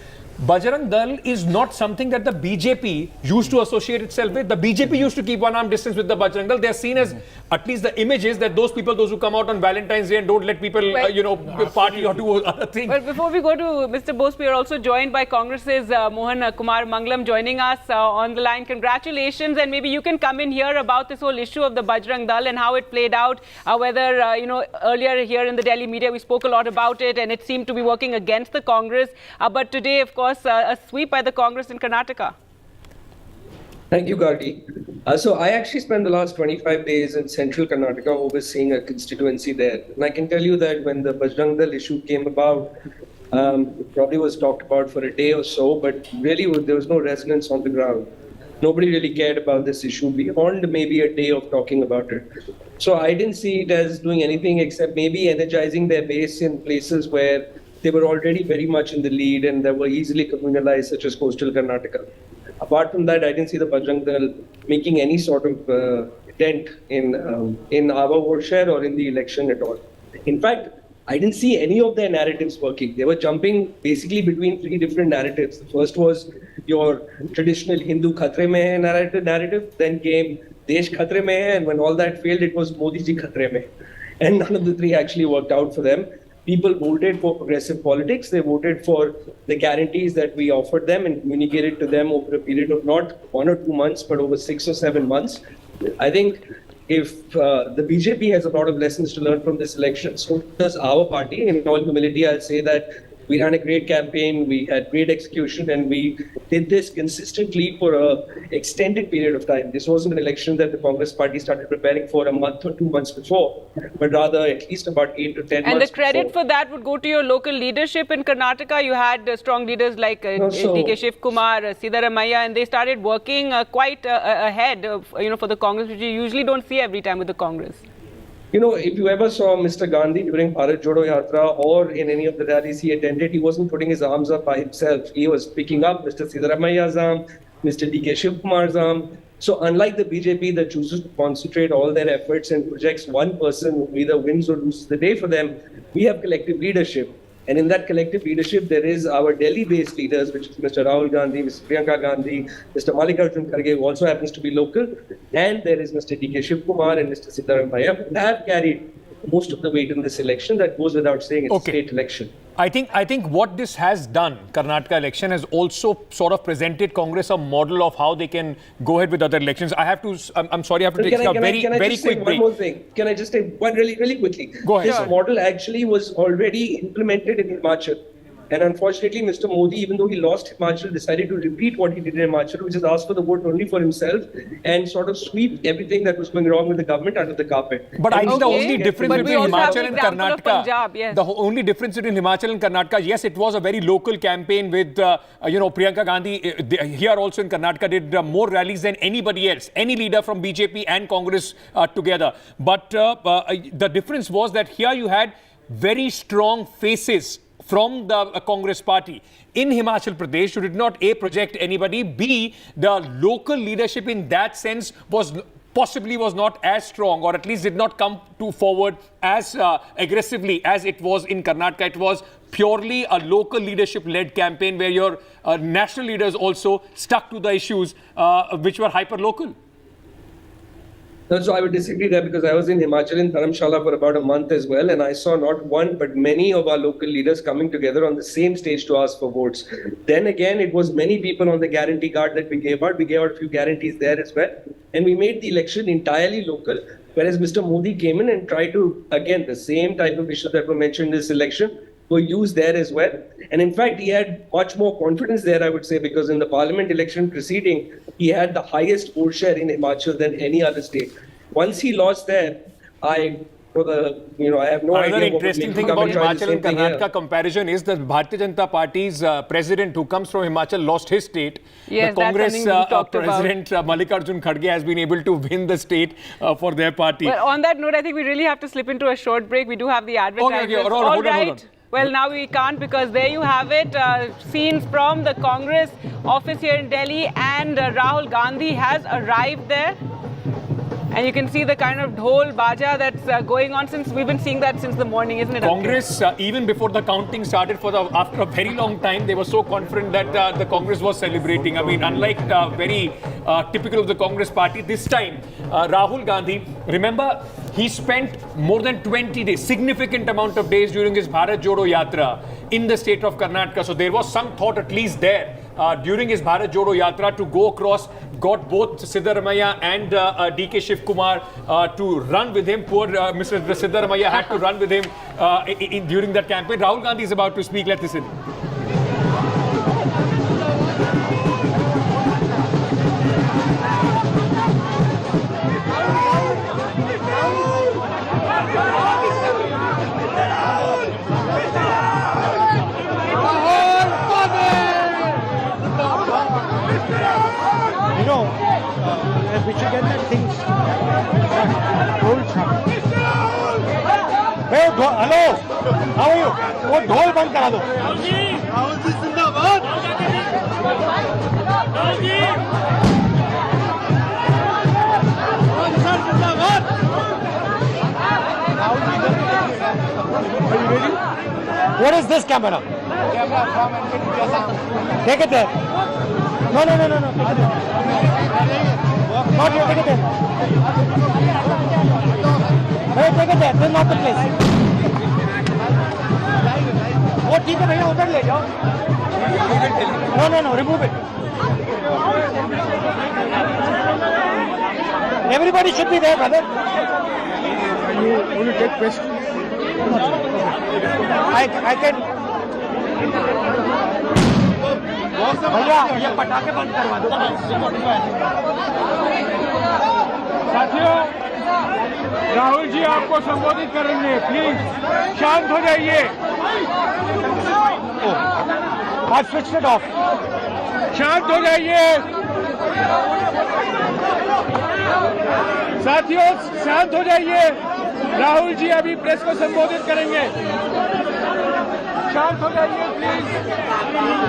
Bajrang Dal is not something that the BJP used to associate itself with. The BJP used to keep one arm distance with the Bajrang Dal. They're seen as, at least the images, that those who come out on Valentine's Day and don't let people, party or do other things. Well, before we go to Mr. Bose, we are also joined by Congress's Mohan Kumar Mangalam joining us on the line. Congratulations, and maybe you can come in here about this whole issue of the Bajrang Dal and how it played out. Whether, earlier here in the Delhi media, we spoke a lot about it and it seemed to be working against the Congress. But today, of course, a sweep by the Congress in Karnataka. Thank you, Gargi. So I actually spent the last 25 days in central Karnataka overseeing a constituency there. And I can tell you that when the Bajrang Dal issue came about, it probably was talked about for a day or so, but really there was no resonance on the ground. Nobody really cared about this issue beyond maybe a day of talking about it. So I didn't see it as doing anything except maybe energizing their base in places where they were already very much in the lead and that were easily communalized, such as coastal Karnataka. Apart from that, I didn't see the Bajrang Dal making any sort of dent in our vote share or in the election at all. In fact, I didn't see any of their narratives working. They were jumping basically between three different narratives. The first was your traditional Hindu Khatre Mein hai narrative, then came Desh Khatre Mein hai, and when all that failed, it was Modi ji Khatre Mein. And none of the three actually worked out for them. People voted for progressive politics. They voted for the guarantees that we offered them and communicated to them over a period of not 1 or 2 months, but over 6 or 7 months. I think if the BJP has a lot of lessons to learn from this election, so does our party. In all humility, I'll say that we ran a great campaign, we had great execution, and we did this consistently for an extended period of time. This wasn't an election that the Congress party started preparing for a month or 2 months before, but rather at least about 8 to 10 months. And the credit before. for that would go to your local leadership in Karnataka. You had strong leaders like DK Shiv Kumar, Siddaramaiah, and they started working quite ahead, for the Congress, which you usually don't see every time with the Congress. If you ever saw Mr. Gandhi during Bharat Jodo Yatra or in any of the rallies he attended, he wasn't putting his arms up by himself. He was picking up Mr. Siddaramaiah's arm, Mr. DK Shiv Kumar's arm. So unlike the BJP that chooses to concentrate all their efforts and projects one person who either wins or loses the day for them, we have collective leadership. And in that collective leadership, there is our Delhi-based leaders, which is Mr. Rahul Gandhi, Mr. Priyanka Gandhi, Mr. Mallikarjun Kharge, who also happens to be local, and there is Mr. DK Shiv Kumar and Mr. Siddaramaiah, who have carried most of the weight in this election. That goes without saying. It's a state election. I think what this has done, Karnataka election, has also sort of presented Congress a model of how they can go ahead with other elections. I'm sorry, I have to take a very quick break. One more thing. Can I just say one really quickly? Go ahead. This model actually was already implemented in Himachal. And unfortunately, Mr. Modi, even though he lost Himachal, decided to repeat what he did in Himachal, which is ask for the vote only for himself and sort of sweep everything that was going wrong with the government under the carpet. But I think the only difference between Himachal and Karnataka, Punjab, yes. the only difference between Himachal and Karnataka, yes, it was a very local campaign with, Priyanka Gandhi here also in Karnataka did more rallies than anybody else, any leader from BJP and Congress together. But the difference was that here you had very strong faces from the Congress party. In Himachal Pradesh, you did not A, project anybody, B, the local leadership in that sense was not as strong, or at least did not come to forward as aggressively as it was in Karnataka. It was purely a local leadership-led campaign where your national leaders also stuck to the issues which were hyper-local. So I would disagree there, because I was in Himachal in Dharamshala for about a month as well, and I saw not one but many of our local leaders coming together on the same stage to ask for votes. Then again, it was many people on the guarantee card that we gave out. We gave out a few guarantees there as well, and we made the election entirely local. Whereas Mr. Modi came in and tried to, again, the same type of issues that were mentioned in this election were used there as well. And in fact, he had much more confidence there, I would say, because in the parliament election preceding, he had the highest vote share in Himachal than any other state. Once he lost there, I have no idea. Another interesting thing about Himachal and Karnataka comparison is that Bharatiya Janata Party's president, who comes from Himachal, lost his state. Yes, the Congress president, Mallikarjun Kharge, has been able to win the state for their party. Well, on that note, I think we really have to slip into a short break. We do have the advertisers. Okay, hold on. Well, now we can't, because there you have it. Scenes from the Congress office here in Delhi, and Rahul Gandhi has arrived there. And you can see the kind of dhol baja that's going on since we've been seeing that since the morning, isn't it? Congress, even before the counting started, after a very long time, they were so confident that the Congress was celebrating. I mean, unlike very typical of the Congress party, this time Rahul Gandhi, remember, he spent more than 20 days, significant amount of days during his Bharat Jodo Yatra in the state of Karnataka. So there was some thought, at least there, during his Bharat Jodo Yatra, to go across, got both Siddaramaiah and DK Shiv Kumar to run with him. Poor Mr. Siddaramaiah had to run with him during that campaign. Rahul Gandhi is about to speak. Let's listen. We should get that thing. Hey, hello. How are you? वो ढोल बंद करा दो. राहुल जी जिंदाबाद. राहुल जी जिंदाबाद. Are you ready? What is this camera? Camera from NDTV. Take it there. No. Not here, take it there. Hey, take it there. This is not the place. वो ठीक है भैया, उधर ले जाओ. No, remove it. Everybody should be there, brother. You take questions? I can. भैया ये पटाखे बंद करवा दो. साथियों, राहुल जी आपको संबोधित करेंगे. प्लीज शांत हो जाइए. आज स्विच इट ऑफ. शांत हो जाइए. साथियों शांत हो जाइए. राहुल जी अभी प्रेस को संबोधित करेंगे. शांत हो जाइए प्लीज.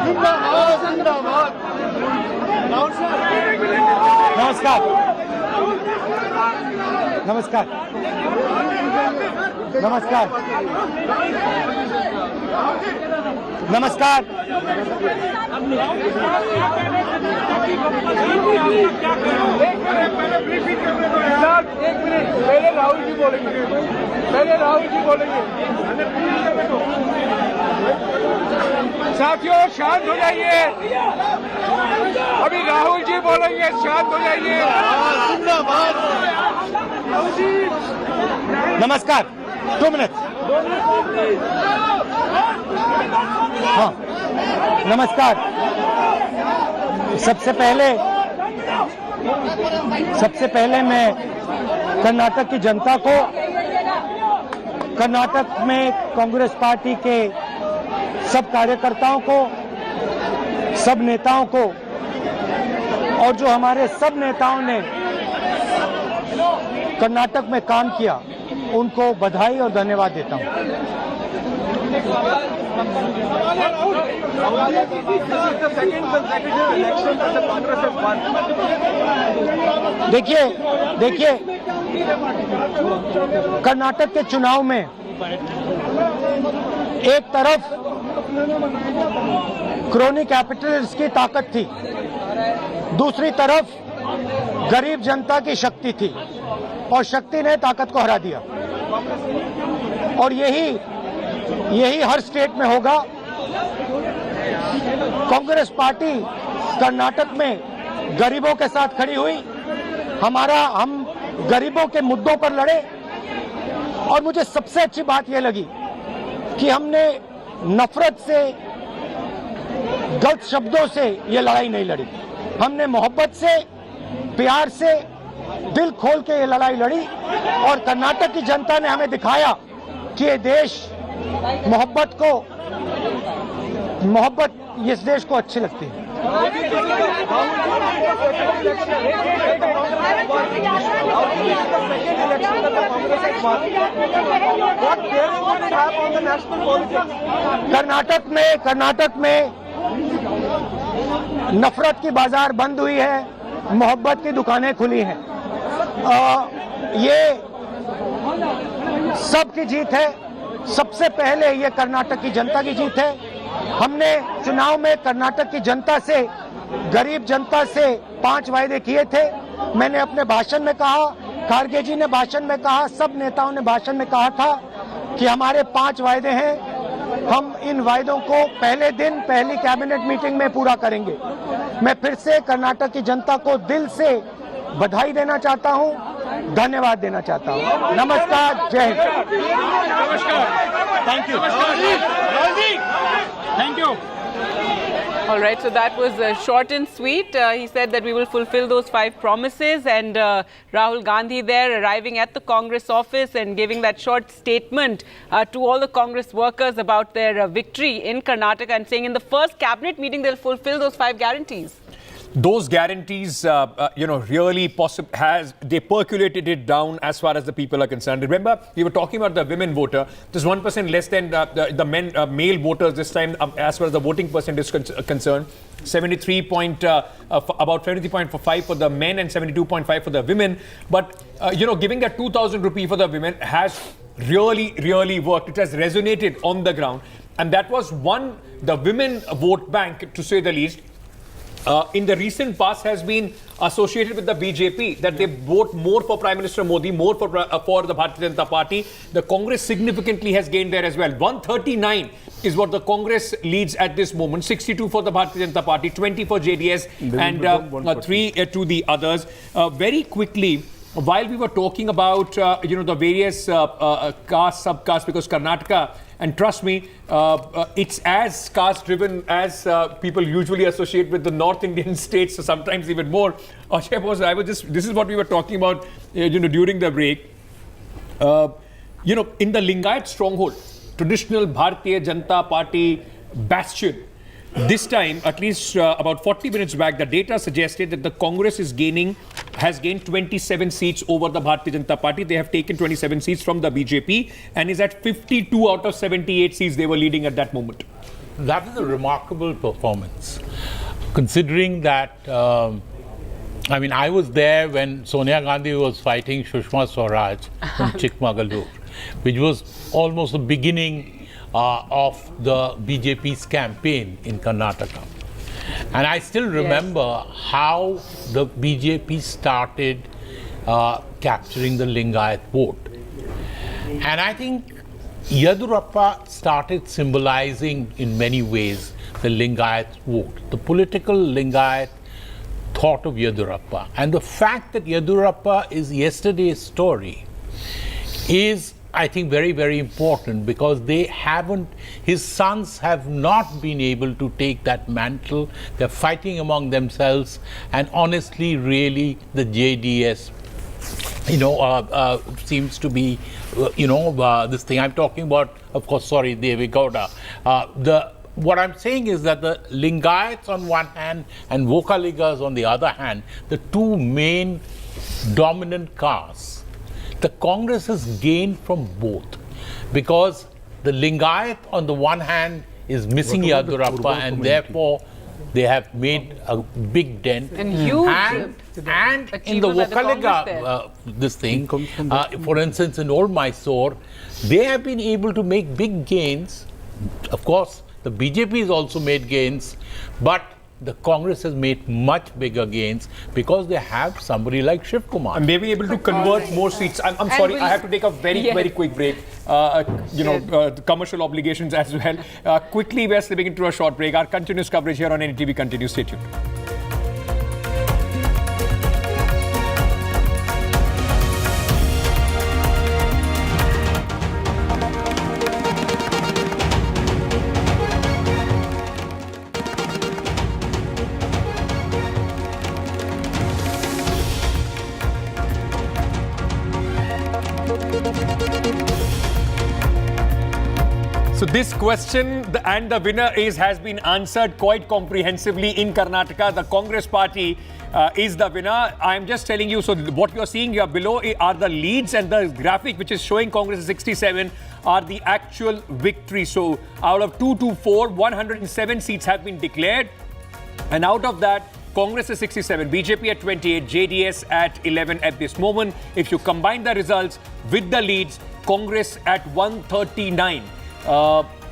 जिंदाबाद. नमस्कार. एक मिनट पहले राहुल जी बोलेंगे. साथियों शांत हो जाइए. अभी राहुल जी बोलेंगे. शांत हो जाइए. नमस्कार. 2 minutes. हाँ, नमस्कार. सबसे पहले मैं कर्नाटक की जनता को, कर्नाटक में कांग्रेस पार्टी के सब कार्यकर्ताओं को, सब नेताओं को, और जो हमारे सब नेताओं ने कर्नाटक में काम किया, उनको बधाई और धन्यवाद देता हूं. देखिए कर्नाटक के चुनाव में एक तरफ क्रोनी कैपिटलिस्ट की ताकत थी, दूसरी तरफ गरीब जनता की शक्ति थी, और शक्ति ने ताकत को हरा दिया. और यही हर स्टेट में होगा. कांग्रेस पार्टी कर्नाटक में गरीबों के साथ खड़ी हुई. हम गरीबों के मुद्दों पर लड़े, और मुझे सबसे अच्छी बात यह लगी कि हमने नफरत से, गलत शब्दों से ये लड़ाई नहीं लड़ी. हमने मोहब्बत से, प्यार से, दिल खोल के ये लड़ाई लड़ी. और कर्नाटक की जनता ने हमें दिखाया कि ये देश मोहब्बत इस देश को अच्छी लगती है. कर्नाटक में नफरत की बाजार बंद हुई है, मोहब्बत की दुकानें खुली हैं. ये सबकी जीत है। सबसे पहले ये कर्नाटक की जनता की जीत है। हमने चुनाव में कर्नाटक की जनता से, गरीब जनता से 5 वायदे किए थे। मैंने अपने भाषण में कहा, खारगे जी ने भाषण में कहा, सब नेताओं ने भाषण में कहा था कि हमारे 5 वायदे हैं। हम इन वायदों को पहले दिन पहली कैबिनेट मीटिंग में पूरा करेंगे। मैं फिर से कर्नाटक की जनता को दिल से बधाई देना चाहता हूं, धन्यवाद देना चाहता हूं। नमस्कार, जय Hind. Thank you. Thank you. All right, so that was short and sweet. He said that we will fulfill those 5 promises, and Rahul Gandhi there arriving at the Congress office and giving that short statement to all the Congress workers about their victory in Karnataka, and saying in the first cabinet meeting they'll fulfill those 5 guarantees. Those guarantees, really they percolated it down as far as the people are concerned. Remember, we were talking about the women voter. There's 1% less than the male voters this time, as far as the voting percentage is concerned. About 73.5 for the men and 72.5 for the women. But, giving that 2,000 rupee for the women has really worked. It has resonated on the ground. And that was the women vote bank, to say the least. In the recent past has been associated with the BJP, that they vote more for Prime Minister Modi, more for the Bharatiya Janata Party. The Congress significantly has gained there as well. 139 is what the Congress leads at this moment. 62 for the Bharatiya Janata Party, 20 for JDS, and 3 to the others. Very quickly, while we were talking about the various caste, subcaste, because Karnataka, and trust me, it's as caste-driven as people usually associate with the North Indian states, so sometimes even more. This is what we were talking about, during the break. In the Lingayat stronghold, traditional Bharatiya Janata Party bastion, this time, at least about 40 minutes back, the data suggested that the Congress has gained 27 seats over the Bharatiya Janata Party. They have taken 27 seats from the BJP and is at 52 out of 78 seats they were leading at that moment. That is a remarkable performance, considering that, I was there when Sonia Gandhi was fighting Sushma Swaraj from Chikmagalur, which was almost the beginning of the BJP's campaign in Karnataka. And I still remember how the BJP started capturing the Lingayat vote. And I think Yedurappa started symbolizing in many ways the Lingayat vote, the political Lingayat thought of Yedurappa. And the fact that Yedurappa is yesterday's story is, I think, very, very important, because his sons have not been able to take that mantle. They're fighting among themselves, and honestly, really, the JDS, seems to be, this thing I'm talking about, of course, sorry, Devi Gowda. What I'm saying is that the Lingayats on one hand and Vokaligas on the other hand, the two main dominant castes, the Congress has gained from both, because the Lingayat on the one hand is missing Yedurappa, and therefore they have made a big dent. And huge and in the Vokaliga, this thing, for instance, in Old Mysore, they have been able to make big gains. Of course, the BJP has also made gains, but the Congress has made much bigger gains because they have somebody like Shiv Kumar. And they may be able to convert more seats. I'm sorry, I have to take a very quick break. The commercial obligations as well. Quickly, we're slipping into a short break. Our continuous coverage here on NDTV continues. Stay tuned. So this question and the winner has been answered quite comprehensively in Karnataka. The Congress party is the winner. I'm just telling you, so what you're seeing here below are the leads, and the graphic which is showing Congress is 67 are the actual victory. So out of 224, 107 seats have been declared. And out of that, Congress is 67, BJP at 28, JDS at 11 at this moment. If you combine the results with the leads, Congress at 139.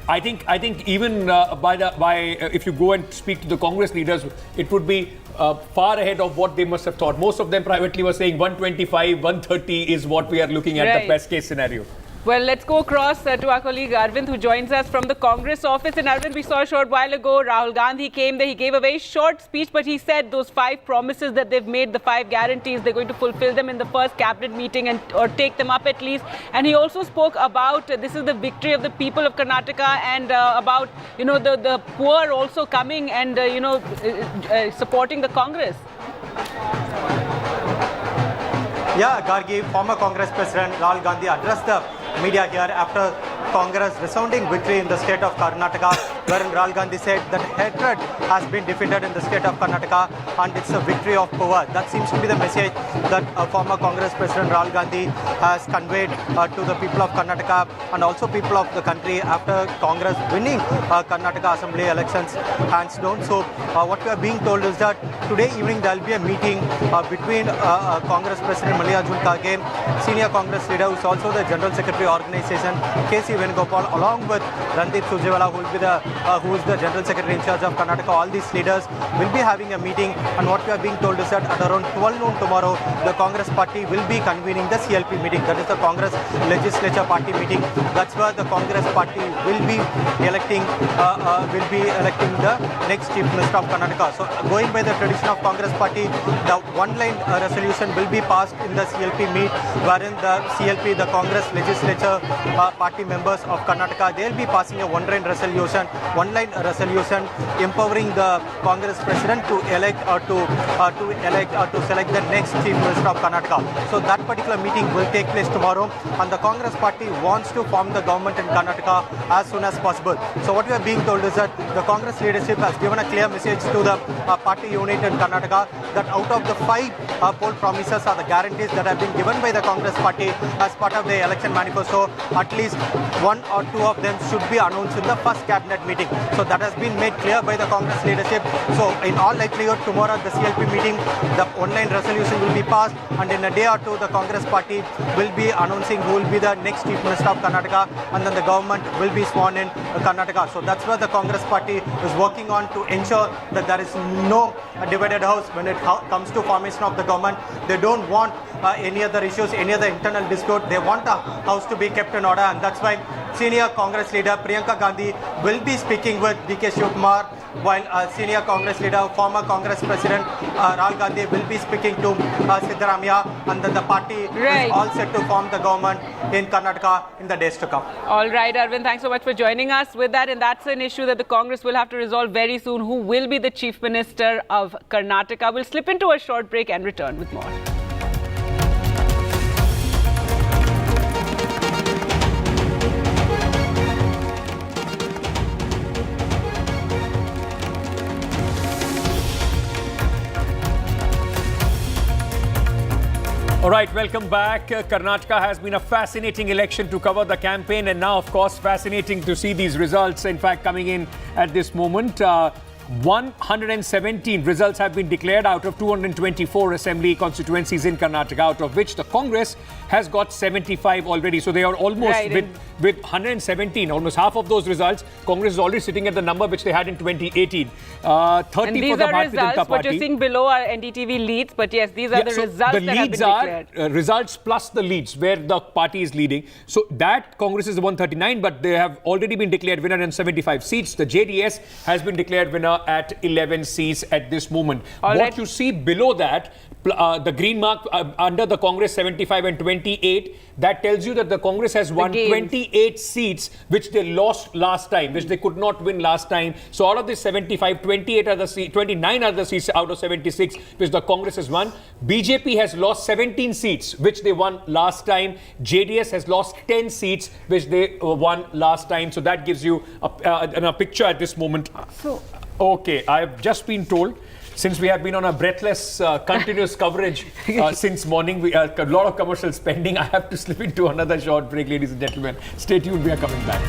I think even if you go and speak to the Congress leaders, it would be far ahead of what they must have thought. Most of them privately were saying 125, 130 is what we are looking at, the best case scenario. Well, let's go across to our colleague Arvind, who joins us from the Congress office. And Arvind, we saw a short while ago, Rahul Gandhi came there. He gave a very short speech, but he said those 5 promises that they've made, the 5 guarantees, they're going to fulfill them in the first cabinet meeting or take them up at least. And he also spoke about this is the victory of the people of Karnataka and about, the poor also coming and, supporting the Congress. Yeah, Gargi, former Congress President Rahul Gandhi addressed the media here after Congress resounding victory in the state of Karnataka, wherein Rahul Gandhi said that hatred has been defeated in the state of Karnataka and it's a victory of power. That seems to be the message that former Congress President Rahul Gandhi has conveyed to the people of Karnataka and also people of the country after Congress winning Karnataka Assembly elections hands down. So what we are being told is that today evening there will be a meeting between Congress President Mallikarjun Kharge, senior Congress leader who is also the General Secretary organization, K.C. Venugopal, along with Randeep Surjewala, who is the General Secretary in charge of Karnataka. All these leaders will be having a meeting, and what we are being told is that at around 12 noon tomorrow, the Congress party will be convening the CLP meeting. That is the Congress Legislature Party meeting. That's where the Congress party will be electing the next Chief Minister of Karnataka. So going by the tradition of Congress party, the one-line resolution will be passed in the CLP meet, wherein the CLP, the Congress Legislature party members of Karnataka, they'll be passing a one-line resolution empowering the Congress president to elect or to select the next Chief Minister of Karnataka. So that particular meeting will take place tomorrow, and the Congress party wants to form the government in Karnataka as soon as possible. So what we are being told is that the Congress leadership has given a clear message to the party unit in Karnataka that out of the 5 poll promises or the guarantees that have been given by the Congress party as part of the election manifesto, at least 1 or 2 of them should be announced in the first cabinet meeting. So that has been made clear by the Congress leadership. So in all likelihood, tomorrow at the CLP meeting, the online resolution will be passed, and in a day or two, the Congress party will be announcing who will be the next Chief Minister of Karnataka, and then the government will be sworn in Karnataka. So that's where the Congress party is working on to ensure that there is no divided house when it comes to formation of the government. They don't want any other issues, any other internal dispute. They want the house to be kept in order, and that's why senior Congress leader Priyanka Gandhi will be speaking with D.K. Shivkumar, while senior Congress leader, former Congress President Rahul Gandhi will be speaking to Siddaramaiah, and then the party is all set to form the government in Karnataka in the days to come. All right, Arvind, thanks so much for joining us with that. And that's an issue that the Congress will have to resolve very soon. Who will be the Chief Minister of Karnataka? We'll slip into a short break and return with more. All right, welcome back. Karnataka has been a fascinating election to cover the campaign, and now, of course, fascinating to see these results, in fact, coming in at this moment. 117 results have been declared out of 224 assembly constituencies in Karnataka, out of which the Congress has got 75 already. So they are almost with 117, almost half of those results. Congress is already sitting at the number which they had in 2018. 30 and these for the are Bharatiya Janata results. What Party. you're seeing below are NDTV leads, but yes, these are the results that have been declared. Results plus the leads where the party is leading. So that Congress is 139, but they have already been declared winner in 75 seats. The JDS has been declared winner at 11 seats at this moment. What you see below that, the green mark under the Congress 75 and 28, that tells you that the Congress has won 28 seats which they lost last time, which they could not win last time. So out of this 75, 28 are the seats, 29 are the seats out of 76 which the Congress has won. BJP has lost 17 seats which they won last time. JDS has lost 10 seats which they won last time. So that gives you a picture at this moment. Okay, I've just been told, since we have been on a breathless, continuous coverage since morning, we a lot of commercial spending. I have to slip into another short break, ladies and gentlemen. Stay tuned, we are coming back.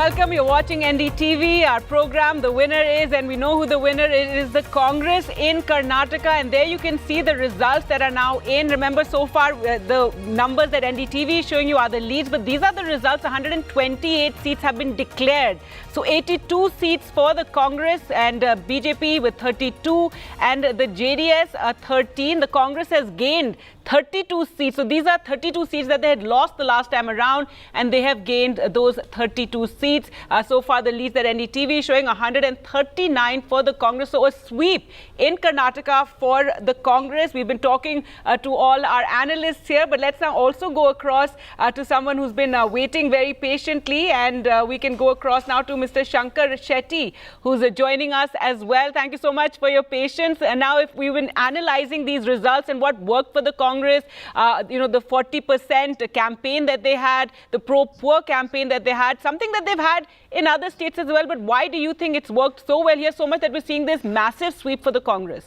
welcome. You're watching NDTV. Our program, the winner is, and we know who the winner is. It is the Congress in Karnataka. And there you can see the results that are now in. Remember, so far, the numbers that NDTV is showing you are the leads. But these are the results. 128 seats have been declared. So 82 seats for the Congress and BJP with 32. And the JDS 13. The Congress has gained 32 seats. So these are 32 seats that they had lost the last time around, and they have gained those 32 seats. So far, the leads that NDTV is showing 139 for the Congress. So a sweep in Karnataka for the Congress. We've been talking to all our analysts here, but let's now also go across to someone who's been waiting very patiently, and we can go across now to Mr. Shankar Shetty, who's joining us as well. Thank you so much for your patience. And now, if we've been analyzing these results and what worked for the Congress, the 40% campaign that they had, the pro-poor campaign that they had, something that they've had in other states as well. But why do you think it's worked so well here, so much that we're seeing this massive sweep for the Congress?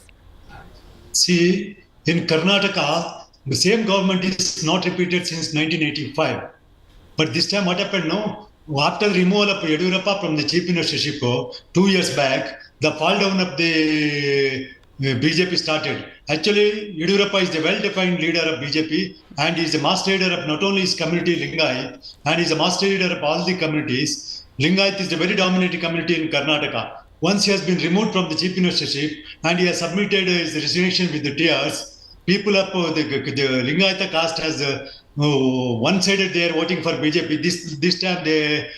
See, in Karnataka, the same government is not repeated since 1985. But this time what happened, no? After the removal of Yediyurappa from the chief ministership 2 years back, the fall down of the BJP started. Actually, Yediyurappa is the well-defined leader of BJP, and he is the master leader of not only his community Lingayat, and he is the master leader of all the communities. Lingayat is the very dominating community in Karnataka. Once he has been removed from the chief ministership and he has submitted his resignation with the tears, people of the Lingayat caste has one-sided they are voting for BJP. This time their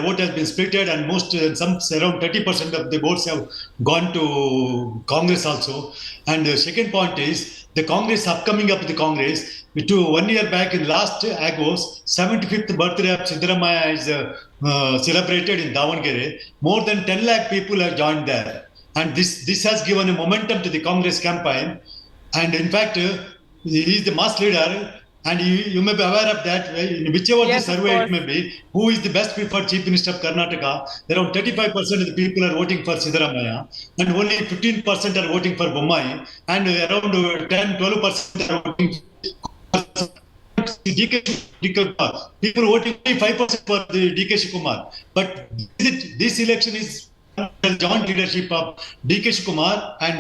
vote has been splitted, and some around 30% of the votes have gone to Congress also. And the second point is the Congress, upcoming up the Congress, 1 year back in last August, 75th birthday of Siddaramaiah is celebrated in Davangere. More than 10 lakh people have joined there. And this has given a momentum to the Congress campaign. And in fact, he is the mass leader. And you may be aware of that, whichever the survey it may be, who is the best preferred Chief Minister of Karnataka, around 35% of the people are voting for Siddaramaiah, and only 15% are voting for Bommai, and around 10-12% are voting for DK Kumar. People voting 5% for the DK Kumar. But this election is the joint leadership of DK Kumar and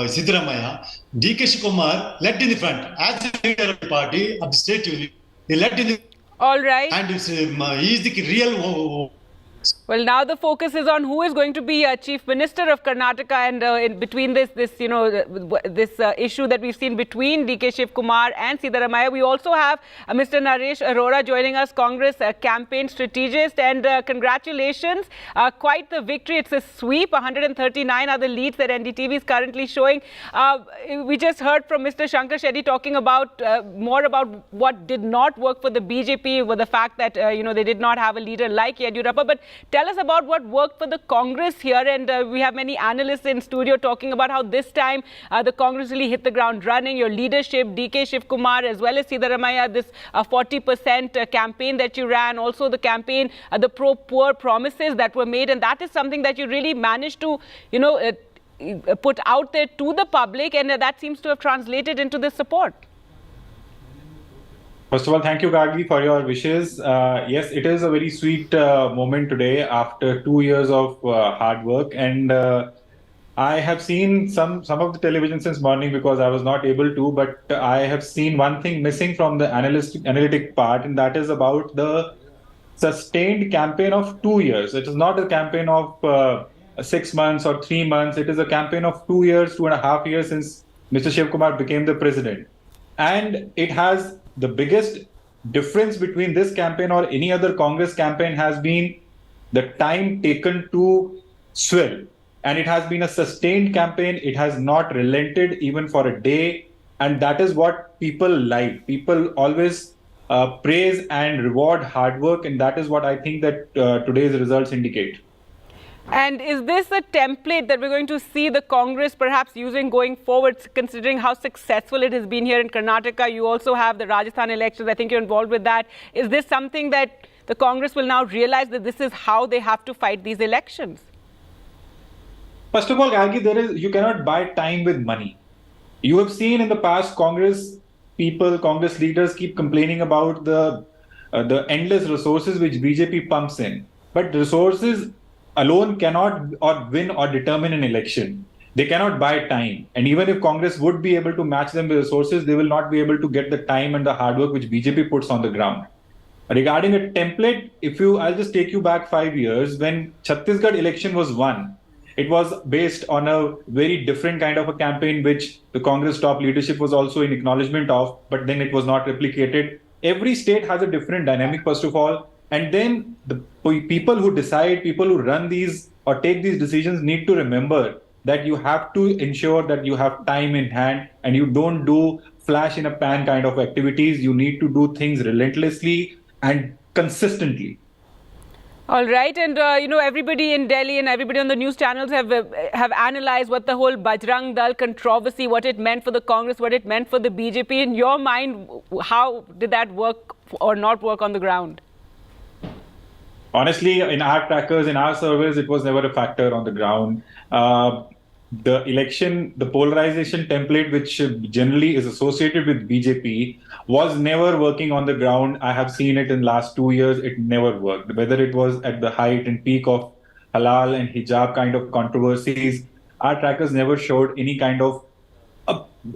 Siddaramaiah. DK Kumar led in the front as the leader of the party of the state union. He led in the all right. And he is the real. Well, now the focus is on who is going to be Chief Minister of Karnataka, and in between this issue that we've seen between DK Shiv Kumar and Siddaramaiah, we also have Mr. Naresh Arora joining us, Congress campaign strategist, and congratulations, quite the victory. It's a sweep. 139 are the leads that NDTV is currently showing. We just heard from Mr. Shankar Shetty talking about more about what did not work for the BJP, with the fact that they did not have a leader like Yediyurappa. But tell us about what worked for the Congress here, and we have many analysts in studio talking about how this time the Congress really hit the ground running. Your leadership, DK Shiv Kumar as well as Siddaramaiah, this 40% campaign that you ran, also the campaign, the pro-poor promises that were made, and that is something that you really managed to, put out there to the public, and that seems to have translated into this support. First of all, thank you, Gargi, for your wishes. Yes, it is a very sweet moment today after 2 years of hard work. And I have seen some of the television since morning because I was not able to, but I have seen one thing missing from the analytic part, and that is about the sustained campaign of 2 years. It is not a campaign of 6 months or 3 months. It is a campaign of 2 years, 2.5 years since Mr. Shiv Kumar became the president. And it has the biggest difference between this campaign or any other Congress campaign has been the time taken to swell. And it has been a sustained campaign. It has not relented even for a day. And that is what people like. People always praise and reward hard work. And that is what I think that today's results indicate. And is this a template that we're going to see the Congress perhaps using going forward, considering how successful it has been here in Karnataka? You also have the Rajasthan elections. I think you're involved with that. Is this something that the Congress will now realize that this is how they have to fight these elections? First of all, Gargi, you cannot buy time with money. You have seen in the past Congress people, Congress leaders keep complaining about the the endless resources which BJP pumps in. But resources alone cannot or win or determine an election. They cannot buy time. And even if Congress would be able to match them with resources, they will not be able to get the time and the hard work which BJP puts on the ground. Regarding a template, I'll just take you back 5 years. When Chhattisgarh election was won, it was based on a very different kind of a campaign, which the Congress top leadership was also in acknowledgement of, but then it was not replicated. Every state has a different dynamic, first of all. And then the people who decide, people who run these or take these decisions need to remember that you have to ensure that you have time in hand and you don't do flash in a pan kind of activities. You need to do things relentlessly and consistently. All right, and everybody in Delhi and everybody on the news channels have analyzed what the whole Bajrang Dal controversy, what it meant for the Congress, what it meant for the BJP. In your mind, how did that work or not work on the ground? Honestly, in our trackers, in our surveys, it was never a factor on the ground. The election, the polarization template, which generally is associated with BJP, was never working on the ground. I have seen it in last 2 years. It never worked. Whether it was at the height and peak of halal and hijab kind of controversies, our trackers never showed any kind of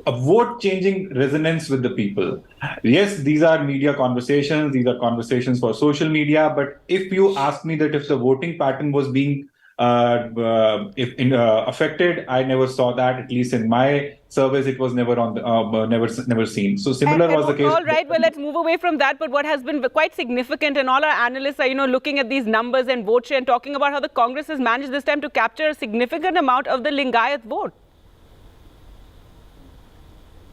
a vote-changing resonance with the people. Yes, these are media conversations. These are conversations for social media. But if you ask me that if the voting pattern was being affected, I never saw that. At least in my surveys, it was never on the, never seen. So similar was the case. All right, well, let's move away from that. But what has been quite significant, and all our analysts are, looking at these numbers and vote share and talking about how the Congress has managed this time to capture a significant amount of the Lingayat vote.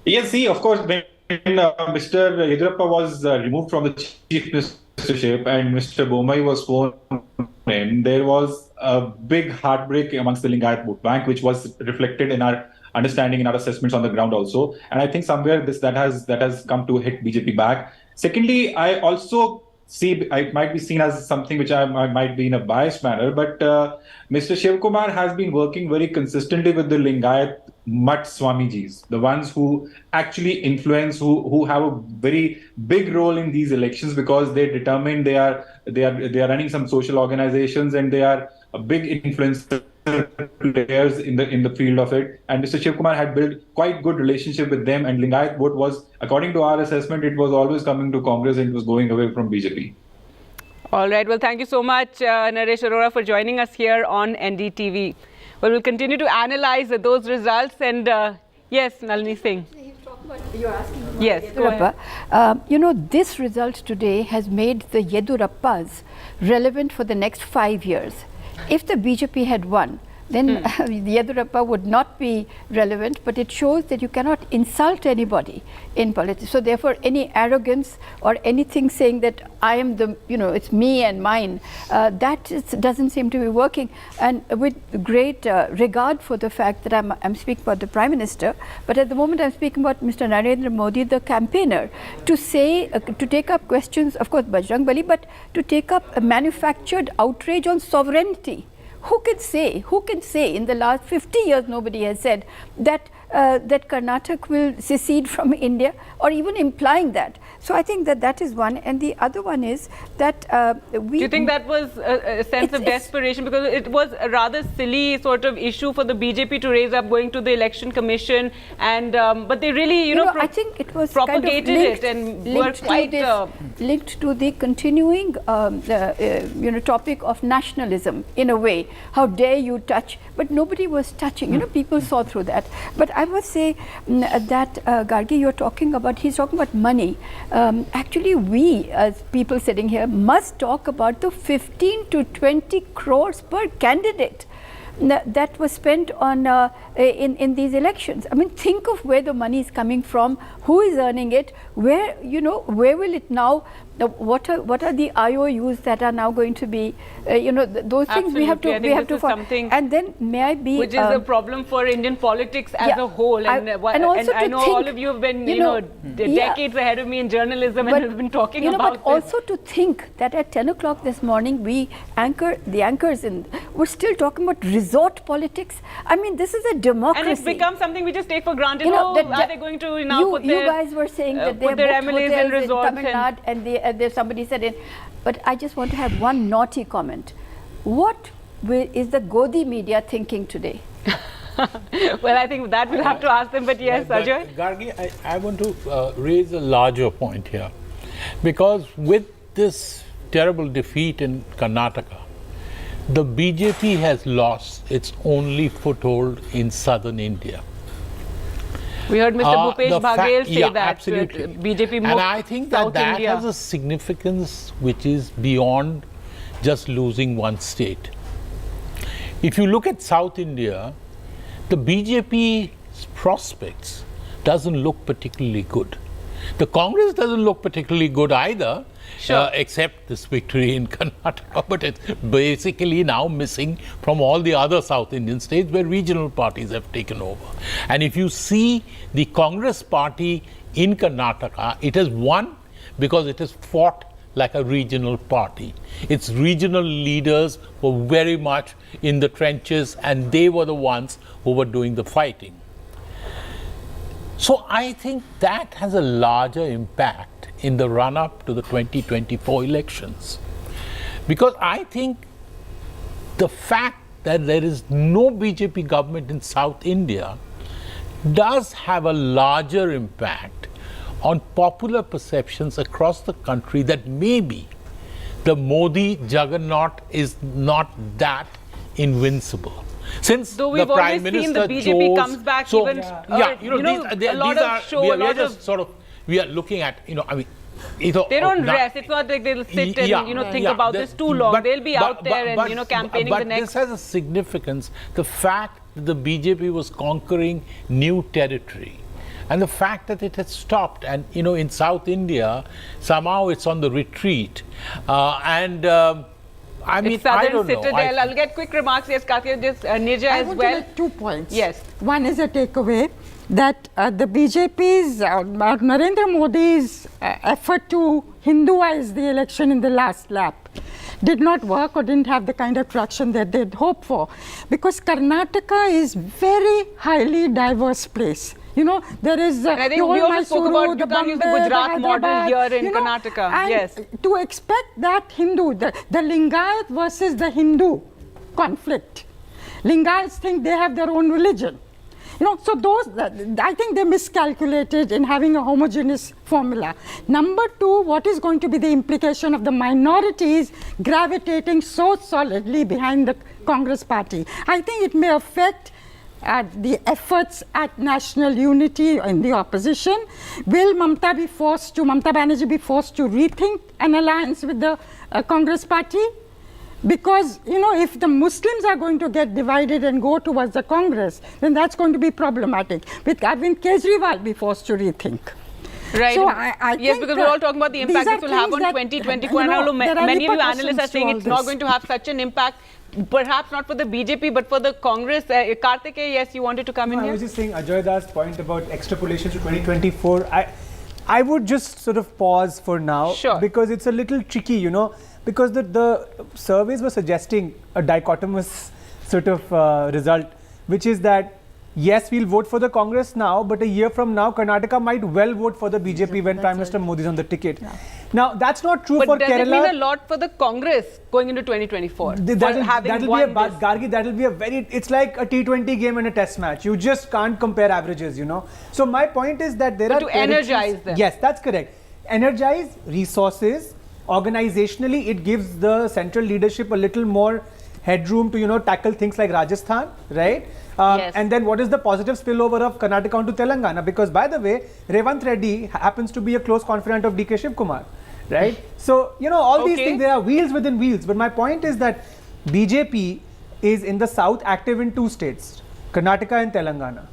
Yes, see, of course, when Mr. Yediyurappa was removed from the chief ministership and Mr. Bommai was sworn in, there was a big heartbreak amongst the Lingayat vote bank, which was reflected in our understanding, in our assessments on the ground also. And I think somewhere that has come to hit BJP back. Secondly, I also see, I might be seen as something which I might be in a biased manner, but Mr. Shiv Kumar has been working very consistently with the Lingayat Mutt Swamijis, the ones who actually influence, who have a very big role in these elections because they determine they are running some social organizations and they are a big influence players in the field of it. And Mr. Shiv Kumar had built quite good relationship with them, and Lingayat vote was, according to our assessment, it was always coming to Congress and it was going away from BJP. All right. Well, thank you so much, Naresh Arora, for joining us here on NDTV. Well, we'll continue to analyze those results. And yes, Nalini Singh. You're asking yes, Yediyurappa. This result today has made the Yediyurappas relevant for the next 5 years. If the BJP had won, then Yediyurappa would not be relevant, but it shows that you cannot insult anybody in politics. So therefore, any arrogance or anything saying that I am the, it's me and mine, that doesn't seem to be working. And with great regard for the fact that I'm speaking about the Prime Minister, but at the moment I'm speaking about Mr. Narendra Modi, the campaigner, to say, to take up questions, of course, Bajrang Bali, but to take up a manufactured outrage on sovereignty. Who can say in the last 50 years nobody has said that that Karnataka will secede from India, or even implying that. So I think that is one, and the other one is that we... Do you think that was a sense of desperation, because it was a rather silly sort of issue for the BJP to raise up going to the election commission, and but they really I think it was propagated kind of linked, it and were quite linked to the continuing topic of nationalism in a way. How dare you touch? But nobody was touching. People saw through that. But I must say that Gargi, he's talking about money. Actually, we as people sitting here must talk about the 15 to 20 crores per candidate that was spent on in these elections. I mean, think of where the money is coming from, who is earning it, where will it now, what are the IOUs that are now going to be, those things we have to follow. And then may I be... Which is a problem for Indian politics as a whole. And I know all of you have been, decades ahead of me in journalism and have been talking about but also to think that at 10 o'clock this morning, the anchors were still talking about resort politics. I mean, this is a democracy. And it's become something we just take for granted. Are they going to now you guys were saying that they have booked hotels in Tamil Nadu there's somebody said it, but I just want to have one naughty comment. What is the Godi media thinking today? Well, I think that we'll have to ask them, but yes, Ajay. Gargi, I want to raise a larger point here. Because with this terrible defeat in Karnataka, the BJP has lost its only foothold in southern India. We heard Mr. Bhupesh Baghel say that absolutely. BJP moved and I think that South that India. has a significance which is beyond just losing one state. If you look at South India, the BJP's prospects doesn't look particularly good. The Congress doesn't look particularly good either, except this victory in Karnataka, but it's basically now missing from all the other South Indian states where regional parties have taken over. And if you see the Congress party in Karnataka, it has won because it has fought like a regional party. Its regional leaders were very much in the trenches and they were the ones who were doing the fighting. So I think that has a larger impact in the run-up to the 2024 elections. Because I think the fact that there is no BJP government in South India does have a larger impact on popular perceptions across the country that maybe the Modi juggernaut is not that invincible. Since Though we've the Prime always seen Minister the BJP chose, comes back so, even, a lot of show, we are just sort of, we are looking at, I mean, they don't rest. It's not like they'll sit and think about this too long. They'll be out there and campaigning the next. But this has a significance. The fact that the BJP was conquering new territory, and the fact that it has stopped, and in South India, somehow it's on the retreat, I mean, it's Southern I don't know. Citadel. I'll get quick remarks. Yes, Katya, just Nirja I as want well. to make 2 points. Yes. One is a takeaway that the BJP's, Narendra Modi's effort to Hinduize the election in the last lap did not work or didn't have the kind of traction that they'd hoped for. Because Karnataka is very highly diverse place. There is I think we also spoke about you can't use the Gujarat model here in Karnataka. And yes. To expect that Hindu, the Lingayat versus the Hindu conflict. Lingayats think they have their own religion. So those, I think they miscalculated in having a homogeneous formula. Number two, what is going to be the implication of the minorities gravitating so solidly behind the Congress party? I think it may affect the efforts at national unity in the opposition. Will Mamata Banerjee be forced to rethink an alliance with the Congress party? Because, if the Muslims are going to get divided and go towards the Congress, then that's going to be problematic. With Arvind Kejriwal be forced to rethink. Right. So I yes, think because we're all talking about the impact this will have on 2024. And I know many of you analysts are saying it's not going to have such an impact. Perhaps not for the BJP, but for the Congress. Karthikeya, yes, you wanted to come in here? I was just saying Ajay Das' point about extrapolation to 2024. I would just sort of pause for now. Sure. Because it's a little tricky, because the surveys were suggesting a dichotomous sort of result, which is that, yes, we'll vote for the Congress now, but a year from now, Karnataka might well vote for the BJP when Prime Minister Modi is on the ticket. Yeah. Now, that's not true for Kerala. But does it mean a lot for the Congress going into 2024? That'll be a very, it's like a T20 game and a test match. You just can't compare averages, So my point is that there are to energize them. Yes, that's correct. Energize resources. Organizationally, it gives the central leadership a little more headroom to, tackle things like Rajasthan, right? Yes. And then what is the positive spillover of Karnataka onto Telangana? Because, by the way, Revanth Reddy happens to be a close confidant of DK Shiv Kumar, right? So, all these things, there are wheels within wheels. But my point is that BJP is in the south active in 2 states, Karnataka and Telangana.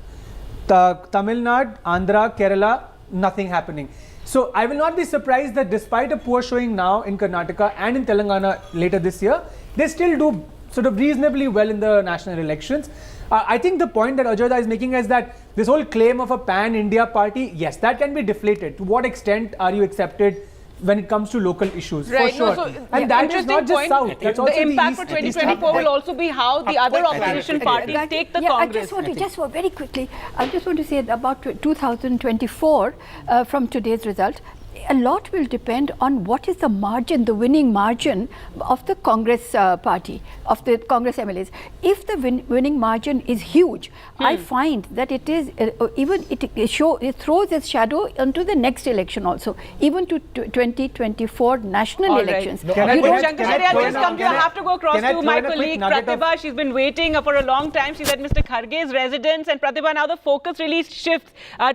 Tamil Nadu, Andhra, Kerala, nothing happening. So I will not be surprised that despite a poor showing now in Karnataka and in Telangana later this year, they still do sort of reasonably well in the national elections. I think the point that Ajay is making is that this whole claim of a pan-India party, yes, that can be deflated. To what extent are you accepted when it comes to local issues? Right. For sure. No, so and that is not just South. That's also the impact East. for 2024 will also be how the other opposition parties take the Congress. I just want very quickly, I just want to say about 2024 from today's result. a lot will depend on what is the margin, the winning margin of the Congress party, of the Congress MLAs. If the winning margin is huge, I find that it is it throws its shadow into the next election also, even to 2024 national elections. Shankar Shetty, I'll just come to you. I have to go across to my colleague Pratibha. She's been waiting for a long time. She's at Mr. Kharge's residence. And Pratibha, now the focus really shifts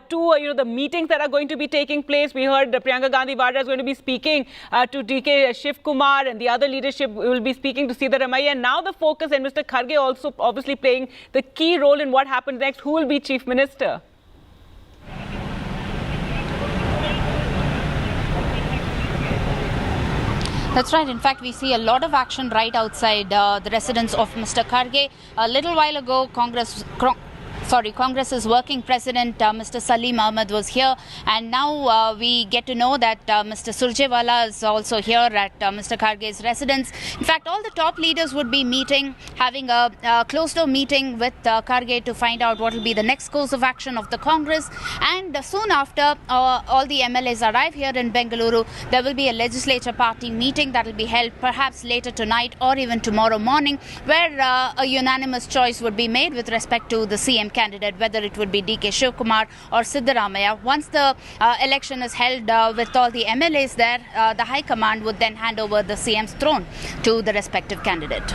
to the meetings that are going to be taking place. We heard Priyanka Gandhi Vadra is going to be speaking to DK Shiv Kumar, and the other leadership will be speaking to Siddaramaiah. And now the focus, and Mr. Kharge also obviously playing the key role in what happens next. Who will be Chief Minister? That's right. In fact, we see a lot of action right outside the residence of Mr. Kharge. A little while ago, Congress's working president, Mr. Salim Ahmed, was here, and now we get to know that Mr. Surjewala is also here at Mr. Kharge's residence. In fact, all the top leaders would be meeting, having a closed-door meeting with Kharge to find out what will be the next course of action of the Congress. And soon after all the MLAs arrive here in Bengaluru, there will be a legislature party meeting that will be held perhaps later tonight or even tomorrow morning, where a unanimous choice would be made with respect to the CM candidate, whether it would be DK Shiv Kumar or Siddaramaiah. Once the election is held with all the MLAs there, the High Command would then hand over the CM's throne to the respective candidate.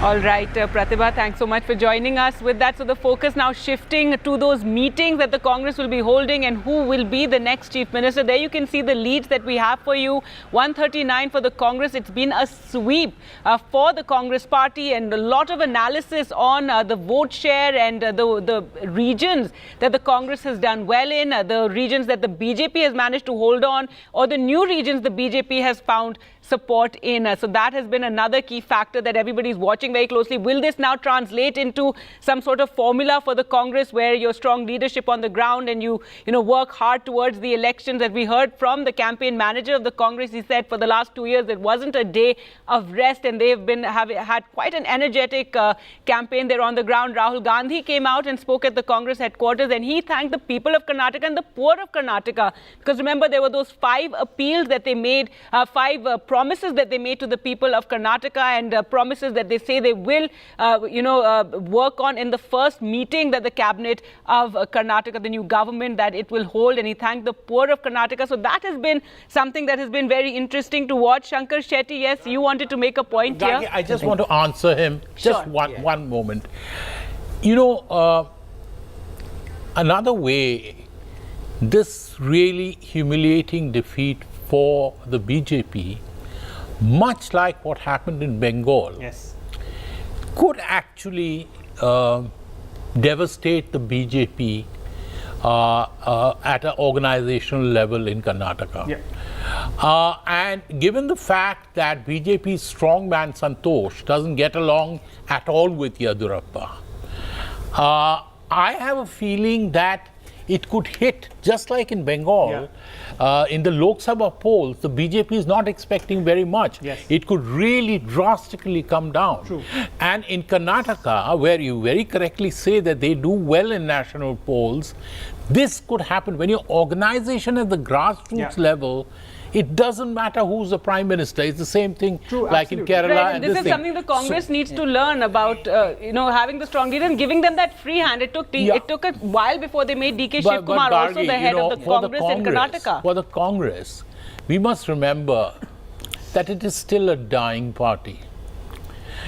All right, Pratibha, thanks so much for joining us with that. So the focus now shifting to those meetings that the Congress will be holding and who will be the next Chief Minister. There you can see the leads that we have for you. 139 for the Congress. It's been a sweep for the Congress party, and a lot of analysis on the vote share and the regions that the Congress has done well in, the regions that the BJP has managed to hold on, or the new regions the BJP has found support in. So that has been another key factor that everybody is watching very closely. Will this now translate into some sort of formula for the Congress where your strong leadership on the ground and you work hard towards the elections? As we heard from the campaign manager of the Congress, he said for the last 2 years it wasn't a day of rest, and they've had quite an energetic campaign there on the ground. Rahul Gandhi came out and spoke at the Congress headquarters, and he thanked the people of Karnataka and the poor of Karnataka, because remember there were those 5 appeals that they made, 5 promises that they made to the people of Karnataka, and promises that they say they will, work on in the first meeting that the cabinet of Karnataka, the new government, that it will hold. And he thanked the poor of Karnataka. So that has been something that has been very interesting to watch. Shankar Shetty, yes, you wanted to make a point here. I just want to answer him. Just one moment. Another way, this really humiliating defeat for the BJP, much like what happened in Bengal, could actually devastate the BJP at an organizational level in Karnataka. And given the fact that BJP's strongman Santosh doesn't get along at all with Yediyurappa, I have a feeling that it could hit, just like in Bengal, in the Lok Sabha polls, the BJP is not expecting very much. It could really drastically come down. And in Karnataka, where you very correctly say that they do well in national polls, this could happen. When your organization at the grassroots level, it doesn't matter who's the Prime Minister. It's the same thing like in Kerala. Right, and this is something the Congress needs to learn about, having the strong leaders and giving them that free hand. It took a while before they made DK Shiv Kumar also the head of the Congress in Karnataka. For the Congress, we must remember that it is still a dying party.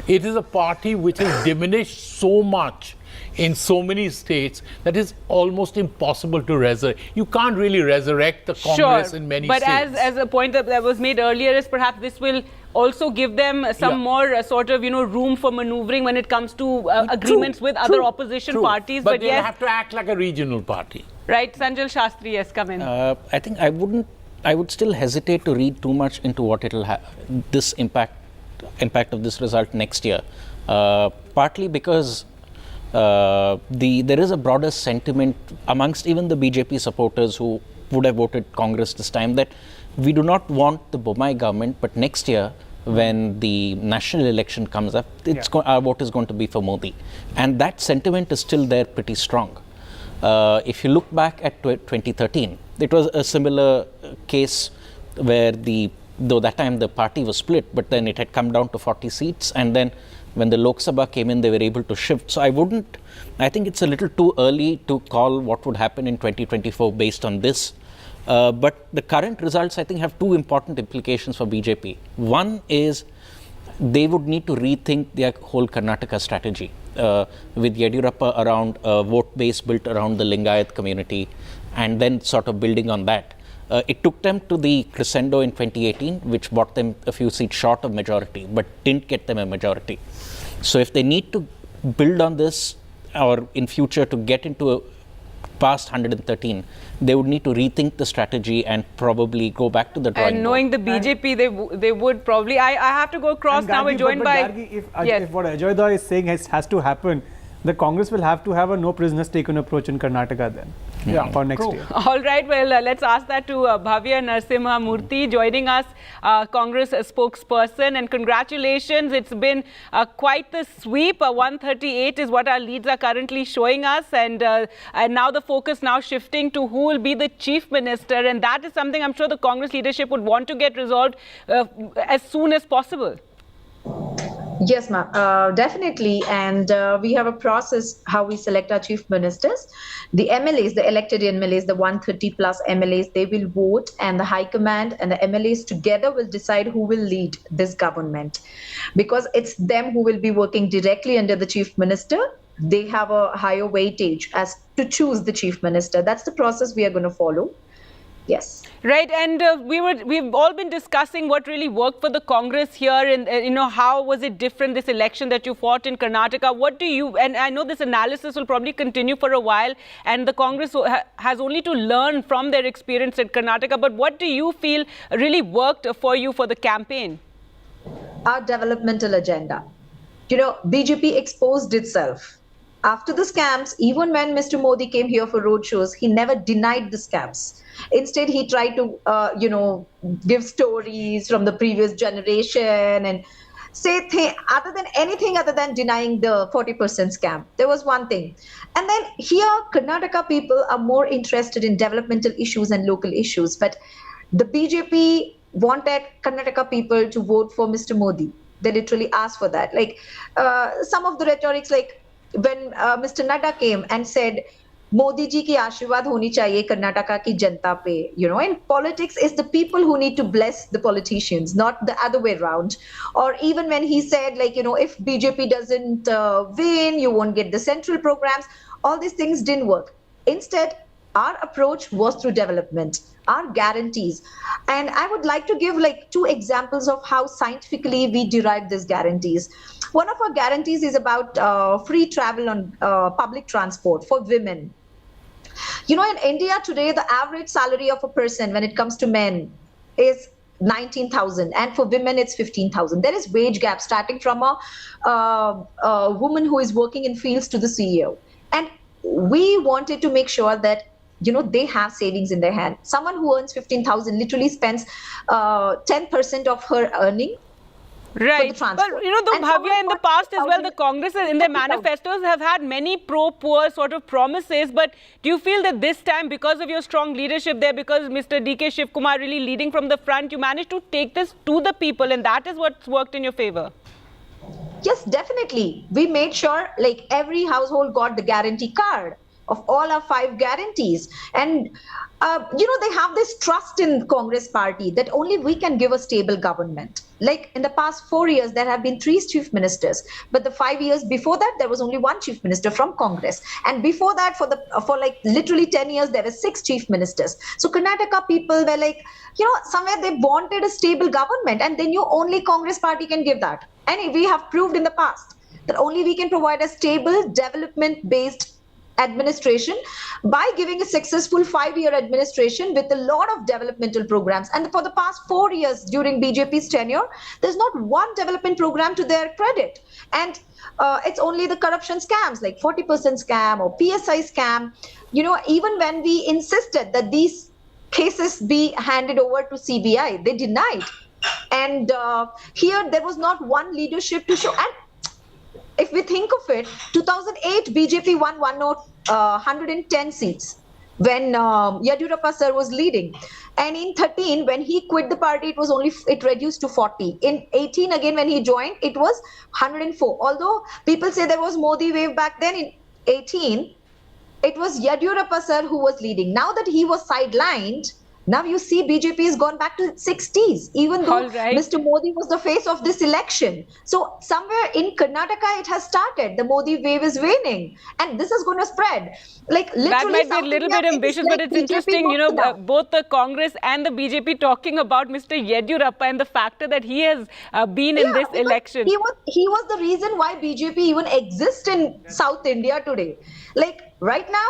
It is a party which has diminished so much in so many states that is almost impossible to resurrect. You can't really resurrect the Congress in many states. But as a point that was made earlier, is perhaps this will also give them some more sort of room for maneuvering when it comes to agreements with other opposition parties. But they have to act like a regional party. Right, Sanjal Shastri, yes, come in. I think I would still hesitate to read too much into what it'll have, this impact of this result next year. Partly because there is a broader sentiment amongst even the BJP supporters who would have voted Congress this time that we do not want the Bommai government, but next year when the national election comes up, our vote is going to be for Modi. And that sentiment is still there pretty strong. If you look back at 2013, it was a similar case where though that time the party was split, but then it had come down to 40 seats, and then when the Lok Sabha came in, they were able to shift. So I think it's a little too early to call what would happen in 2024 based on this. But the current results, I think, have two important implications for BJP. One is they would need to rethink their whole Karnataka strategy. With Yediyurappa around a vote base built around the Lingayat community, and then sort of building on that. It took them to the crescendo in 2018, which brought them a few seats short of majority, but didn't get them a majority. So if they need to build on this, or in future to get into a past 113, they would need to rethink the strategy and probably go back to the drawing board. And knowing the BJP, they would probably. I have to go across now. We're joined by. Gargi, if what Ajay Dai is saying has to happen, the Congress will have to have a no prisoners taken approach in Karnataka then. Yeah, for next year. All right, well, let's ask that to Bhavya Narasimha Murthy joining us, Congress spokesperson, and congratulations. It's been quite the sweep. 138 is what our leads are currently showing us, and now the focus now shifting to who will be the chief minister, and that is something I'm sure the Congress leadership would want to get resolved as soon as possible. Yes, ma'am, definitely. And we have a process how we select our chief ministers. The MLAs, the elected MLAs, the 130 plus MLAs, they will vote, and the High Command and the MLAs together will decide who will lead this government. Because it's them who will be working directly under the chief minister. They have a higher weightage as to choose the chief minister. That's the process we are going to follow. Yes. Right, and we've all been discussing what really worked for the Congress here, and how was it different, this election that you fought in Karnataka? What do you, and I know this analysis will probably continue for a while, and the Congress has only to learn from their experience in Karnataka, but what do you feel really worked for you for the campaign? Our developmental agenda. BJP exposed itself. After the scams, even when Mr. Modi came here for roadshows, he never denied the scams. Instead, he tried to, give stories from the previous generation and say other than denying the 40% scam. There was one thing. And then here, Karnataka people are more interested in developmental issues and local issues. But the BJP wanted Karnataka people to vote for Mr. Modi. They literally asked for that. Like some of the rhetorics, like, when Mr. Nadda came and said, Modi ji ki aashirwad honi chahiye Karnataka ki janta pe. In politics, it's the people who need to bless the politicians, not the other way around. Or even when he said, if BJP doesn't win, you won't get the central programs. All these things didn't work. Instead, our approach was through development, our guarantees. And I would like to give two examples of how scientifically we derived these guarantees. One of our guarantees is about free travel on public transport for women. In India today, the average salary of a person when it comes to men is 19,000, and for women it's 15,000. There is wage gap starting from a woman who is working in fields to the CEO. And we wanted to make sure that they have savings in their hand. Someone who earns 15,000 literally spends 10% of her earning. Right. But, the Bhavya in the past as well, the Congress in their manifestos have had many pro-poor sort of promises. But do you feel that this time, because of your strong leadership there, because Mr. D.K. Shivkumar really leading from the front, you managed to take this to the people, and that is what's worked in your favor? Yes, definitely. We made sure every household got the guarantee card of all our 5 guarantees. And, they have this trust in Congress party that only we can give a stable government. Like in the past 4 years, there have been 3 chief ministers. But the 5 years before that, there was only 1 chief minister from Congress. And before that, for literally 10 years, there were 6 chief ministers. So Karnataka people were somewhere they wanted a stable government. And they knew only Congress party can give that. And we have proved in the past that only we can provide a stable, development-based administration by giving a successful 5-year administration with a lot of developmental programs. And for the past 4 years during BJP's tenure, there's not one development program to their credit. And it's only the corruption scams like 40% scam or PSI scam. Even when we insisted that these cases be handed over to CBI, they denied. And here there was not one leadership to show. And if we think of it, 2008, BJP won 110 seats when Yadurappa sir was leading. And in 13, when he quit the party, it reduced to 40. In 18, again, when he joined, it was 104. Although people say there was Modi wave back then, in 18, it was Yadurappa sir who was leading. Now that he was sidelined, now you see BJP has gone back to 60s, even though Mr. Modi was the face of this election. So somewhere in Karnataka, it has started. The Modi wave is waning, and this is going to spread. Like literally, that might be a little bit ambitious, but it's interesting, you know, both the Congress and the BJP talking about Mr. Yediyurappa and the factor that he has been in this election. He was the reason why BJP even exists in South India today. Like right now,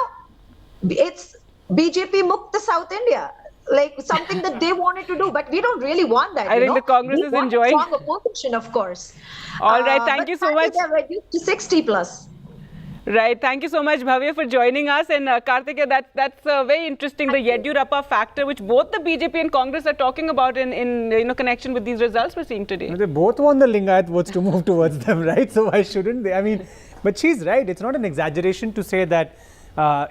it's BJP Mukta South India. Like something that they wanted to do, but we don't really want that. I think the Congress is enjoying. Strong opposition, of course. All right, thank you so much. They're reduced to 60 plus. Right, thank you so much, Bhavya, for joining us. And Karthikeya, that's very interesting, the Yediyurappa factor, which both the BJP and Congress are talking about in connection with these results we're seeing today. They both want the Lingayat votes to move towards them, right? So why shouldn't they? I mean, but she's right. It's not an exaggeration to say that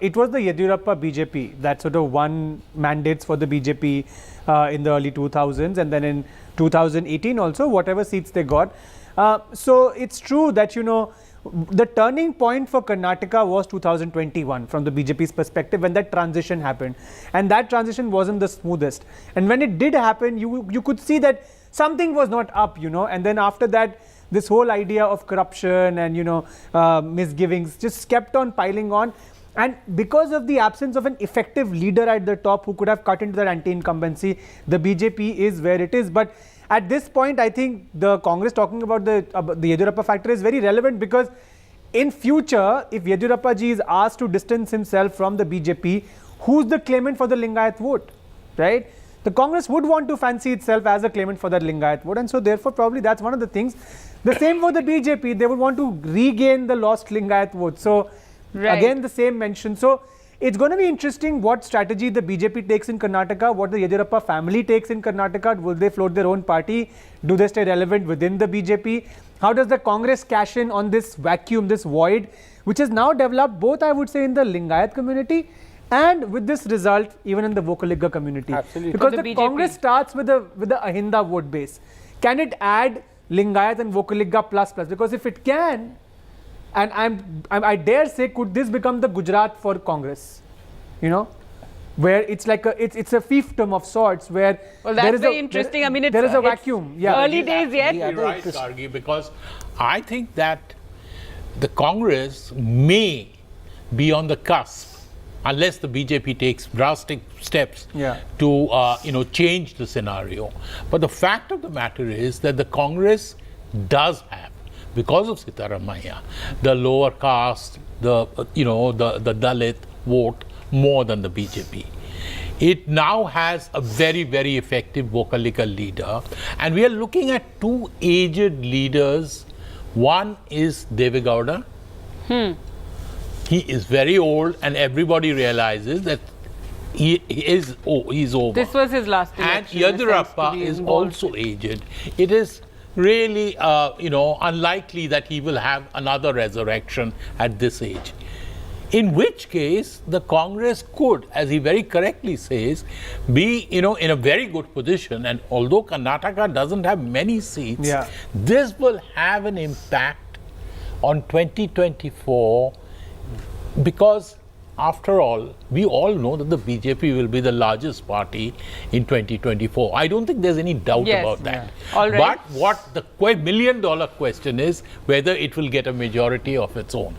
it was the Yediyurappa BJP that sort of won mandates for the BJP in the early 2000s, and then in 2018 also, whatever seats they got. So it's true that, you know, the turning point for Karnataka was 2021 from the BJP's perspective, when that transition happened. And that transition wasn't the smoothest. And when it did happen, you could see that something was not up, you know. And then after that, this whole idea of corruption and, you know, misgivings just kept on piling on. And because of the absence of an effective leader at the top who could have cut into that anti-incumbency, the BJP is where it is. But at this point, I think the Congress talking about the Yediyurappa factor is very relevant, because in future, if Yediyurappa ji is asked to distance himself from the BJP, who's the claimant for the Lingayat vote, right? The Congress would want to fancy itself as a claimant for that Lingayat vote, and so therefore probably that's one of the things. The same for the BJP, they would want to regain the lost Lingayat vote. So again, the same mention. So it's going to be interesting what strategy the BJP takes in Karnataka, what the Yediyurappa family takes in Karnataka. Will they float their own party? Do they stay relevant within the BJP? How does the Congress cash in on this vacuum, this void, which has now developed both, I would say, in the Lingayat community and with this result, even in the Vocaliga community? Absolutely. Because the Congress starts with the Ahinda vote base. Can it add Lingayat and Vocaliga plus? Because if it can, and I dare say, could this become the Gujarat for Congress? You know, where it's like it's a fiefdom of sorts, where that's very interesting. I mean, there is a vacuum. Yeah, early days yet. You're right, Gargi, because I think that the Congress may be on the cusp, unless the BJP takes drastic steps to change the scenario. But the fact of the matter is that the Congress does have, because of Sitaramaiah, the lower caste, the Dalit vote more than the BJP. It now has a very, very effective Vocaliga leader, and we are looking at two aged leaders. One is Devegowda. He is very old, and everybody realizes that he's over. This was his last election. And Yediyurappa is also aged. It is really, unlikely that he will have another resurrection at this age. In which case, the Congress could, as he very correctly says, be, in a very good position. And although Karnataka doesn't have many seats, this will have an impact on 2024, because after all, we all know that the BJP will be the largest party in 2024. I don't think there's any doubt about that. All right. But what the $1 million question is, whether it will get a majority of its own.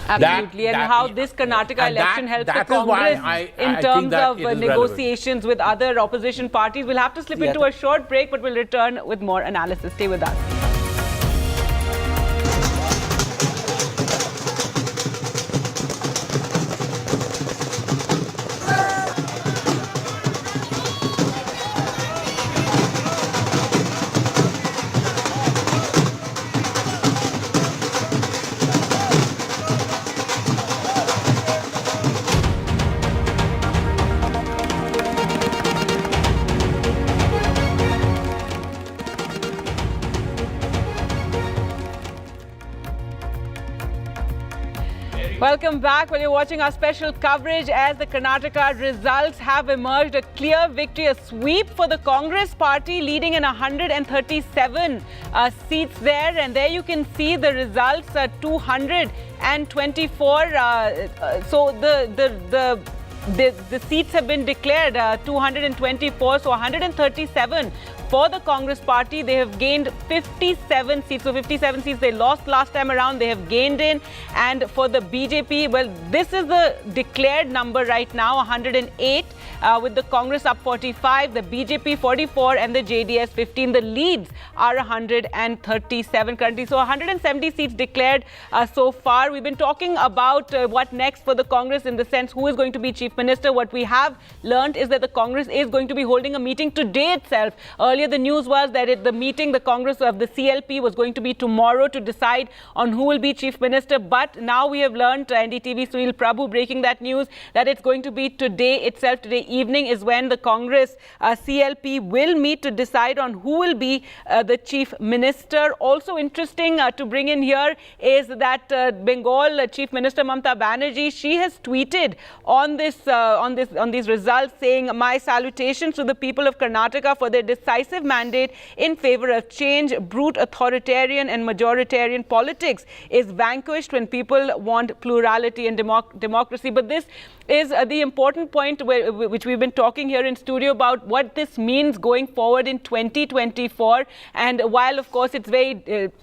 Absolutely, and how this Karnataka election helps the Congress in terms of negotiations with other opposition parties. We'll have to slip into a short break, but we'll return with more analysis. Stay with us. Welcome back. Well, you're watching our special coverage as the Karnataka results have emerged. A clear victory, a sweep for the Congress party, leading in 137 seats there. And there you can see the results, 224. So the seats have been declared 224, so 137 for the Congress party. They have gained 57 seats. So 57 seats they lost last time around, they have gained in. And for the BJP, well, this is the declared number right now, 108, with the Congress up 45, the BJP 44 and the JDS 15. The leads are 137 currently. So 170 seats declared so far. We've been talking about what next for the Congress in the sense who is going to be Chief Minister. What we have learned is that the Congress is going to be holding a meeting today itself. Earlier the news was that the meeting, the Congress of the CLP, was going to be tomorrow to decide on who will be Chief Minister. But now we have learned, NDTV Sunil Prabhu breaking that news, that it's going to be today itself. Today evening is when the Congress CLP will meet to decide on who will be the Chief Minister. Also interesting to bring in here is that Bengal Chief Minister Mamata Banerjee, she has tweeted on these results saying, "My salutations to the people of Karnataka for their decisive mandate in favor of change. Brute authoritarian and majoritarian politics is vanquished when people want plurality and democracy." But this is the important point which we've been talking here in studio about what this means going forward in 2024. And while of course it's very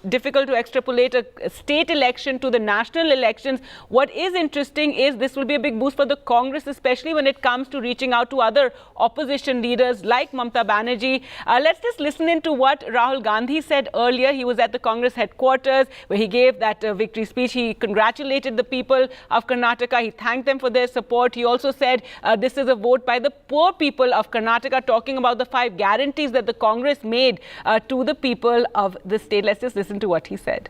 difficult to extrapolate a state election to the national elections, what is interesting is this will be a big boost for the Congress, especially when it comes to reaching out to other opposition leaders like Mamata Banerjee. Let's just listen into what Rahul Gandhi said earlier. He was at the Congress headquarters where he gave that victory speech. He congratulated the people of Karnataka. He thanked them for their support. He also said this is a vote by the poor people of Karnataka, talking about the 5 guarantees that the Congress made to the people of the state. Let's just listen to what he said.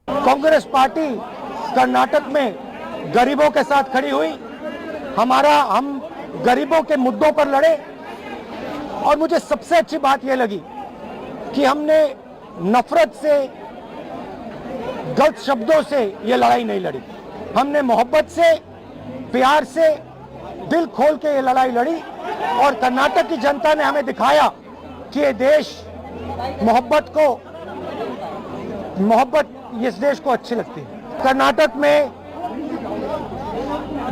Congress party Karnataka में गरीबों के साथ खड़ी हुई, हम गरीबों के मुद्दों पर लड़े। और मुझे सबसे अच्छी बात यह लगी कि हमने नफरत से, गलत शब्दों से ये लड़ाई नहीं लड़ी। हमने मोहब्बत से, प्यार से, दिल खोल के ये लड़ाई लड़ी। और कर्नाटक की जनता ने हमें दिखाया कि ये देश मोहब्बत इस देश को अच्छी लगती है। कर्नाटक में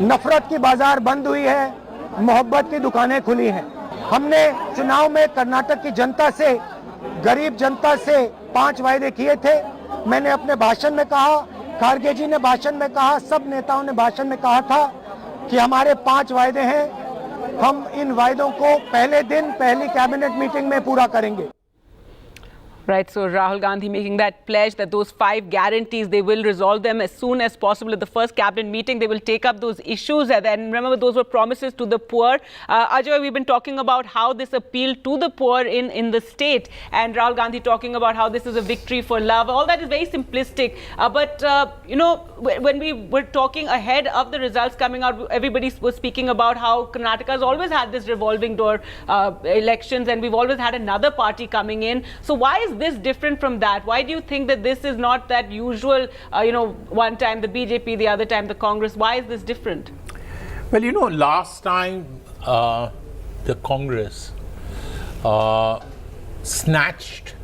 नफरत की बाजार बंद हुई है, मोहब्बत की दुकानें खुली हैं। हमने चुनाव में कर्नाटक की जनता से, गरीब जनता से 5 वायदे किए थे। मैंने अपने भाषण में कहा, खारगे जी ने भाषण में कहा, सब नेताओं ने भाषण में कहा था कि हमारे 5 वायदे हैं, हम इन वायदों को पहले दिन पहली कैबिनेट मीटिंग में पूरा करेंगे। Right, so Rahul Gandhi making that pledge that those 5 guarantees, they will resolve them as soon as possible. At the first cabinet meeting, they will take up those issues. And remember, those were promises to the poor. Ajay, we've been talking about how this appealed to the poor in the state. And Rahul Gandhi talking about how this is a victory for love. All that is very simplistic. But when we were talking ahead of the results coming out, everybody was speaking about how Karnataka has always had this revolving door elections. And we've always had another party coming in. So why is this different from that? Why do you think that this is not that usual, one time the BJP, the other time the Congress? Why is this different? Well, last time the Congress snatched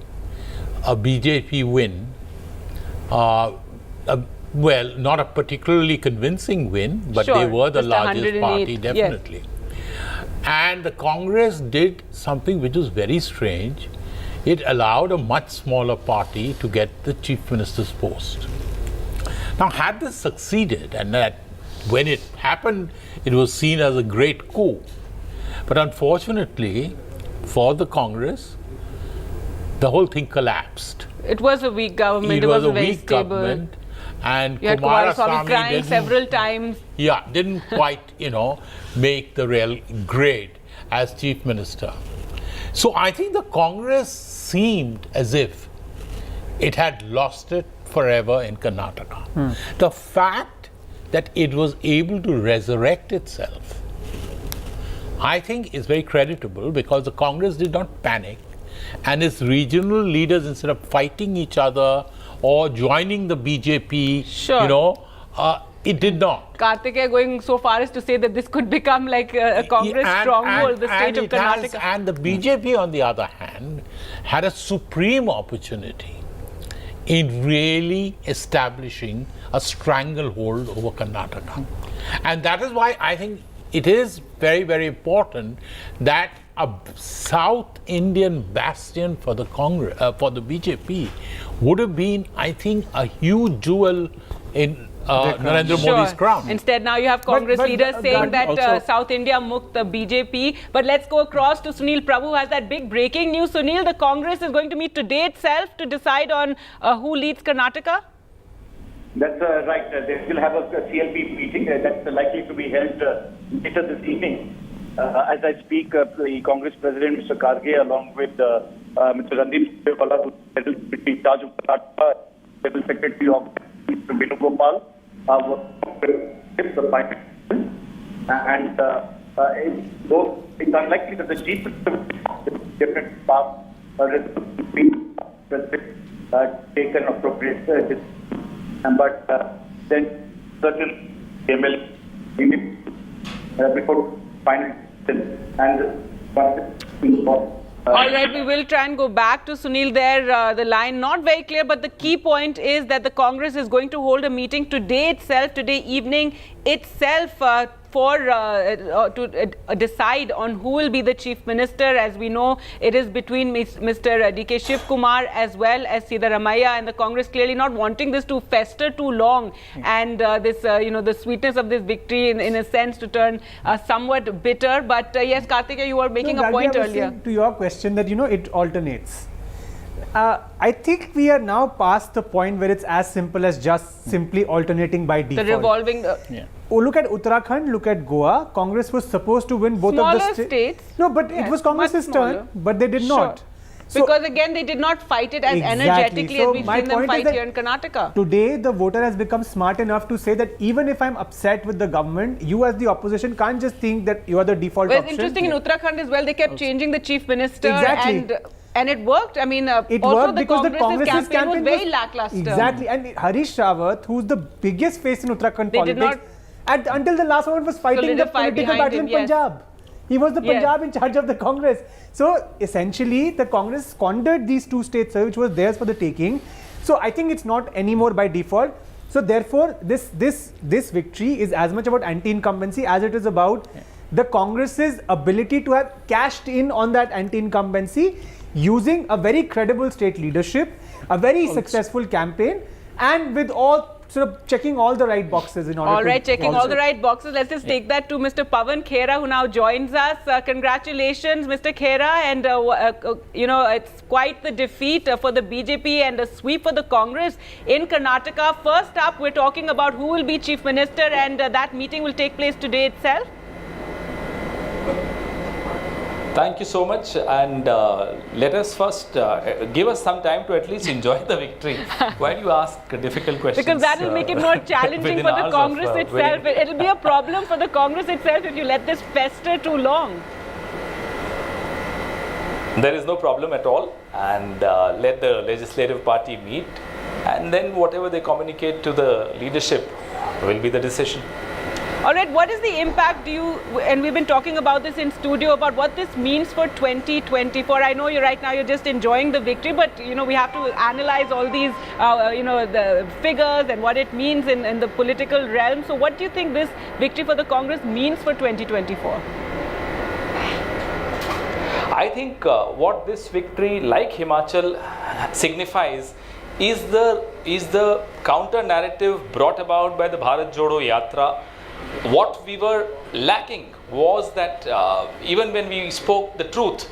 a BJP win, well, not a particularly convincing win, but sure, they were the largest party, 108, definitely. Yes. And the Congress did something which was very strange. It allowed a much smaller party to get the Chief Minister's post. Now, had this succeeded, and that when it happened, it was seen as a great coup. But unfortunately, for the Congress, the whole thing collapsed. It was a weak government. It was a very weak stable government. And you had Kumaraswamy crying several times. Yeah, didn't quite, make the real grade as Chief Minister. So I think the Congress seemed as if it had lost it forever in Karnataka. The fact that it was able to resurrect itself, I think is very creditable, because the Congress did not panic, and its regional leaders, instead of fighting each other or joining the BJP, sure, It did not. Kartikeya going so far as to say that this could become like a Congress stronghold, the state of Karnataka. And the BJP, on the other hand, had a supreme opportunity in really establishing a stranglehold over Karnataka. And that is why I think it is very, very important that a South Indian bastion for the Congress, for the BJP, would have been, I think, a huge jewel in Narendra Modi's crown. Instead, now you have Congress leaders saying that South India mukt the BJP. But let's go across to Sunil Prabhu, who has that big breaking news. Sunil, the Congress is going to meet today itself to decide on who leads Karnataka? That's right. They will have a CLP meeting that's likely to be held later this evening. As I speak, the Congress President, Mr. Karge, along with Mr. Randeep Surjewala, who is in charge of Karnataka, General Secretary of Mr. Venugopal, the finance, and it's unlikely that the chief different path take an appropriate decision. But then certain ML before finance and all right, we will try and go back to Sunil there. The line not very clear, but the key point is that the Congress is going to hold a meeting today itself, today evening itself, to decide on who will be the chief minister. As we know, it is between Mr. D.K. Shivkumar as well as Siddaramaiah, and the Congress clearly not wanting this to fester too long, and this, the sweetness of this victory in a sense to turn somewhat bitter. But yes, Kartikeya, you were making a point earlier. To your question that, it alternates. I think we are now past the point where it's as simple as just simply alternating by default. The revolving... look at Uttarakhand, look at Goa. Congress was supposed to win both of the states. No, but it was Congress's turn, but they did not. So, because again, they did not fight it as energetically as we've seen them fight here in Karnataka. Today, the voter has become smart enough to say that even if I'm upset with the government, you as the opposition can't just think that you are the default option. It's interesting in Uttarakhand as well, they kept changing the chief minister and it worked. I mean, it also worked because the Congress's campaign was very lackluster. Exactly, and Harish Rawat, who's the biggest face in Uttarakhand politics, until the last moment was fighting the political battle in Punjab. He was the Punjab in charge of the Congress. So essentially, the Congress squandered these two states, which was theirs for the taking. So I think it's not anymore by default. So therefore, this victory is as much about anti-incumbency as it is about the Congress's ability to have cashed in on that anti-incumbency using a very credible state leadership, a very successful campaign, and with all sort of checking all the right boxes in order all right, checking all the right boxes. Let's just take that to Mr. Pawan Khera, who now joins us. Congratulations, Mr. Khera. And, it's quite the defeat for the BJP and a sweep for the Congress in Karnataka. First up, we're talking about who will be Chief Minister, and that meeting will take place today itself. Thank you so much, and let us first give us some time to at least enjoy the victory. Why do you ask difficult questions? Because that will make it more challenging for the Congress itself. It'll be a problem for the Congress itself if you let this fester too long. There is no problem at all, and let the legislative party meet, and then whatever they communicate to the leadership will be the decision. All right, what is the impact and we've been talking about this in studio, about what this means for 2024. I know right now you're just enjoying the victory, but we have to analyze all these, the figures and what it means in the political realm. So what do you think this victory for the Congress means for 2024? I think what this victory, like Himachal, signifies is the counter narrative brought about by the Bharat Jodo Yatra. What we were lacking was that even when we spoke the truth,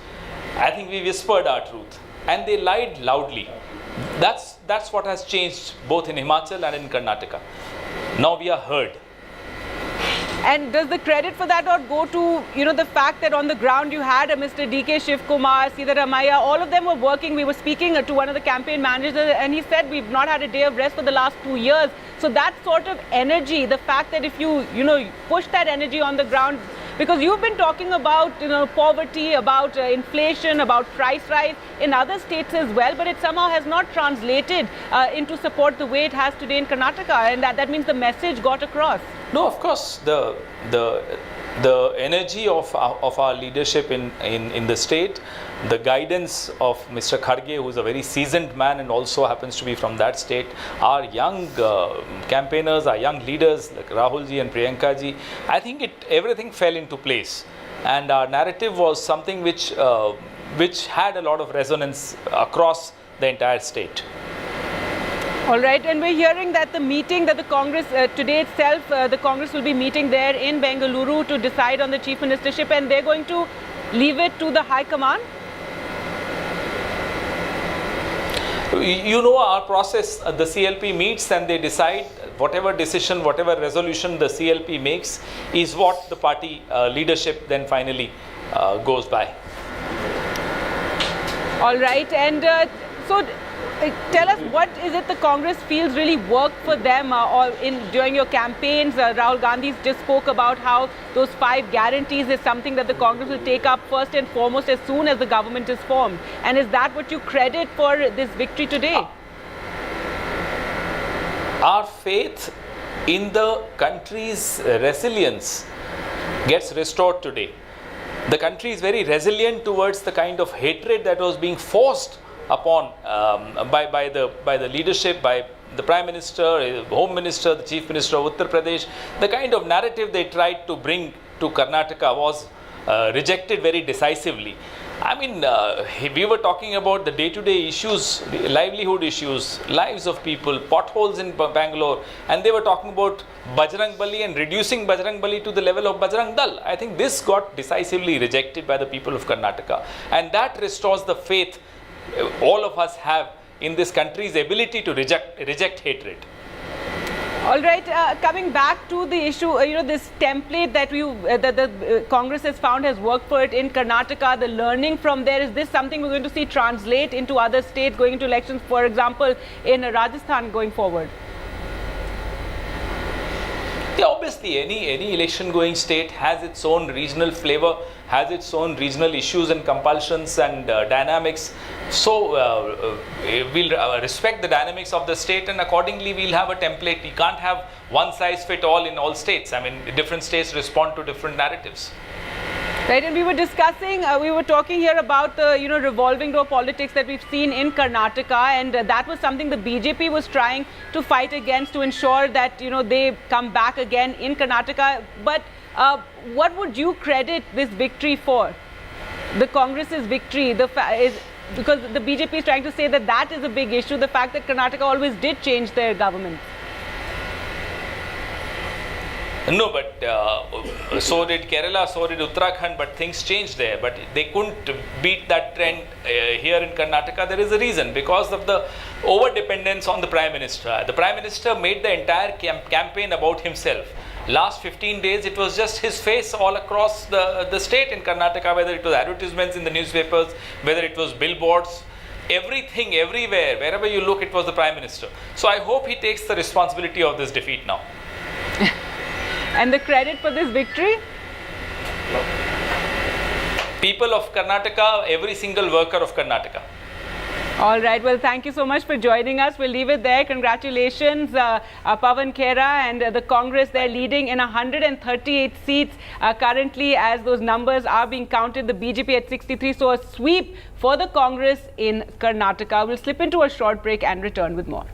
I think we whispered our truth, and they lied loudly. That's what has changed both in Himachal and in Karnataka. Now we are heard. And does the credit for that not go to, the fact that on the ground you had a Mr. D.K. Shivkumar, Siddaramaiah, all of them were working. We were speaking to one of the campaign managers, and he said we've not had a day of rest for the last 2 years. So that sort of energy, the fact that if you push that energy on the ground, Because you've been talking about, poverty, about inflation, about price rise in other states as well, but it somehow has not translated into support the way it has today in Karnataka, and that means the message got across. No, of course, the energy of our leadership in the state, the guidance of Mr. Kharge, who is a very seasoned man and also happens to be from that state, our young campaigners, our young leaders like Rahulji and Priyankaji, I think everything fell into place, and our narrative was something which had a lot of resonance across the entire state. All right, and we're hearing that the meeting that the Congress, today itself, the Congress will be meeting there in Bengaluru to decide on the chief ministership, and they're going to leave it to the High Command? You know our process, the CLP meets and they decide whatever decision, whatever resolution the CLP makes is what the party leadership then finally goes by. All right, and so tell us, what is it the Congress feels really worked for them during your campaigns? Rahul Gandhi just spoke about how those 5 guarantees is something that the Congress will take up first and foremost as soon as the government is formed. And is that what you credit for this victory today? Our faith in the country's resilience gets restored today. The country is very resilient towards the kind of hatred that was being forced upon by the leadership, by the Prime Minister, Home Minister, the Chief Minister of Uttar Pradesh. The kind of narrative they tried to bring to Karnataka was rejected very decisively. I mean, we were talking about the day-to-day issues, the livelihood issues, lives of people, potholes in Bangalore, and they were talking about Bajrang Bali and reducing Bajrang Bali to the level of Bajrang Dal. I think this got decisively rejected by the people of Karnataka, and that restores the faith all of us have in this country's ability to reject hatred. All right, coming back to the issue, this template that the Congress has found has worked for it in Karnataka, the learning from there, is this something we're going to see translate into other states going into elections, for example, in Rajasthan going forward? Yeah, obviously, any election going state has its own regional flavor, has its own regional issues and compulsions and dynamics. So we'll respect the dynamics of the state, and accordingly we'll have a template. We can't have one size fit all in all states. I mean, different states respond to different narratives. Right, and we were discussing, we were talking here about the, revolving door politics that we've seen in Karnataka, and that was something the BJP was trying to fight against to ensure that, they come back again in Karnataka. But what would you credit this victory for? The Congress's victory, because the BJP is trying to say that is a big issue, the fact that Karnataka always did change their government. No, but so did Kerala, so did Uttarakhand, but things changed there. But they couldn't beat that trend here in Karnataka. There is a reason, because of the over-dependence on the Prime Minister. The Prime Minister made the entire campaign about himself. Last 15 days, it was just his face all across the state in Karnataka, whether it was advertisements in the newspapers, whether it was billboards. Everything, everywhere, wherever you look, it was the Prime Minister. So I hope he takes the responsibility of this defeat now. And the credit for this victory? People of Karnataka, every single worker of Karnataka. All right. Well, thank you so much for joining us. We'll leave it there. Congratulations, Pawan Khera and the Congress. They're leading in 138 seats currently as those numbers are being counted. The BJP at 63. So a sweep for the Congress in Karnataka. We'll slip into a short break and return with more.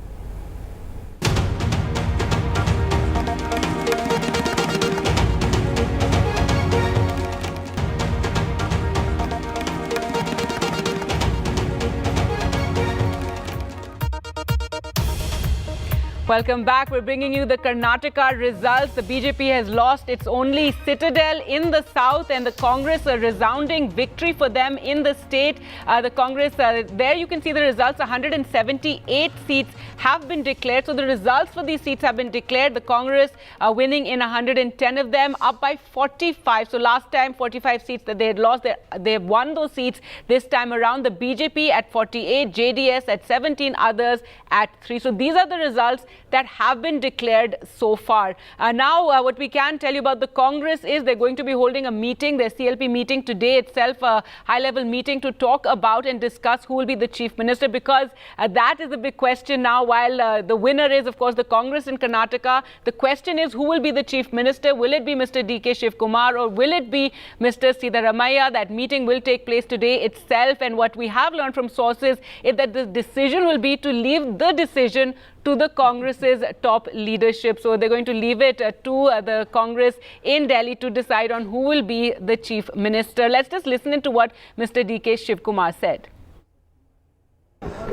Welcome back. We're bringing you the Karnataka results. The BJP has lost its only citadel in the south, and the Congress a resounding victory for them in the state. The Congress, there you can see the results. 178 seats have been declared. So the results for these seats have been declared. The Congress winning in 110 of them, up by 45. So last time 45 seats that they had lost, they have won those seats this time around. The BJP at 48, JDS at 17, others at 3. So these are the results that have been declared so far. Now, what we can tell you about the Congress is they're going to be holding a meeting, their CLP meeting today itself, a high-level meeting to talk about and discuss who will be the Chief Minister, because that is the big question now. While the winner is, of course, the Congress in Karnataka, the question is who will be the Chief Minister? Will it be Mr. D.K. Shivkumar or will it be Mr. Siddaramaiah? That meeting will take place today itself, and what we have learned from sources is that the decision will be to leave the decision to the Congress's top leadership. So they're going to leave it to the Congress in Delhi to decide on who will be the Chief Minister. Let's just listen into what Mr. D.K. Shivkumar said.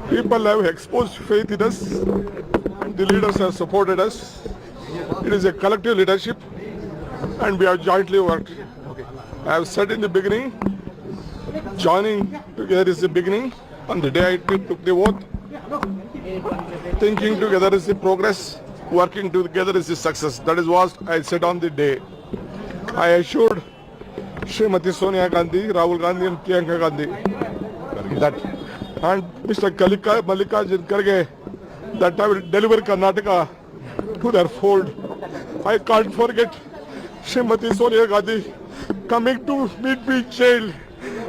People have exposed faith in us. The leaders have supported us. It is a collective leadership and we have jointly worked. I have said in the beginning, joining together is the beginning. On the day I took the oath, thinking together is the progress, working together is the success. That is what I said on the day. I assured Srimati Sonia Gandhi, Rahul Gandhi and Priyanka Gandhi that, and Mr. Mallikarjun Kharge, that I will deliver Karnataka to their fold. I can't forget Srimati Sonia Gandhi coming to meet me in jail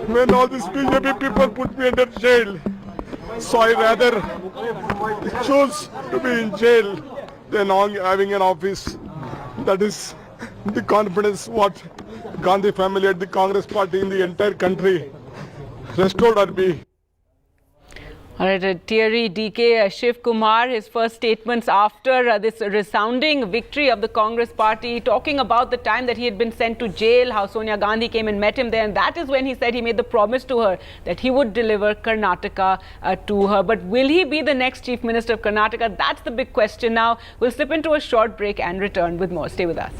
when all these BJP people put me under jail. So I rather choose to be in jail than having an office. That is the confidence what Gandhi family and the Congress party in the entire country restored on me. All right, Thierry D.K. Shivkumar, his first statements after this resounding victory of the Congress party, talking about the time that he had been sent to jail, how Sonia Gandhi came and met him there, and that is when he said he made the promise to her that he would deliver Karnataka to her. But will he be the next Chief Minister of Karnataka? That's the big question now. We'll slip into a short break and return with more. Stay with us.